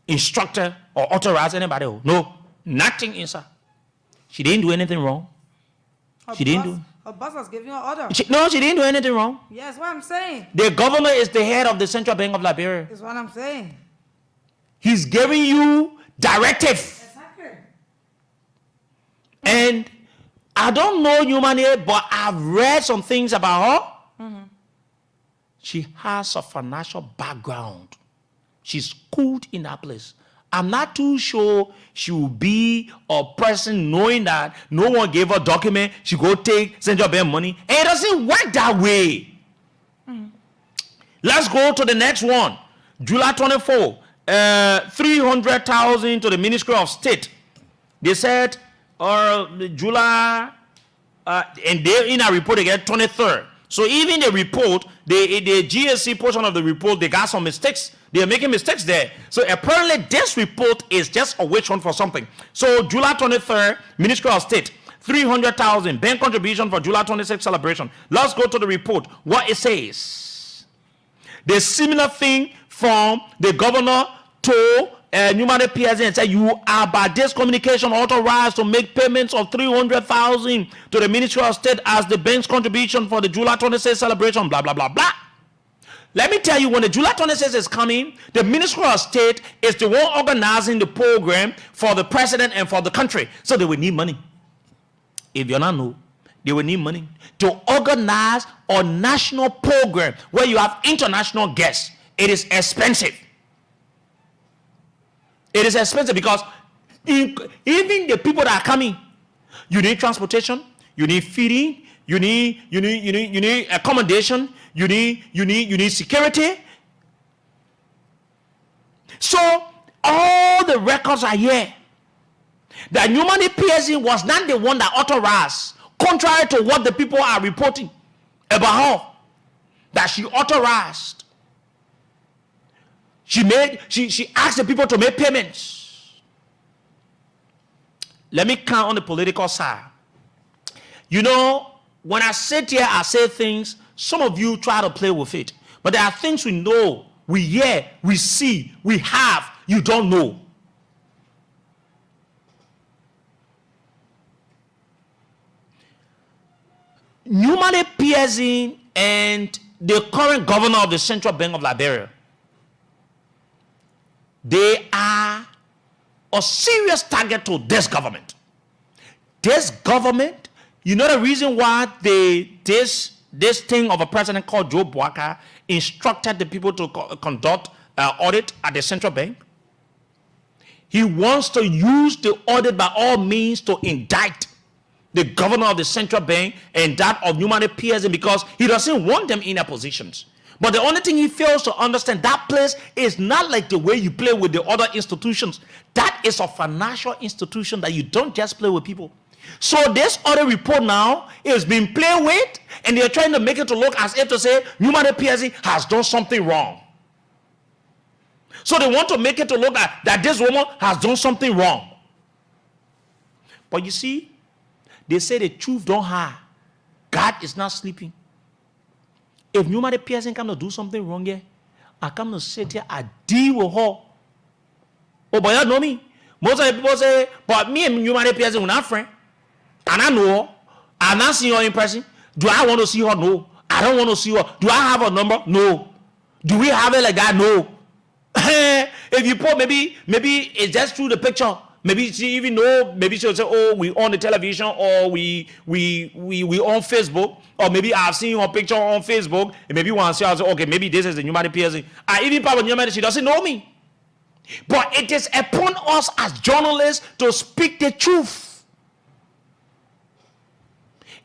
instructor or authorize anybody. No, nothing inside. She didn't do anything wrong. Her boss was giving her order. She didn't do anything wrong. Yeah, that's what I'm saying. The governor is the head of the Central Bank of Liberia. That's what I'm saying. He's giving you directive. Exactly. And I don't know Numade, but I've read some things about her. Mm-hmm. She has a financial background. She's schooled in that place. I'm not too sure she will be a person knowing that no one gave her document. She go take central bank money. And it doesn't work that way. Mm. Let's go to the next one. July 24, 300,000 to the Ministry of State. They said, July, and they in a report again, 23rd. So even the report, the GSC portion of the report, they got some mistakes. They are making mistakes there. So apparently this report is just a witch hunt for something. So July 23rd, Ministry of State, 300,000 bank contribution for July 26th celebration. Let's go to the report. What it says. The similar thing from the governor to Numade PSE and said, you are by this communication authorized to make payments of 300,000 to the Ministry of State as the bank's contribution for the July 26th celebration, blah, blah, blah, blah. Let me tell you, when the July 26th is coming, the Ministry of State is the one organizing the program for the president and for the country. So they will need money. If you don't know, they will need money to organize a national program where you have international guests. It is expensive. It is expensive because even the people that are coming, you need transportation, you need feeding, you need accommodation, you need security. So all the records are here. That Numade PSE was not the one that authorized, contrary to what the people are reporting about her, that she authorized. She asked the people to make payments. Let me count on the political side. You know, when I sit here, I say things, some of you try to play with it. But there are things we know, we hear, we see, we have, you don't know. Numade PSE and the current governor of the Central Bank of Liberia, they are a serious target to this government. This government, you know the reason why this thing of a president called Joe Boaka instructed the people to conduct audit at the central bank. He wants to use the audit by all means to indict the governor of the central bank and that of Newman Pearson because he doesn't want them in their positions. But the only thing he fails to understand, that place is not like the way you play with the other institutions. That is a financial institution that you don't just play with people. So this audit report now is being played with, and they're trying to make it to look as if to say Newman Pearson has done something wrong. So they want to make it to look like that this woman has done something wrong. But you see, they say the truth don't hide. God is not sleeping. If Newman Pearson come to do something wrong here, I come to sit here, I deal with her. Oh, but you know me. Most of the people say, but me and Newman Pearson, we're not friends. And I know her. I've not seen her in person. Do I want to see her? No. I don't want to see her. Do I have her number? No. Do we have it like that? No. If you put maybe it's just through the picture. Maybe she even know. Maybe she'll say, "Oh, we on the television, or we on Facebook, or maybe I've seen her picture on Facebook." And maybe once I'll say, "Okay, maybe this is the Newman Pearson." I even probably Newman, she doesn't know me. But it is upon us as journalists to speak the truth.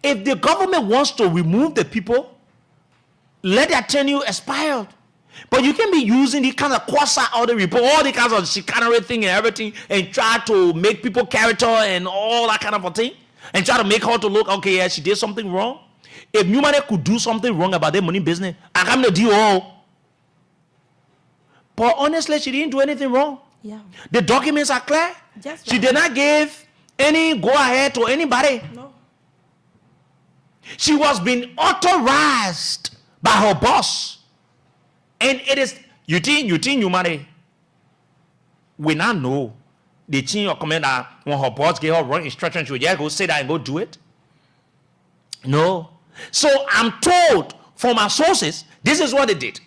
If the government wants to remove the people, let their tenure expire. But you can be using the kind of quasi audit report, all the kinds of chicanery thing and everything, and try to make people character and all that kind of a thing, and try to make her to look, okay, yeah, she did something wrong. If Newman could do something wrong about their money business, I come to deal all. But honestly, she didn't do anything wrong. Yeah. The documents are clear. She did not give any go ahead to anybody. No. She was being authorized by her boss. And it is, you think Newman we now know the thing or comment that when her boss gave her wrong instructions, she would just go say that and go do it? No. So I'm told from my sources, this is what they did.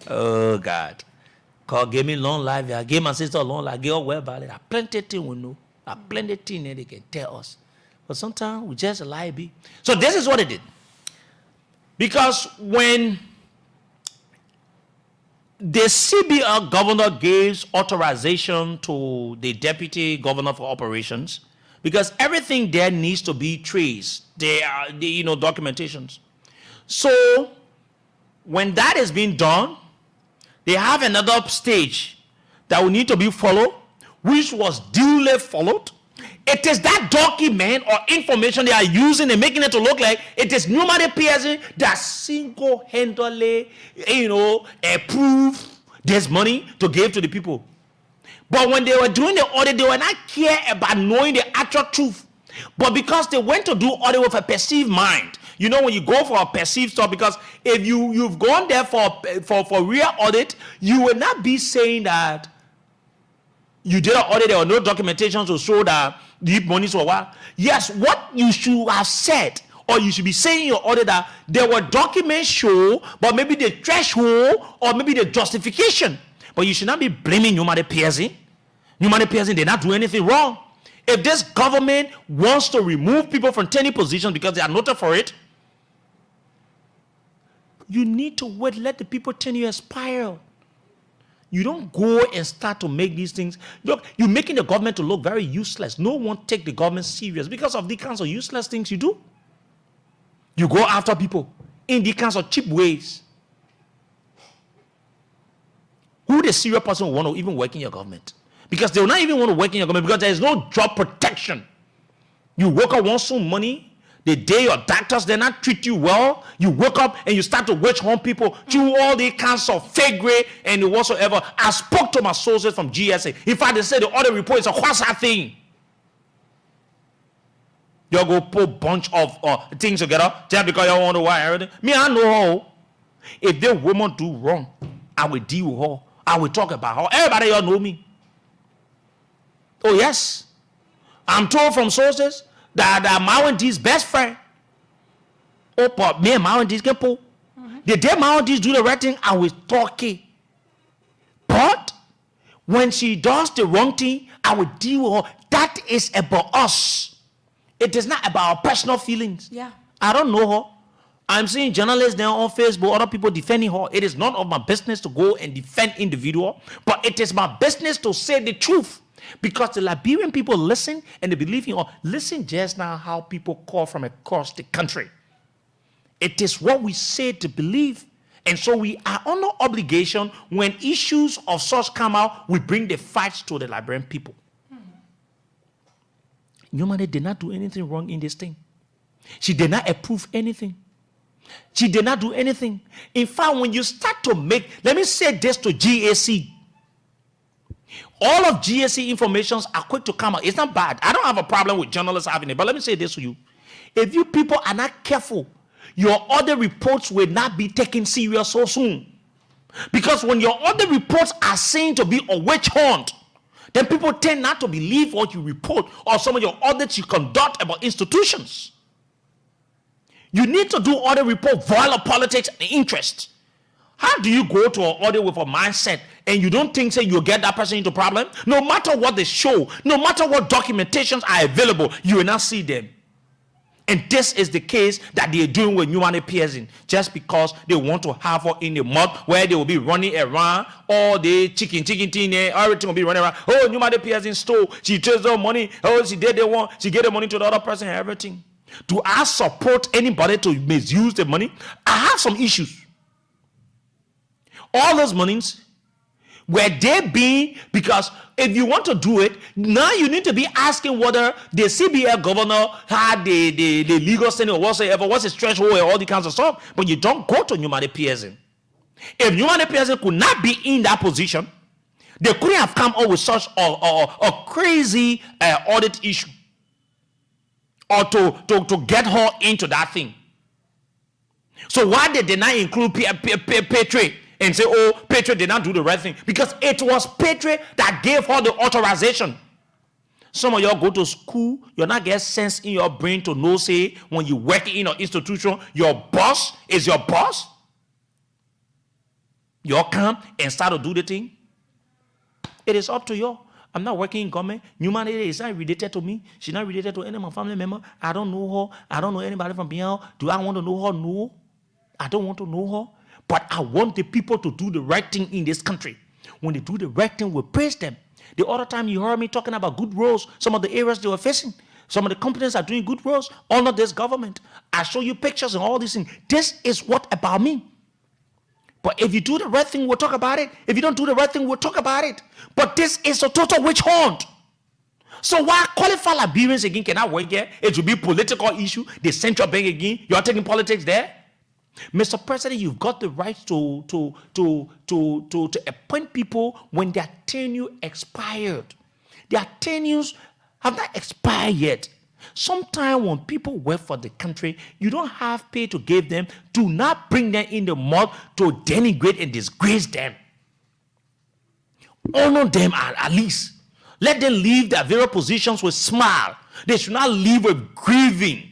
Oh God. God gave me long life. I gave my sister long life. I gave her well about it. I plenty of things we know. I plenty of things they can tell us. But sometimes we just lie be. So this is what they did. Because when the CBR governor gives authorization to the deputy governor for operations, because everything there needs to be traced, there are the documentations. So when that is being done, they have another stage that will need to be followed, which was duly followed. It is that document or information they are using and making it to look like it is Newman Pearson that single-handedly, approved this money to give to the people. But when they were doing the audit, they were not care about knowing the actual truth. But because they went to do audit with a perceived mind, when you go for a perceived stuff, because if you've gone there for real audit, you will not be saying that you did an audit, there were no documentation to show that the monies were what? Yes, what you should have said, or you should be saying in your audit that there were documents show, but maybe the threshold or maybe the justification. But you should not be blaming Newman Pearson. Newman Pearson did not do anything wrong. If this government wants to remove people from any position because they are noted for it, you need to wait, let the people tenure expire. You don't go and start to make these things. Look, you're making the government to look very useless. No one take the government serious because of the kinds of useless things you do. You go after people in the kinds of cheap ways. Who the serious person will want to even work in your government? Because they will not even want to work in your government because there is no job protection. You work up want some money. The day your doctors did not treat you well, you wake up and you start to wage home people through all the kinds of fake grade and whatsoever. I spoke to my sources from GSA. In fact, they said the audit report is a quasi thing. You'll go put a bunch of things together just because you want to wire everything. Me, I know her. If the woman do wrong, I will deal with her. I will talk about her. Everybody y'all know me. Oh, yes. I'm told from sources that Mawandi's best friend. Oh, but me and Mawandi's get pull. The day Mawandi's do the right thing, I will talk it. But when she does the wrong thing, I will deal with her. That is about us. It is not about our personal feelings. Yeah. I don't know her. I'm seeing journalists now on Facebook, other people defending her. It is none of my business to go and defend individual, but it is my business to say the truth. Because the Liberian people listen and they believe in her. Listen just now how people call from across the country. It is what we say to believe. And so we are under obligation when issues of such come out, we bring the facts to the Liberian people. Nyumane did not do anything wrong in this thing. She did not approve anything. She did not do anything. In fact, when you start to make, let me say this to GAC. All of GAC informations are quick to come out. It's not bad. I don't have a problem with journalists having it. But let me say this to you. If you people are not careful, your other reports will not be taken serious so soon. Because when your other reports are seen to be a witch hunt, then people tend not to believe what you report or some of your audits you conduct about institutions. You need to do audit report void of politics and interest. How do you go to an audit with a mindset and you don't think you'll get that person into problem? No matter what they show, no matter what documentations are available, you will not see them. And this is the case that they are doing with Nyumane Pearson, just because they want to have her in the mud where they will be running around all the chicken thing, everything will be running around. Oh, Nyumane Pearson stole, she chose her money, oh, she did the one, she gave the money to the other person and everything. Do I support anybody to misuse the money? I have some issues. All those monies, were they being, because if you want to do it, now you need to be asking whether the CBL governor had the legal standing or whatsoever, what's his threshold and all the kinds of stuff. But you don't go to Nyumane Pearson. If Nyumane Pearson could not be in that position, they couldn't have come up with such a crazy audit issue or to get her into that thing. So why did they not include Petrie and say, oh, Petrie did not do the right thing? Because it was Petrie that gave her the authorization. Some of y'all go to school, you're not get sense in your brain to know, say, when you work in an institution, your boss is your boss. You come and start to do the thing. It is up to you. I'm not working in government. Nyumane is not related to me. She's not related to any of my family member. I don't know her. I don't know anybody from beyond. Do I want to know her? No. I don't want to know her. But I want the people to do the right thing in this country. When they do the right thing, we praise them. The other time you heard me talking about good roads, some of the areas they were facing, some of the companies are doing good roads, under this government. I show you pictures and all these things. This is what about me. But if you do the right thing, we'll talk about it. If you don't do the right thing, we'll talk about it. But this is a total witch hunt. So why qualify Liberians again cannot work here? It will be political issue. The central bank again. You are taking politics there. Mr. President, you've got the right to appoint people when their tenure expired. Their tenures have not expired yet. Sometimes when people work for the country, you don't have pay to give them. Do not bring them in the mud to denigrate and disgrace them. Honor them at least. Let them leave their various positions with smile. They should not leave with grieving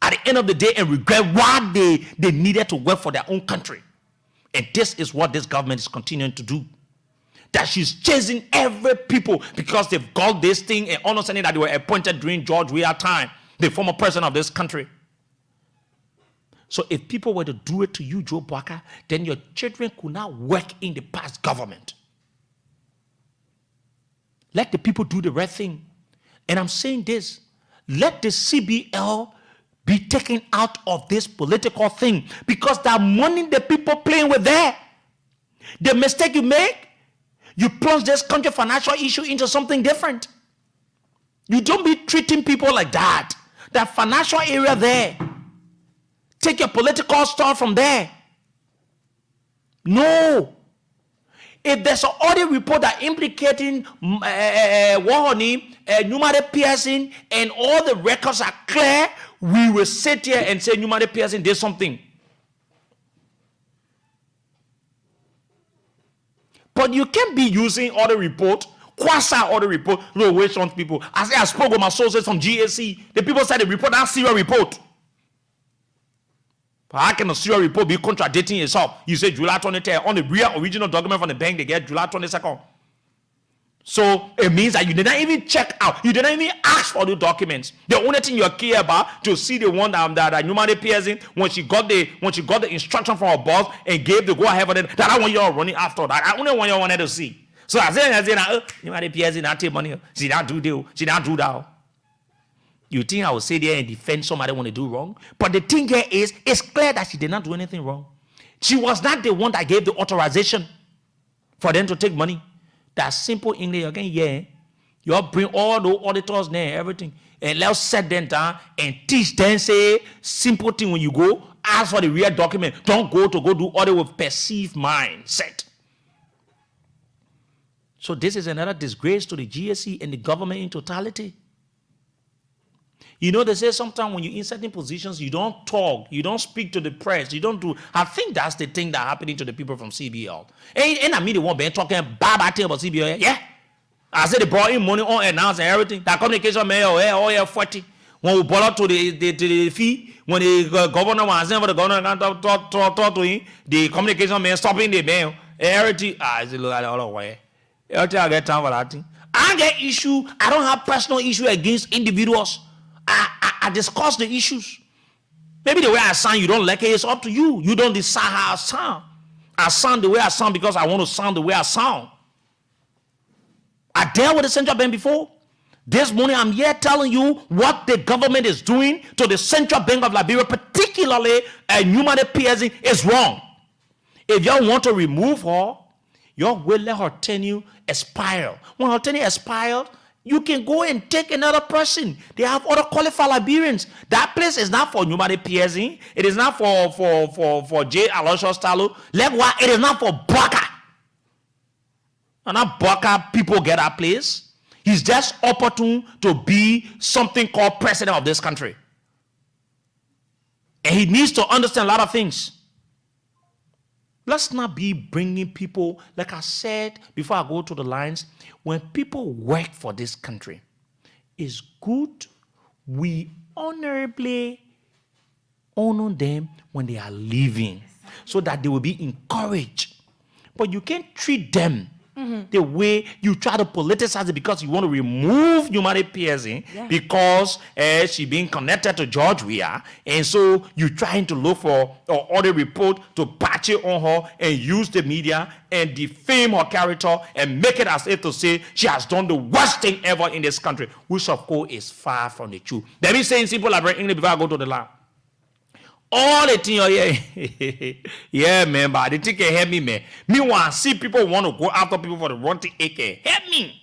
at the end of the day and regret why they needed to work for their own country. And this is what this government is continuing to do. That she's chasing every people because they've got this thing and understanding that they were appointed during George Weah time, the former president of this country. So if people were to do it to you, Joe Bwaka, then your children could not work in the past government. Let the people do the right thing. And I'm saying this, let the CBL be taken out of this political thing because that money the people playing with there. The mistake you make, you plunge this country financial issue into something different. You don't be treating people like that. That financial area there. Take your political stuff from there. No. If there's an audit report that implicating Nyumane Pearson and all the records are clear, we will sit here and say Nyumane Pearson did something. But you can't be using audit report, quasi audit report, no way some people. I spoke with my sources from GAC. The people said the report, that's serial report. But how can a serial report be contradicting itself? You say July 23rd on the real original document from the bank, they get July 22nd. So it means that you did not even check out. You did not even ask for the documents. The only thing you care about to see the one that Newman Pearson when she got the instruction from her boss and gave the go ahead for that. That I want you all running after that. I only want you wanted to see. So I said, Newman Pearson not take money. She not do deal. She not do that. You think I will say there and defend somebody want to do wrong? But the thing here is, it's clear that she did not do anything wrong. She was not the one that gave the authorization for them to take money. That simple English again, yeah. You bring all the auditors there, everything, and let's set them down and teach them. Say simple thing when you go, ask for the real document. Don't go do audit with perceived mindset. So this is another disgrace to the GSC and the government in totality. You know, they say sometimes when you're in certain positions, you don't talk, you don't speak to the press, you don't do. I think that's the thing that's happening to the people from CBL. And I mean, the one been talking bad thing about CBL. Yeah. I said they brought in money unannounced and everything. That communication man, oh yeah, 40. When we brought up to the fee, when the governor was saying for the governor can talk to him, the communication man stopping the mail. Everything. I said, look at it all the way. Everything I get time for that thing. I get issue. I don't have personal issue against individuals. I discuss the issues. Maybe the way I sound, you don't like it. It's up to you. You don't decide how I sound. I sound the way I sound because I want to sound the way I sound. I dealt with the central bank before. This morning, I'm here telling you what the government is doing to the Central Bank of Liberia, particularly Newman Pearson, is wrong. If y'all want to remove her, y'all will let her tenure expire. When her tenure expired, you can go and take another person. They have other qualified Liberians. That place is not for Newman Pearson. It is not for J. Aloysius Talo. It is not for Baka. And not Baka people get that place. He's just opportune to be something called president of this country. And he needs to understand a lot of things. Let's not be bringing people, like I said before I go to the lines, when people work for this country, it's good we honorably honor them when they are leaving so that they will be encouraged. But you can't treat them the way you try to politicize it because you want to remove Newman Pearson because she being connected to George Weah, and so you're trying to look for other report to patch it on her and use the media and defame her character and make it as if to say she has done the worst thing ever in this country, which of course is far from the truth. Let me say in simple like English before I go to the line. All the thing here, yeah, man, but the thing can help me, man. Me want to see people want to go after people for the wrong thing. It can help me.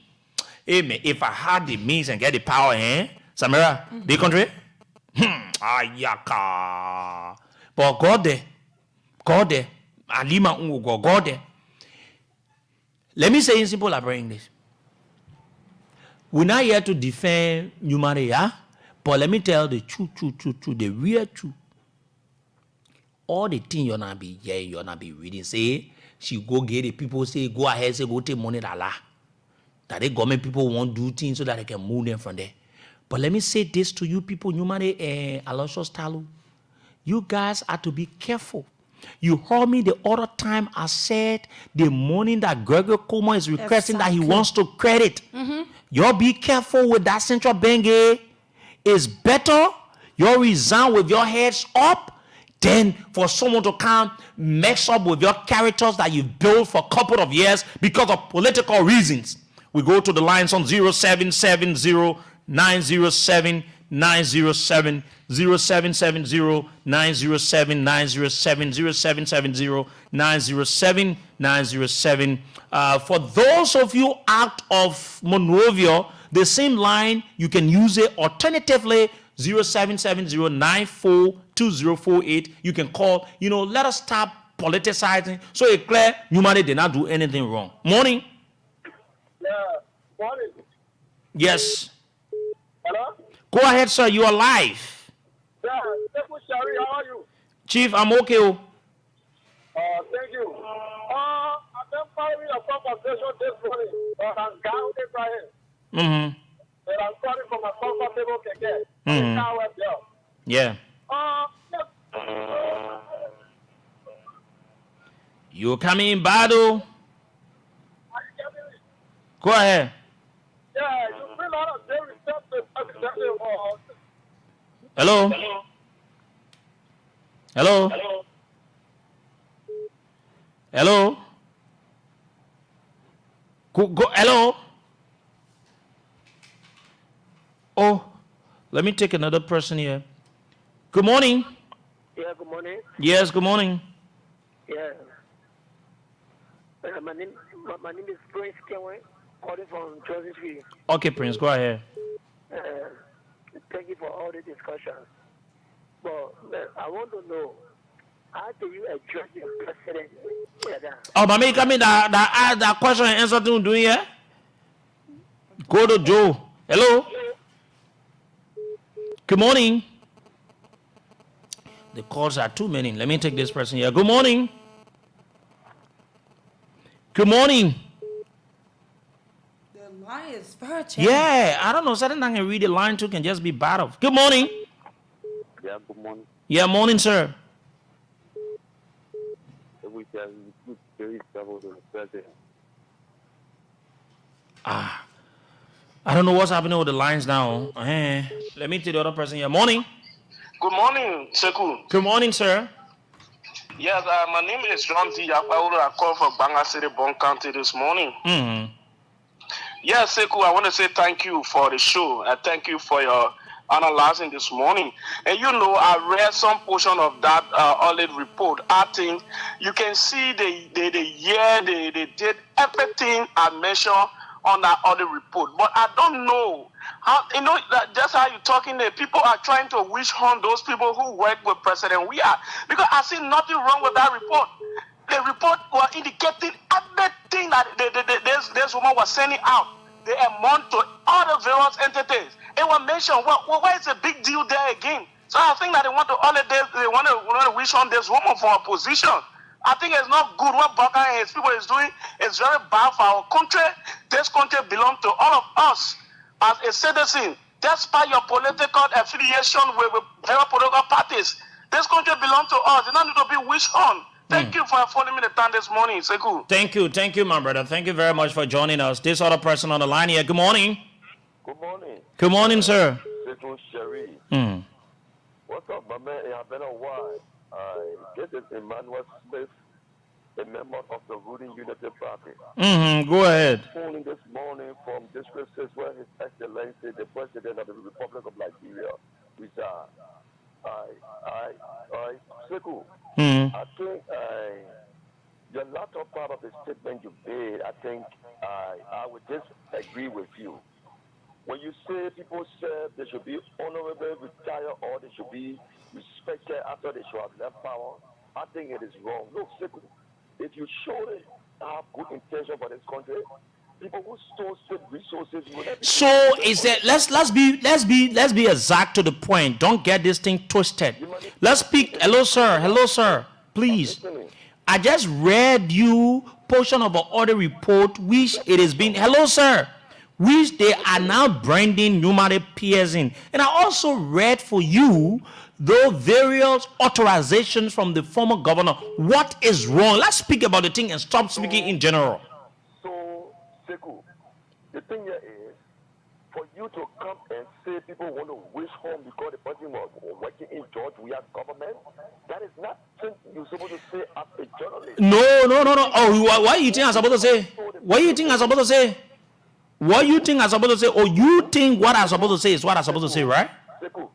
Hey, man, if I had the means and get the power, Samira, the country, ayaka. But God there, Alima ungo, God there. Let me say in simple like English. We're not here to defend humanity, but let me tell the truth, the real truth. All the things you're not be you're not be reading. Say she go get the people, say go ahead, say go take money that the government people won't do things so that they can move them from there. But let me say this to you people, Newman Aloysius Talo. You guys have to be careful. You heard me the other time I said the money that Gregory Coleman is requesting that he wants to credit. Y'all be careful with that central bank. It's better you resign with your heads up then for someone to come mess up with your characters that you've built for a couple of years because of political reasons. We go to the lines on 0770 907 907 0770 907 907 0770 907 907. For those of you out of Monrovia, the same line, you can use it alternatively 0770-942048. You can call, let us stop politicizing. So it's clear, Newman did not do anything wrong. Morning. Yeah, morning. Yes. Hello? Go ahead, sir. You are live. Yeah, Shari, how are you? Chief, I'm okay. Thank you. I've been following a conversation this morning on Gao Ibrahim. And I'm calling from a comfortable keke. Yeah. You coming in battle? Go ahead. Yeah, you bring out of their Hello? Hello? Hello? Go, hello? Oh, let me take another person here. Good morning. Yeah, good morning. Yes, good morning. Yeah. My name is Prince Kenway, calling from Josephine. Okay, Prince, go ahead. Thank you for all the discussions. But I want to know, how do you address your president? Oh, but me come in that question and answer to do here. Go to Joe. Hello? Good morning. The calls are too many. Let me take this person here. Good morning. Good morning. The line is very changed. Yeah, I don't know. Certain I can read the line too can just be bad of. Good morning. Yeah, good morning. Yeah, morning, sir. We can very trouble to the president. I don't know what's happening with the lines now. Let me take the other person here. Morning. Good morning, Seku. Good morning, sir. Yes, my name is Ramzi Yakbaulu. I called from Banga City, Bon County this morning. Mm-hmm. Yes, Seku, I want to say thank you for the show. And thank you for your analyzing this morning. And you know, I read some portion of that audit report. I think you can see they did everything I mentioned on that audit report. But I don't know how, you know, just how you're talking there, people are trying to wish on those people who work with President We Are. Because I see nothing wrong with that report. The report was indicating everything that this woman was sending out. They amount to all the various entities. It was mentioned. Why is a big deal there again? So I think that they want to wish on this woman for a position. I think it's not good what Baka and his people is doing. It's very bad for our country. This country belongs to all of us as a citizen. Despite your political affiliation with various political parties, this country belongs to us. It doesn't need to be wished on. Thank you for following me the time this morning. Seku. Thank you, my brother. Thank you very much for joining us. This other person on the line here. Good morning. Good morning. Good morning, sir. Seku Sherry. What's up, my man? It has been a while. This is Emmanuel Smith, a member of the Ruling Unity Party. Go ahead. Phoning this morning from District 6, where His Excellency, the President of the Republic of Liberia, resides. Seku, I think your latter part of the statement you made, I think I would just agree with you. When you say people serve, they should be honorable, retire, or they should be respected after they should have left power, I think it is wrong. Look, Seku, if you surely have good intention for this country, people who store state resources will not be. So is that let's be exact to the point. Don't get this thing twisted. Let's speak. Hello, sir. Please. I just read you portion of an audit report which it has been. Hello, sir. Which they are now branding numerous peers in. And I also read for you the various authorizations from the former governor. What is wrong? Let's speak about the thing and stop speaking in general. So, Seku, the thing here is, for you to come and say people want to wish home because the person was working in George Weah's government, that is not something you're supposed to say as a journalist. No. Oh, what you think I'm supposed to say? What you think I'm supposed to say? What you think I'm supposed to say? Or you think what I'm supposed to say is what I'm supposed to say, right? Seku,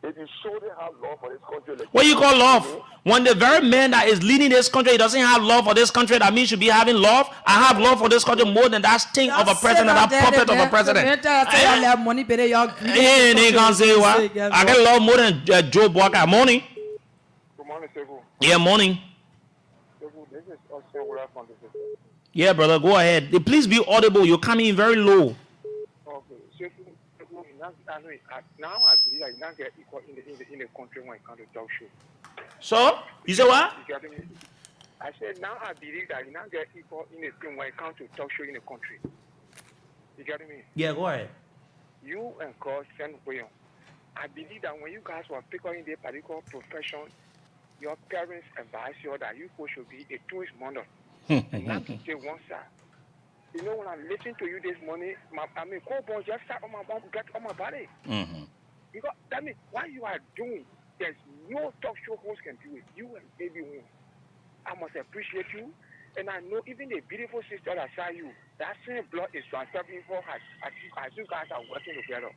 if you show them have love for this country... What you call love? When the very man that is leading this country doesn't have love for this country, that means should be having love. I have love for this country more than that thing of a president, that puppet of a president. They can't say what? I get love more than Joe Walker. Morning. Good morning, Seku. Yeah, morning. Seku, this is also where I'm from. Yeah, brother, go ahead. Please be audible. You're coming in very low. Okay, Seku, now I believe that you don't get equal in the country when it comes to talk show. So, you say what? You get me? I said now I believe that you don't get equal in the thing when it comes to talk show in the country. You get me? Yeah, go ahead. You and God send William. I believe that when you guys were picking in the particular profession, your parents advise you that you should be a tourist model. And not to say one side. You know, when I listen to you this morning, cold bones just start on my body. Mm-hmm. Because that means what you are doing, there's no talk show host can do it. You and everyone. I must appreciate you. And I know even the beautiful sister that saw you, that same blood is transferring for her as you guys are working together.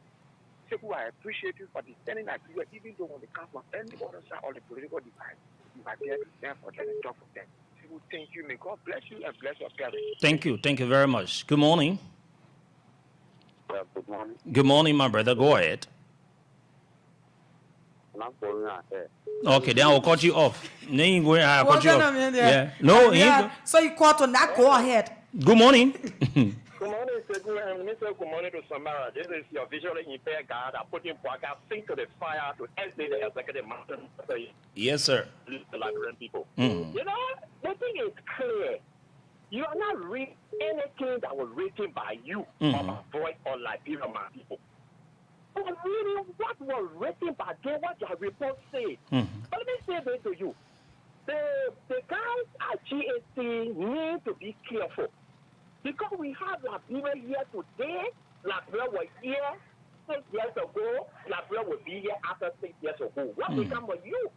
So I appreciate you for defending that you, even though when they come from any other side or the political divide, you are there to stand for them and talk for them. So thank you. May God bless you and bless your parents. Thank you. Thank you very much. Good morning. Good morning. Good morning, my brother. Go ahead. Okay, then I'll cut you off. Then go ahead, I'll cut you off. Yeah. No, so you caught on that, go ahead. Good morning. Good morning, Mr. Good morning to Samara. This is your visually impaired guy that put in podcast sink to the fire to exit the executive mountain. Yes, sir. The Liberian people. Mm-hmm. You know, the thing is clear. You are not reading anything that was written by you or by voice or Liberian people. You are reading what was written by them, what your report said. But let me say this to you. The guys at GAC need to be careful. Because we have Liberia here today, Liberia was here 6 years ago, Liberia will be here after 6 years ago. What become of you?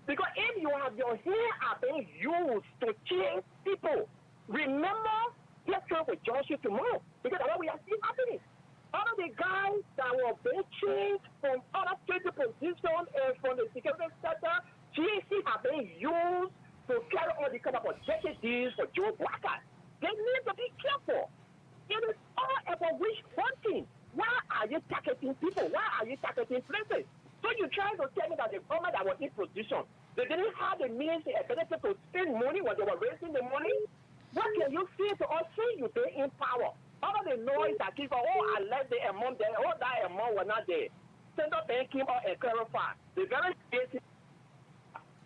Because if you have your hair are being used to change people, remember, let's come with Joshua tomorrow. Because that's what we are seeing happening. All of the guys that were being changed from other state positions and from the security sector, GAC have been used to carry all the kind of objective deals for Joe Blackard. They need to be careful. It is all about wish hunting. Why are you targeting people? Why are you targeting places? So you're trying to tell me that the government that was in position, they didn't have the means, the ability to spend money when they were raising the money? What can you say to us? Say you stay in power. All of the noise that people, I left the amount there, that amount was not there. Central Bank came out and clarified. The very basic.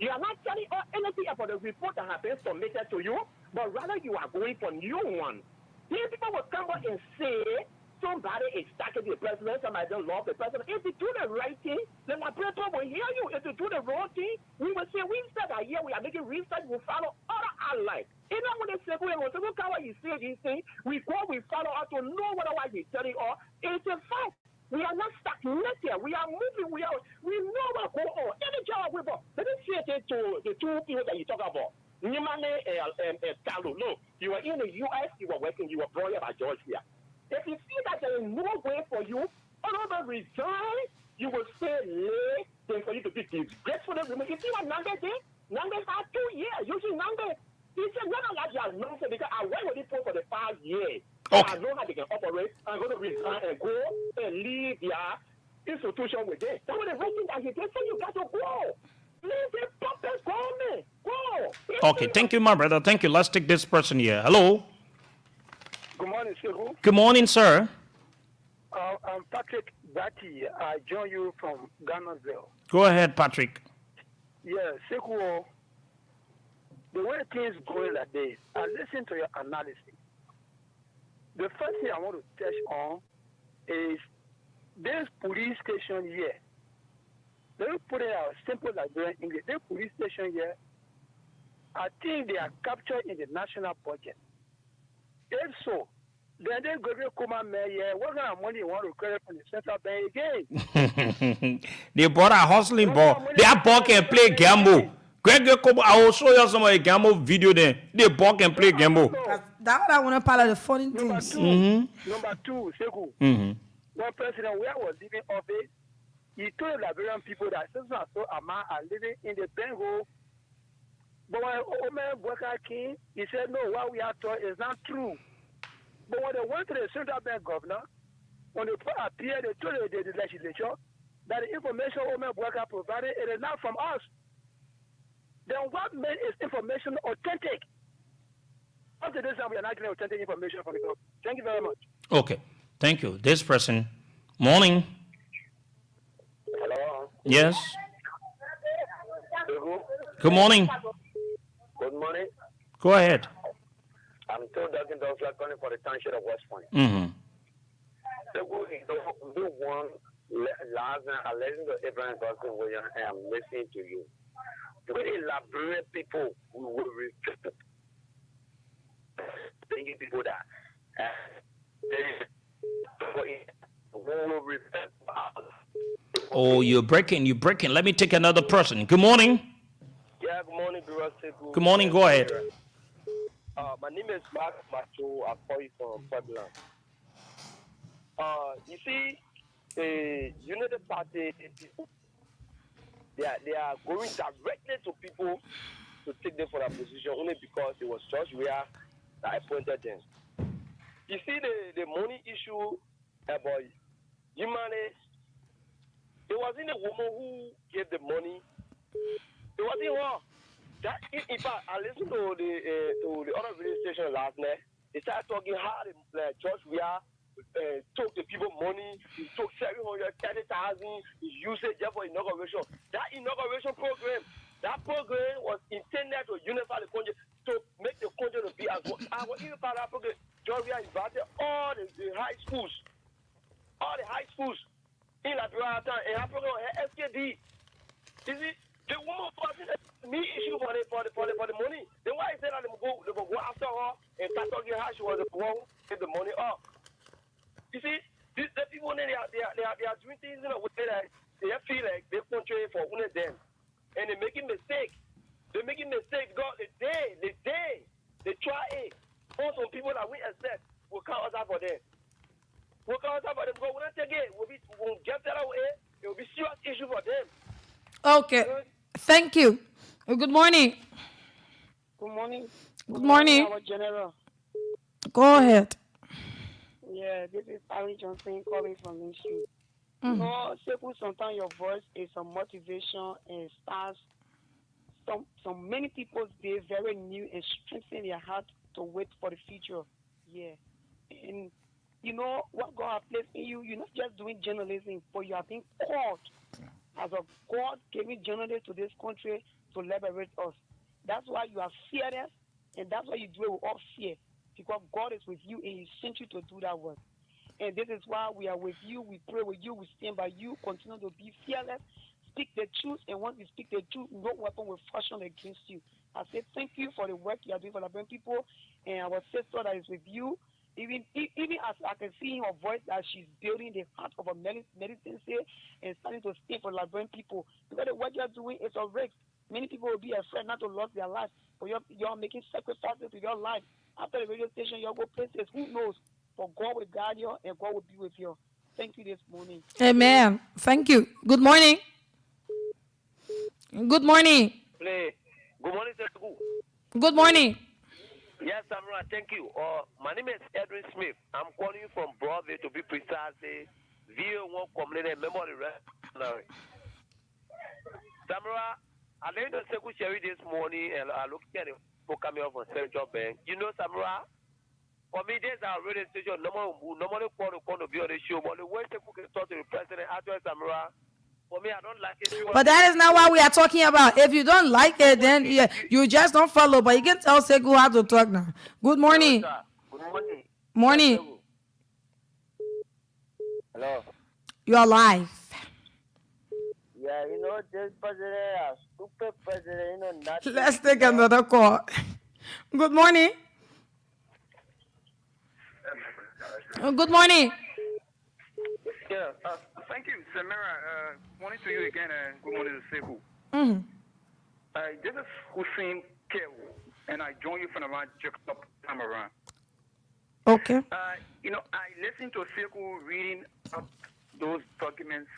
You are not telling us anything about the report that has been submitted to you, but rather you are going for new one. These people will come out and say somebody is attacking the president, somebody don't love the president. If you do the right thing, then my people will hear you. If you do the wrong thing, we will say, we said that here we are making research, we follow other allies. Even when they say, we look at what you say these things, we go, we follow out to know what he's telling us. It's a fact. We are not stagnated. We are moving. We know what's going on. Any job we go. Let me say it to the two people that you talk about. Nimane and Kalu. No, you are in the U.S. You were working. You were brought up by Georgia. If you see that there is no way for you, all over resign, you will stay late. Then for you to be disgracefully removed. You see what Nange did? Nange had 2 years. Usually Nange. He said, none of that is nonsense because I went with this for the 5 years. Okay. I know how they can operate. I'm going to resign and go and leave their institution with them. That was the right thing that he did. So you got to go. Leave the puppet government. Go. Okay, thank you, my brother. Thank you. Let's take this person here. Hello. Good morning, Sekou. Good morning, sir. I'm Patrick Bati. I join you from Ghana's. Go ahead, Patrick. Yeah, Sekou. The way things going like this, I listen to your analysis. The first thing I want to touch on is this police station here. Let me put it out simple Liberian English. This police station here, I think they are captured in the national budget. If so, then they go to Kuma Mayor. What kind of money you want to credit from the central bank again? They bought a hustling ball. They are ball can play gamble. Greg, I will show you some of the gamble video there. They ball can play gamble. That's what I want to part of the funny things. Number two, Sekou. One president where was leaving office, he told the Liberian people that so amount are living in the Bengal. But when Omer Bwaka came, he said, no, what we are told is not true. But when they went to the central bank governor, when they appeared, they told the legislature that the information Omer Bwaka provided, it is not from us. Then what made his information authentic? Up to this time, we are not getting authentic information from the government. Thank you very much. Okay. Thank you. This person. Morning. Hello. Yes. Good morning. Good morning. Go ahead. I'm still Dr. Dosla calling for the township of West Point. So we want last night, I listened to Abraham Dawson Williams and I'm listening to you. The way they Liberian people we will respect thinking people that Oh, you're breaking. You're breaking. Let me take another person. Good morning. Yeah, good morning, Bro. Good morning. Go ahead. My name is Mark Macho. I call you from Puebla. You see, the United Party, they are going directly to people to take them for that position only because it was George Weah that appointed them. You see, the money issue about humanity, it wasn't a woman who gave the money. It wasn't her. That, in fact, I listened to the other radio station last night. They started talking how George Weah took the people money. He took 730,000. He used it just for inauguration. That inauguration program, was intended to unify the country, to make the country to be as one. I was even part of that program. George Weah invited all the high schools in Liberia and that program had SKD. You see, the woman wasn't me issue for the money. Then why is it that they go after her and start talking how she was the one to get the money up? You see, the people they are doing things in a way that they feel like they country for one of them, and they're making mistakes. They're making mistakes. God, the day they try it. On some people that we accept will count us out for them. We'll count us out for them because when I take it, we'll get that away. It will be serious issue for them. Okay. Thank you. Good morning. Good morning. Good morning. Our general. Go ahead. Yeah, this is Harry Johnson calling from Ministry. Mm-hmm. No, Sekou, sometimes your voice is a motivation and starts some many people they very new and strengthen their heart to wait for the future. Yeah. And you know what God has placed in you, you're not just doing journalism, but you are being called as a God giving journalist to this country to liberate us. That's why you are fearless, and that's why you do it with all fear, because God is with you and He sent you to do that work. And this is why we are with you, we pray with you, we stand by you, continue to be fearless, speak the truth, and once you speak the truth, no weapon will fashion against you. I say thank you for the work you are doing for Liberian people, and our sister that is with you. Even as I can see in her voice that she's building the heart of a medicine and starting to stand for Liberian people. Because the work you're doing is a risk. Many people will be afraid not to lose their life, but you're making sacrifices to your life. After the radio station, you'll go places. Who knows? But God will guide you and God will be with you. Thank you this morning. Amen. Thank you. Good morning. Good morning. Good morning, sir. Good morning. Yes, Samra, thank you. My name is Edwin Smith. I'm calling you from Broadway to be precise. VO1 community member of the rest. Samra, I learned the Sekou Sherry this morning and I looked at it for coming off on Central Bank. You know, Samra, for me, there's our radio station. Normally call to be on the show, but the way Sekou can talk to the president, after Samra, for me, I don't like it. But that is not what we are talking about. If you don't like it, then you just don't follow. But you can tell Sekou how to talk now. Good morning. Good morning. Morning. Hello. You are live. Yeah, you know, this president, stupid president, you know, nothing. Let's take another call. Good morning. Good morning. Yeah, thank you, Samira. Morning to you again, and good morning to Sekou. Mm-hmm. This is Hussein Kew, and I join you from around Jacob time around. Okay. You know, I listened to Sekou reading up those documents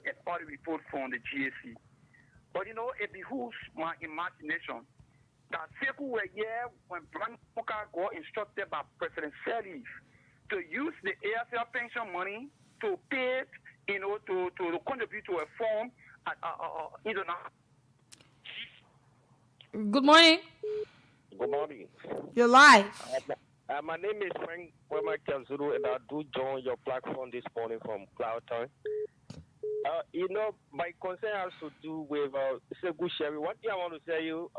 and all the reports from the GAC. But you know, it behooves my imagination that Sekou were here when Brian Poka got instructed by President Sirleaf to use the AFL pension money to pay, you know, to contribute to a form Good morning. Good morning. You're live. My name is Frank Wema Kanzuru, and I do join your platform this morning from Cloudtown. You know, my concern has to do with Sekou Sherry. One thing I want to tell you,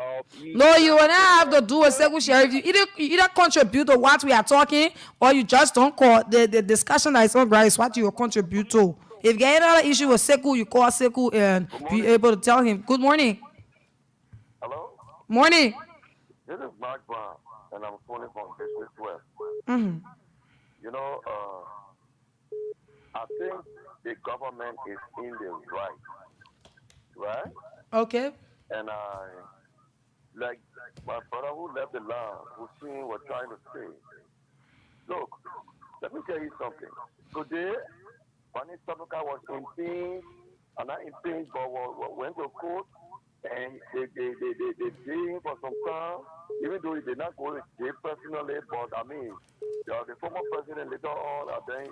no, you will not have to do with Sekou Sherry. You either contribute to what we are talking, or you just don't call the discussion that is on ground is what you will contribute to. If you get another issue with Sekou, you call Sekou and be able to tell him. Good morning. Hello? Morning. This is Mark Brown, and I'm phoning from District 12. Mm-hmm. You know, I think the government is in the right? Okay. And like my brother who left the land, Hussein was trying to say, look, let me tell you something. Today, Bani Sabuka was impinged, and not impinged, but went to court, and they pay him for some time, even though he did not go to jail personally, but I mean, the former president later on, then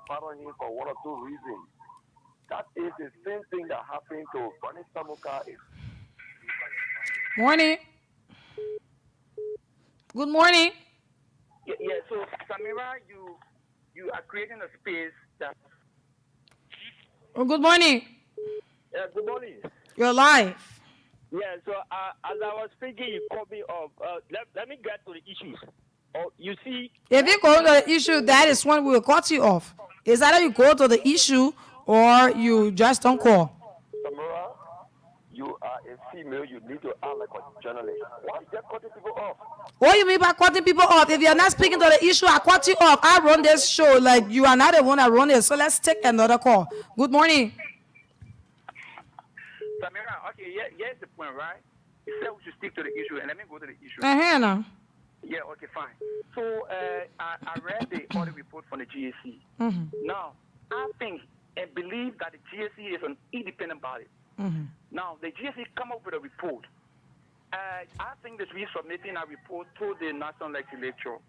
pardoned him for one or two reasons. That is the same thing that happened to Bani Sabuka. Morning. Good morning. Yeah, so Samira, you are creating a space that. Oh, good morning. Yeah, good morning. You're live. Yeah, so as I was speaking, you called me off. Let me get to the issues. Oh, you see, if you go to the issue, that is when we will cut you off. It's either you go to the issue or you just don't call. Samara, you are a female. You need to act like a journalist. Why are you cutting people off? What do you mean by cutting people off? If you're not speaking to the issue, I cut you off. I run this show like you are not the one that run it. So let's take another call. Good morning. Samira, okay, here's the point, right? You said we should stick to the issue, and let me go to the issue. Now. Yeah, okay, fine. So I read the audit report from the GAC. Mm-hmm. Now, I think and believe that the GAC is an independent body. Mm-hmm. Now, the GAC come up with a report. I think they should be submitting a report to the National Legislature.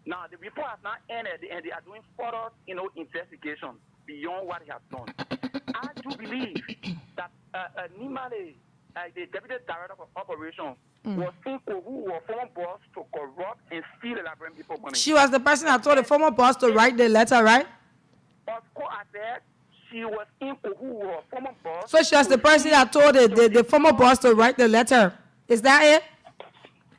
Now, the report has not ended, and they are doing further, investigation beyond what they have done. I do believe that Nimale, the Deputy Director of Operations, was in who was former boss to corrupt and steal the Liberian people money. She was the person that told the former boss to write the letter, right? Of course, I said she was in who was former boss. So she was the person that told the former boss to write the letter. Is that it?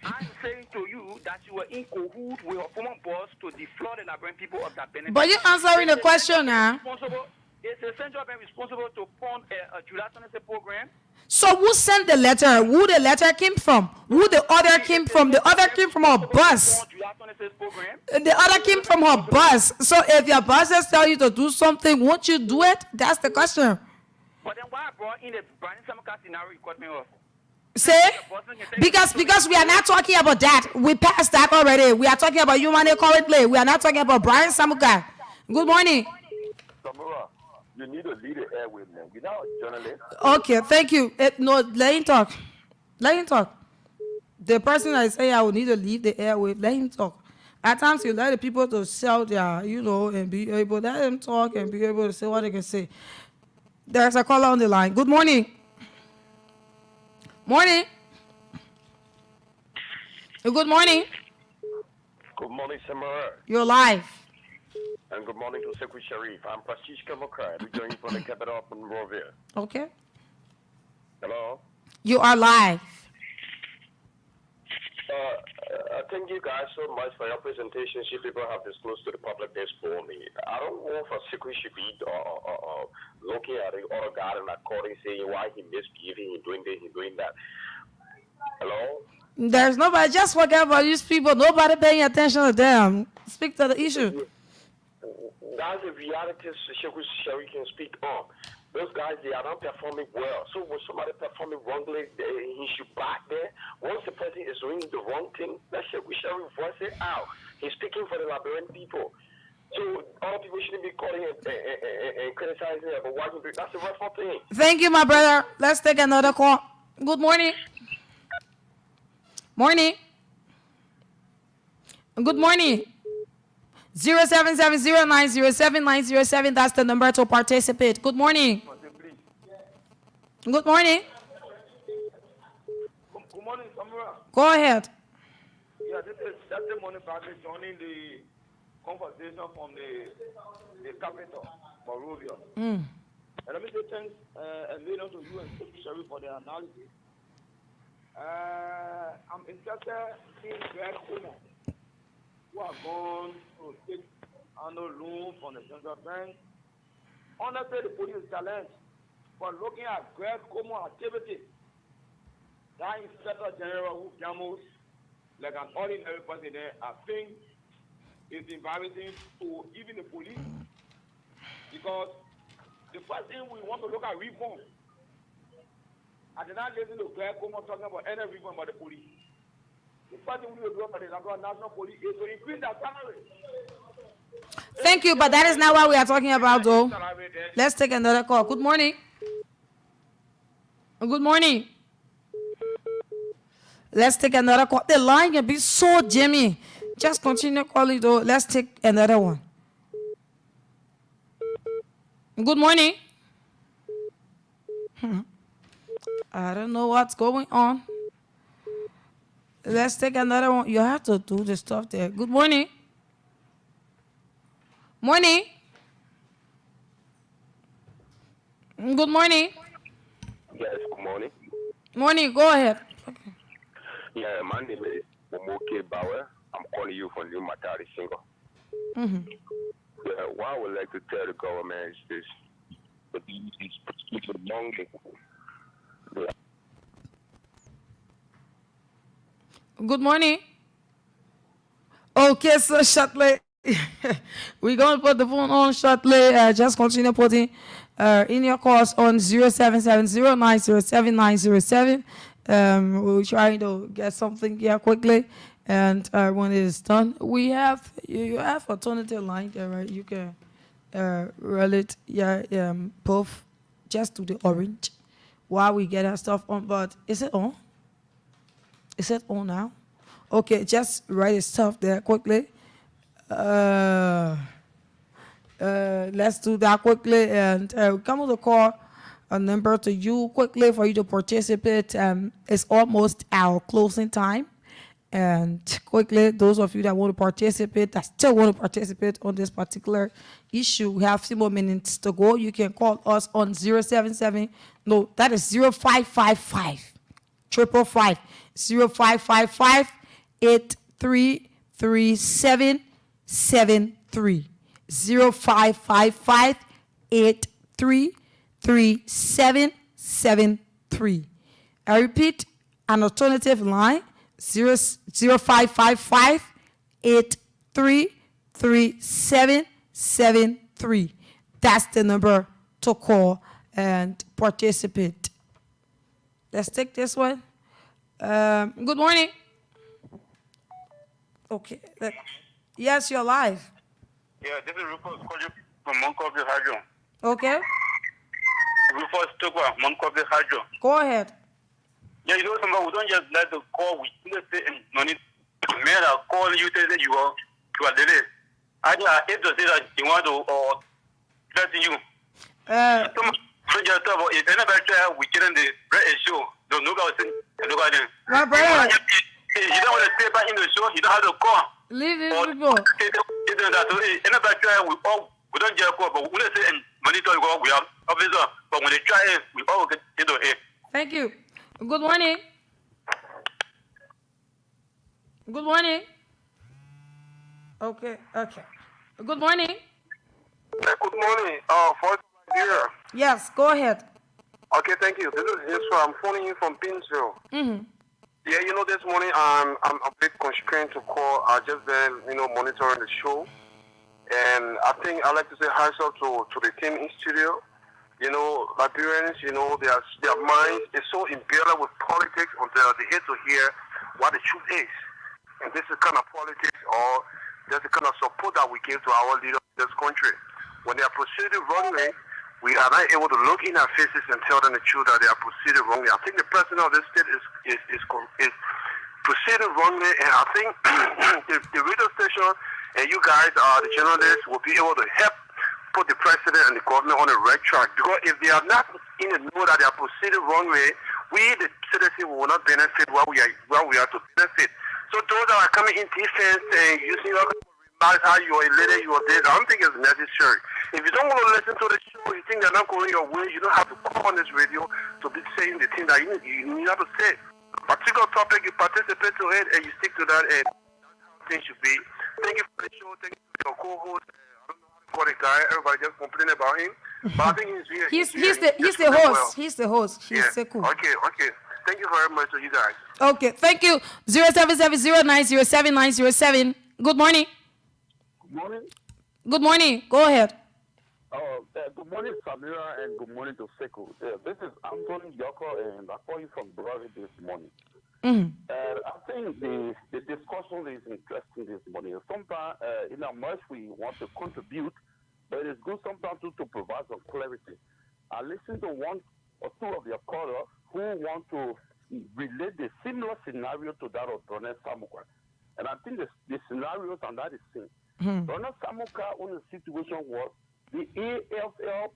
I'm saying to you that you were in cahoots with her former boss to defraud the Liberian people of that benefit. But you're answering the question now. It's the central bank responsible to fund a July 26 program. So who sent the letter? Who the letter came from? Who the other came from? The other came from her boss. The other came from her boss. So if your bosses tell you to do something, won't you do it? That's the question. But then why I brought in the Brian Samuka scenario you cut me off? Say? Because we are not talking about that. We passed that already. We are talking about human currently. We are not talking about Brian Samuka. Good morning. Samura, you need to lead the air with me. You're not a journalist. Okay, thank you. No, let him talk. Let him talk. The person that is saying I will need to leave the airwave, let him talk. At times you let the people to sell their, and be able, let them talk and be able to say what they can say. There's a caller on the line. Good morning. Morning. Good morning. Good morning, Samara. You're live. And good morning to Sekou Sharif. I'm Prestige Kavokar. We join you from the capital of Monrovia. Okay. Hello? You are live. Thank you guys so much for your presentation. See, people have disclosed to the public this for me. I don't want for Sekou Sharif or looking at the other guy and according saying why he misbehaving, he doing this, he doing that. Hello? There's nobody, just forget about these people. Nobody paying attention to them. Speak to the issue. That's the reality Sekou Sharif can speak on. Those guys, they are not performing well. So when somebody performing wrongly, he should back there. Once the person is doing the wrong thing, let Sekou Sharif voice it out. He's speaking for the Liberian people. So all people shouldn't be calling and criticizing him, but watching. That's the rightful thing. Thank you, my brother. Let's take another call. Good morning. Morning. Good morning. 07709070907. That's the number to participate. Good morning. Good morning. Good morning, Samura. Go ahead. Yeah, this is testimony practice joining the conversation from the capital, Monrovia. And let me say thanks a million to you and Secretary for the analysis. I'm interested in Greg Homer, who are going to take annual loan from the central bank. Honestly, the police challenge for looking at Greg Homer activity. That Inspector General who gambles like an ordinary person there, I think is inviting to even the police, because the first thing we want to look at reform. I did not listen to Claire Como talking about any reform about the police. The first thing we will do about the national police is to increase their salary. Thank you, but that is not what we are talking about, though. Let's take another call. Good morning. Good morning. Let's take another call. The line can be so jammy. Just continue calling, though. Let's take another one. Good morning. I don't know what's going on. Let's take another one. You have to do the stuff there. Good morning. Morning. Good morning. Yes, good morning. Morning, go ahead. Okay. Yeah, my name is Momoke Bauer. I'm calling you from New Matari Single. Yeah, what I would like to tell the government is this. It's among the Good morning. Okay, so shortly, we're going to put the phone on shortly. Just continue putting in your calls on 0770907907. We're trying to get something here quickly. And when it is done, you have alternative line there, right? You can roll it, both just to the orange while we get our stuff on. But is it on? Is it on now? Okay, just write the stuff there quickly. Let's do that quickly, and come to call a number to you quickly for you to participate. It's almost our closing time. And quickly, those of you that want to participate, that still want to participate on this particular issue, we have few more minutes to go. You can call us on 077, no, that is 0555 555 0555 833773 0555 833773. I repeat, an alternative line 0555 833773. That's the number to call and participate. Let's take this one. Good morning. Okay. Yes, you're live. Yeah, this is Rufus calling from Monkovi Hydro. Okay. Rufus Tokwa, Monkovi Hydro. Go ahead. Yeah, you know, somebody, we don't just let the call with money. Men are calling you, say that you are there. I hate to say that you want to or threaten you. So just talk about if anybody try, we get in the show. Don't know about it. My brother. You don't want to stay back in the show. You don't have to call. Leave it, people. Anybody try, we don't just call, but we don't say monitor. We have officer, but when they try it, we all get it. Thank you. Good morning. Good morning. Okay. Good morning. Good morning. First here. Yes, go ahead. Okay, thank you. This is Israel. I'm phoning in from Pinsville. Yeah, you know, this morning I'm a bit constrained to call. I just been, monitoring the show, and I think I'd like to say hi to the team in studio. You know, Liberians, their minds is so imbued with politics until they hate to hear what the truth is. And this is the kind of politics or that's the kind of support that we give to our leaders in this country. When they are proceeding wrongly, we are not able to look in their faces and tell them the truth that they are proceeding wrongly. I think the president of this state is proceeding wrongly, and I think the radio station and you guys, the journalists, will be able to help put the president and the government on the right track. Because if they are not in the know that they are proceeding wrongly, we, the citizens, will not benefit what we are to benefit. So those that are coming in defense and using your remarks how you are a leader, you are this, I don't think it's necessary. If you don't want to listen to the show, you think they're not going your way, you don't have to call on this radio to be saying the thing that you have to say. A particular topic, you participate to it and you stick to that, and that's how things should be. Thank you for the show. Thank you for your co-host. For the guy, everybody just complaining about him. But I think he's the host. He's the host. He's cool. Okay. Thank you very much to you guys. Okay, thank you. 0770907907. Good morning. Good morning. Good morning. Go ahead. Good morning, Samira, and good morning to Sekou. This is Anthony Yoko, and I call you from Brother this morning. I think the discussion is interesting this morning. Sometimes, in how much we want to contribute, but it's good sometimes to provide some clarity. I listened to one or two of your callers who want to relate the similar scenario to that of Donald Samuka. And I think the scenarios on that is same. Donald Samuka on the situation was the AFL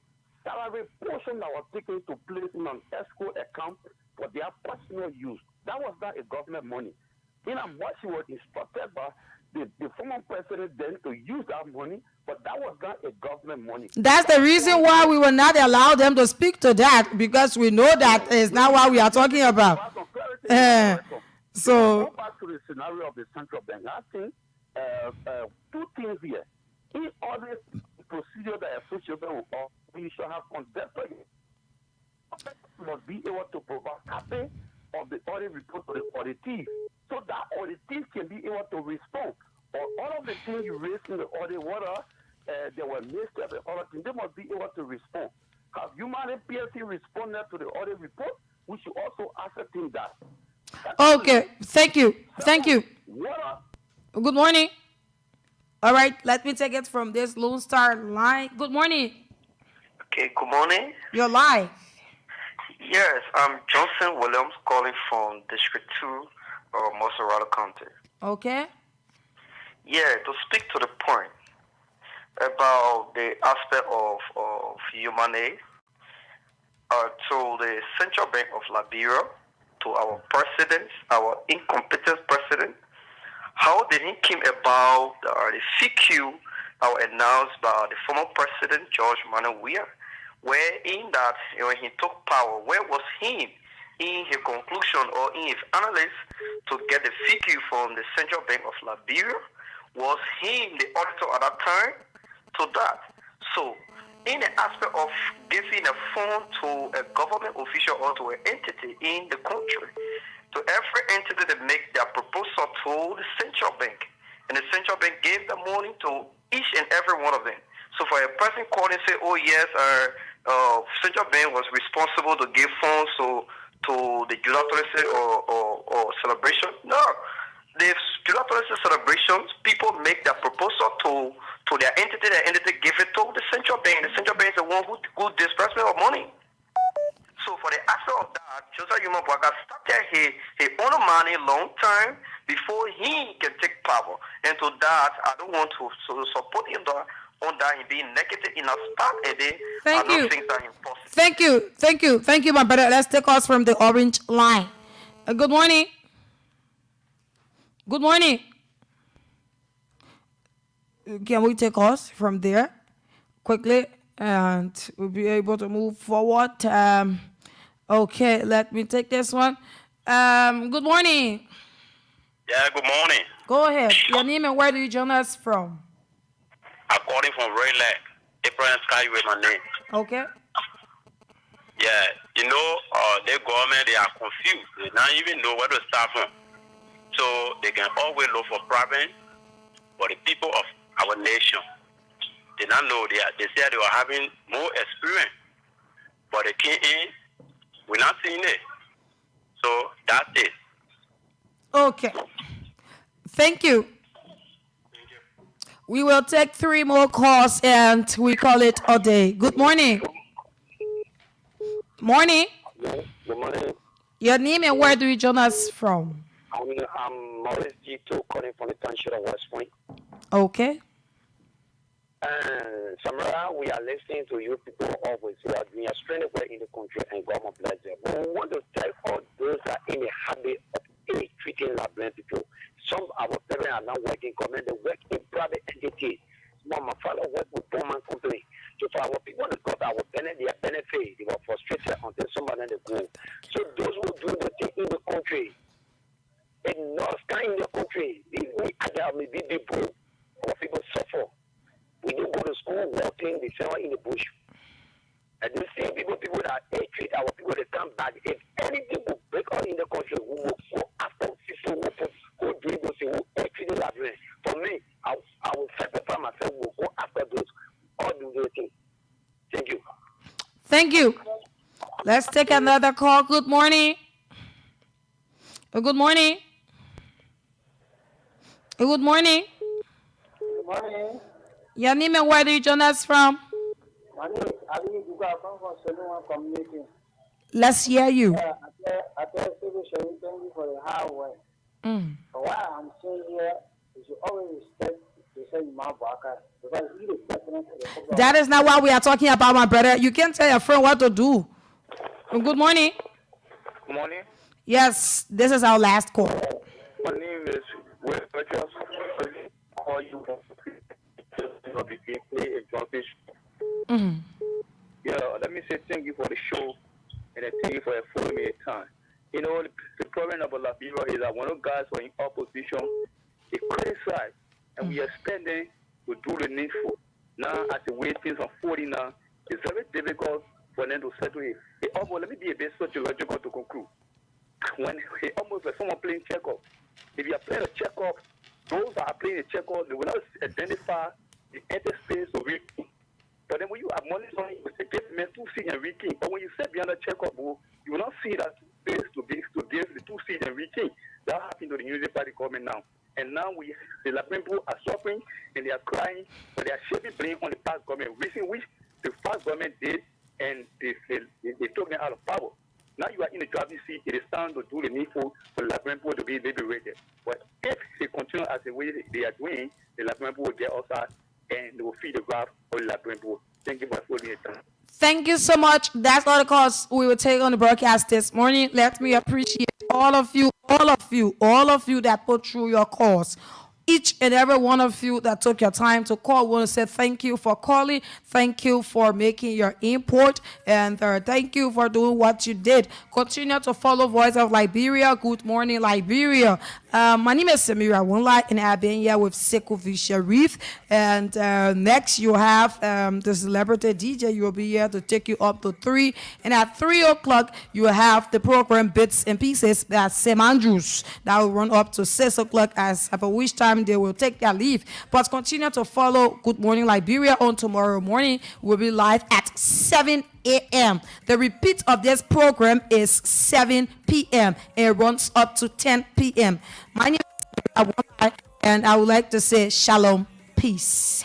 salary portion that was taken to place in an escrow account for their personal use. That was not a government money. In a much he was instructed by the former president then to use that money, but that was not a government money. That's the reason why we will not allow them to speak to that, because we know that is not what we are talking about. So go back to the scenario of the central bank. I think two things here. In all this procedure that associated with all, we should have conducted must be able to provide copy of the audit report to the auditee, so that auditees can be able to respond. Or all of the things you raised in the audit, whether they were missed and other things, they must be able to respond. Have Human PLC responded to the audit report? We should also ascertain that. Okay, thank you. Thank you. Good morning. All right, let me take it from this Lone Star line. Good morning. Okay, good morning. You're live. Yes, I'm Johnson Williams calling from District 2 of Moserado County. Okay. Yeah, to speak to the point about the aspect of human aid, to the Central Bank of Liberia, to our president, our incompetent president, how did it came about the CQ announced by the former president, George Manuel Weah, where in that when he took power, where was he in his conclusion or in his analysis to get the CQ from the Central Bank of Liberia? Was he the auditor at that time to that? So, in the aspect of giving a fund to a government official or to an entity in the country, to every entity that make their proposal to the Central Bank, and the Central Bank gave the money to each and every one of them. So for a person calling and say, oh yes, Central Bank was responsible to give funds to the July 26 or celebration, no. The July 26 celebrations, people make their proposal to their entity, the entity give it to the Central Bank. The Central Bank is the one who disbursement of money. So for the aspect of that, Joseph Yuma Bwaga started his own money long time before he can take power. And to that, I don't want to support him on that and being negative in a start and then I don't think that impossible. Thank you, my brother. Let's take us from the orange line. Good morning. Good morning. Can we take us from there quickly and we'll be able to move forward? Okay, let me take this one. Good morning. Yeah, good morning. Go ahead. Your name and where do you join us from? I'm calling from Ray Lake. Abraham Sky with my name. Okay. Yeah, the government, they are confused. They don't even know where to start from. So they can always look for problems for the people of our nation. They don't know. They said they were having more experience, but they came in, we're not seeing it. So that's it. Okay. Thank you. We will take 3 more calls and we call it a day. Good morning. Morning. Good morning. Your name and where do you join us from? I'm Maurice G2 calling from the township of West Point. Okay. Samara, we are listening to you people always. You are doing a strange work in the country and God bless them. But we want to tell all those that are in the habit of treating Liberian people. Some of our parents are not working, they work in private entities. My father worked with poor man company. So for our people that got our their benefit, they were frustrated until somebody they go. So those who do the thing in the country, in North in the country, we are maybe people, our people suffer. We don't go to school, working, they sell in the bush. And the same people that treat our people, they come back. If anything will break out in the country, we will go after people who do those things, who treat the Liberians. For me, I will sacrifice Thank you. Let's take another call. Good morning. Good morning. Good morning. Good morning. Your name and where do you join us from? My name is Ali Duga. I come from Solomon Community. Let's hear you. I tell people, thank you for the hard work. But what I'm saying here is you always respect the same Mabaka because he is definitely the That is not what we are talking about, my brother. You can't tell your friend what to do. Good morning. Good morning. Yes, this is our last call. My name is Will Rogers. Call you Yeah, let me say thank you for the show and I thank you for following me a time. You know, the problem about Liberia is that when those guys were in opposition, they criticize and we expect them to do the needful. Now, as the way things are unfolding now, it's very difficult for them to settle it. Let me be a bit sociological to conclude. When it almost like someone playing checkup, if you are playing a checkup, those that are playing a checkup, they will not identify the interspace of it. But then when you are monitoring, you say give men 2 seed and reking. But when you set behind the checkup, you will not see that space to give the 2 seed and reking. That happened to the Unity Party government now. And now the Liberian people are suffering and they are crying, but they are shaving blame on the past government, reason which the past government did and they took them out of power. Now you are in the driving seat, it is time to do the needful for the Liberian people to be liberated. But if they continue as the way they are doing, the Liberian people will get outside and they will feed the graph for the Liberian people. Thank you for following it. Thank you so much. That's all the calls we will take on the broadcast this morning. Let me appreciate all of you that put through your calls. Each and every one of you that took your time to call, we want to say thank you for calling. Thank you for making your input. And thank you for doing what you did. Continue to follow Voice of Liberia. Good morning, Liberia. My name is Samira Wunlai, and I've been here with Sekou V. Sharif. And next, you have the celebrity DJ. You will be here to take you up to 3. And at 3 o'clock, you have the program Bits and Pieces at St. Andrews. That will run up to 6 o'clock, as at which time they will take their leave. But continue to follow Good Morning Liberia on tomorrow morning. We'll be live at 7 a.m. The repeat of this program is 7 p.m. and it runs up to 10 p.m. My name is Abdullah, and I would like to say shalom, peace.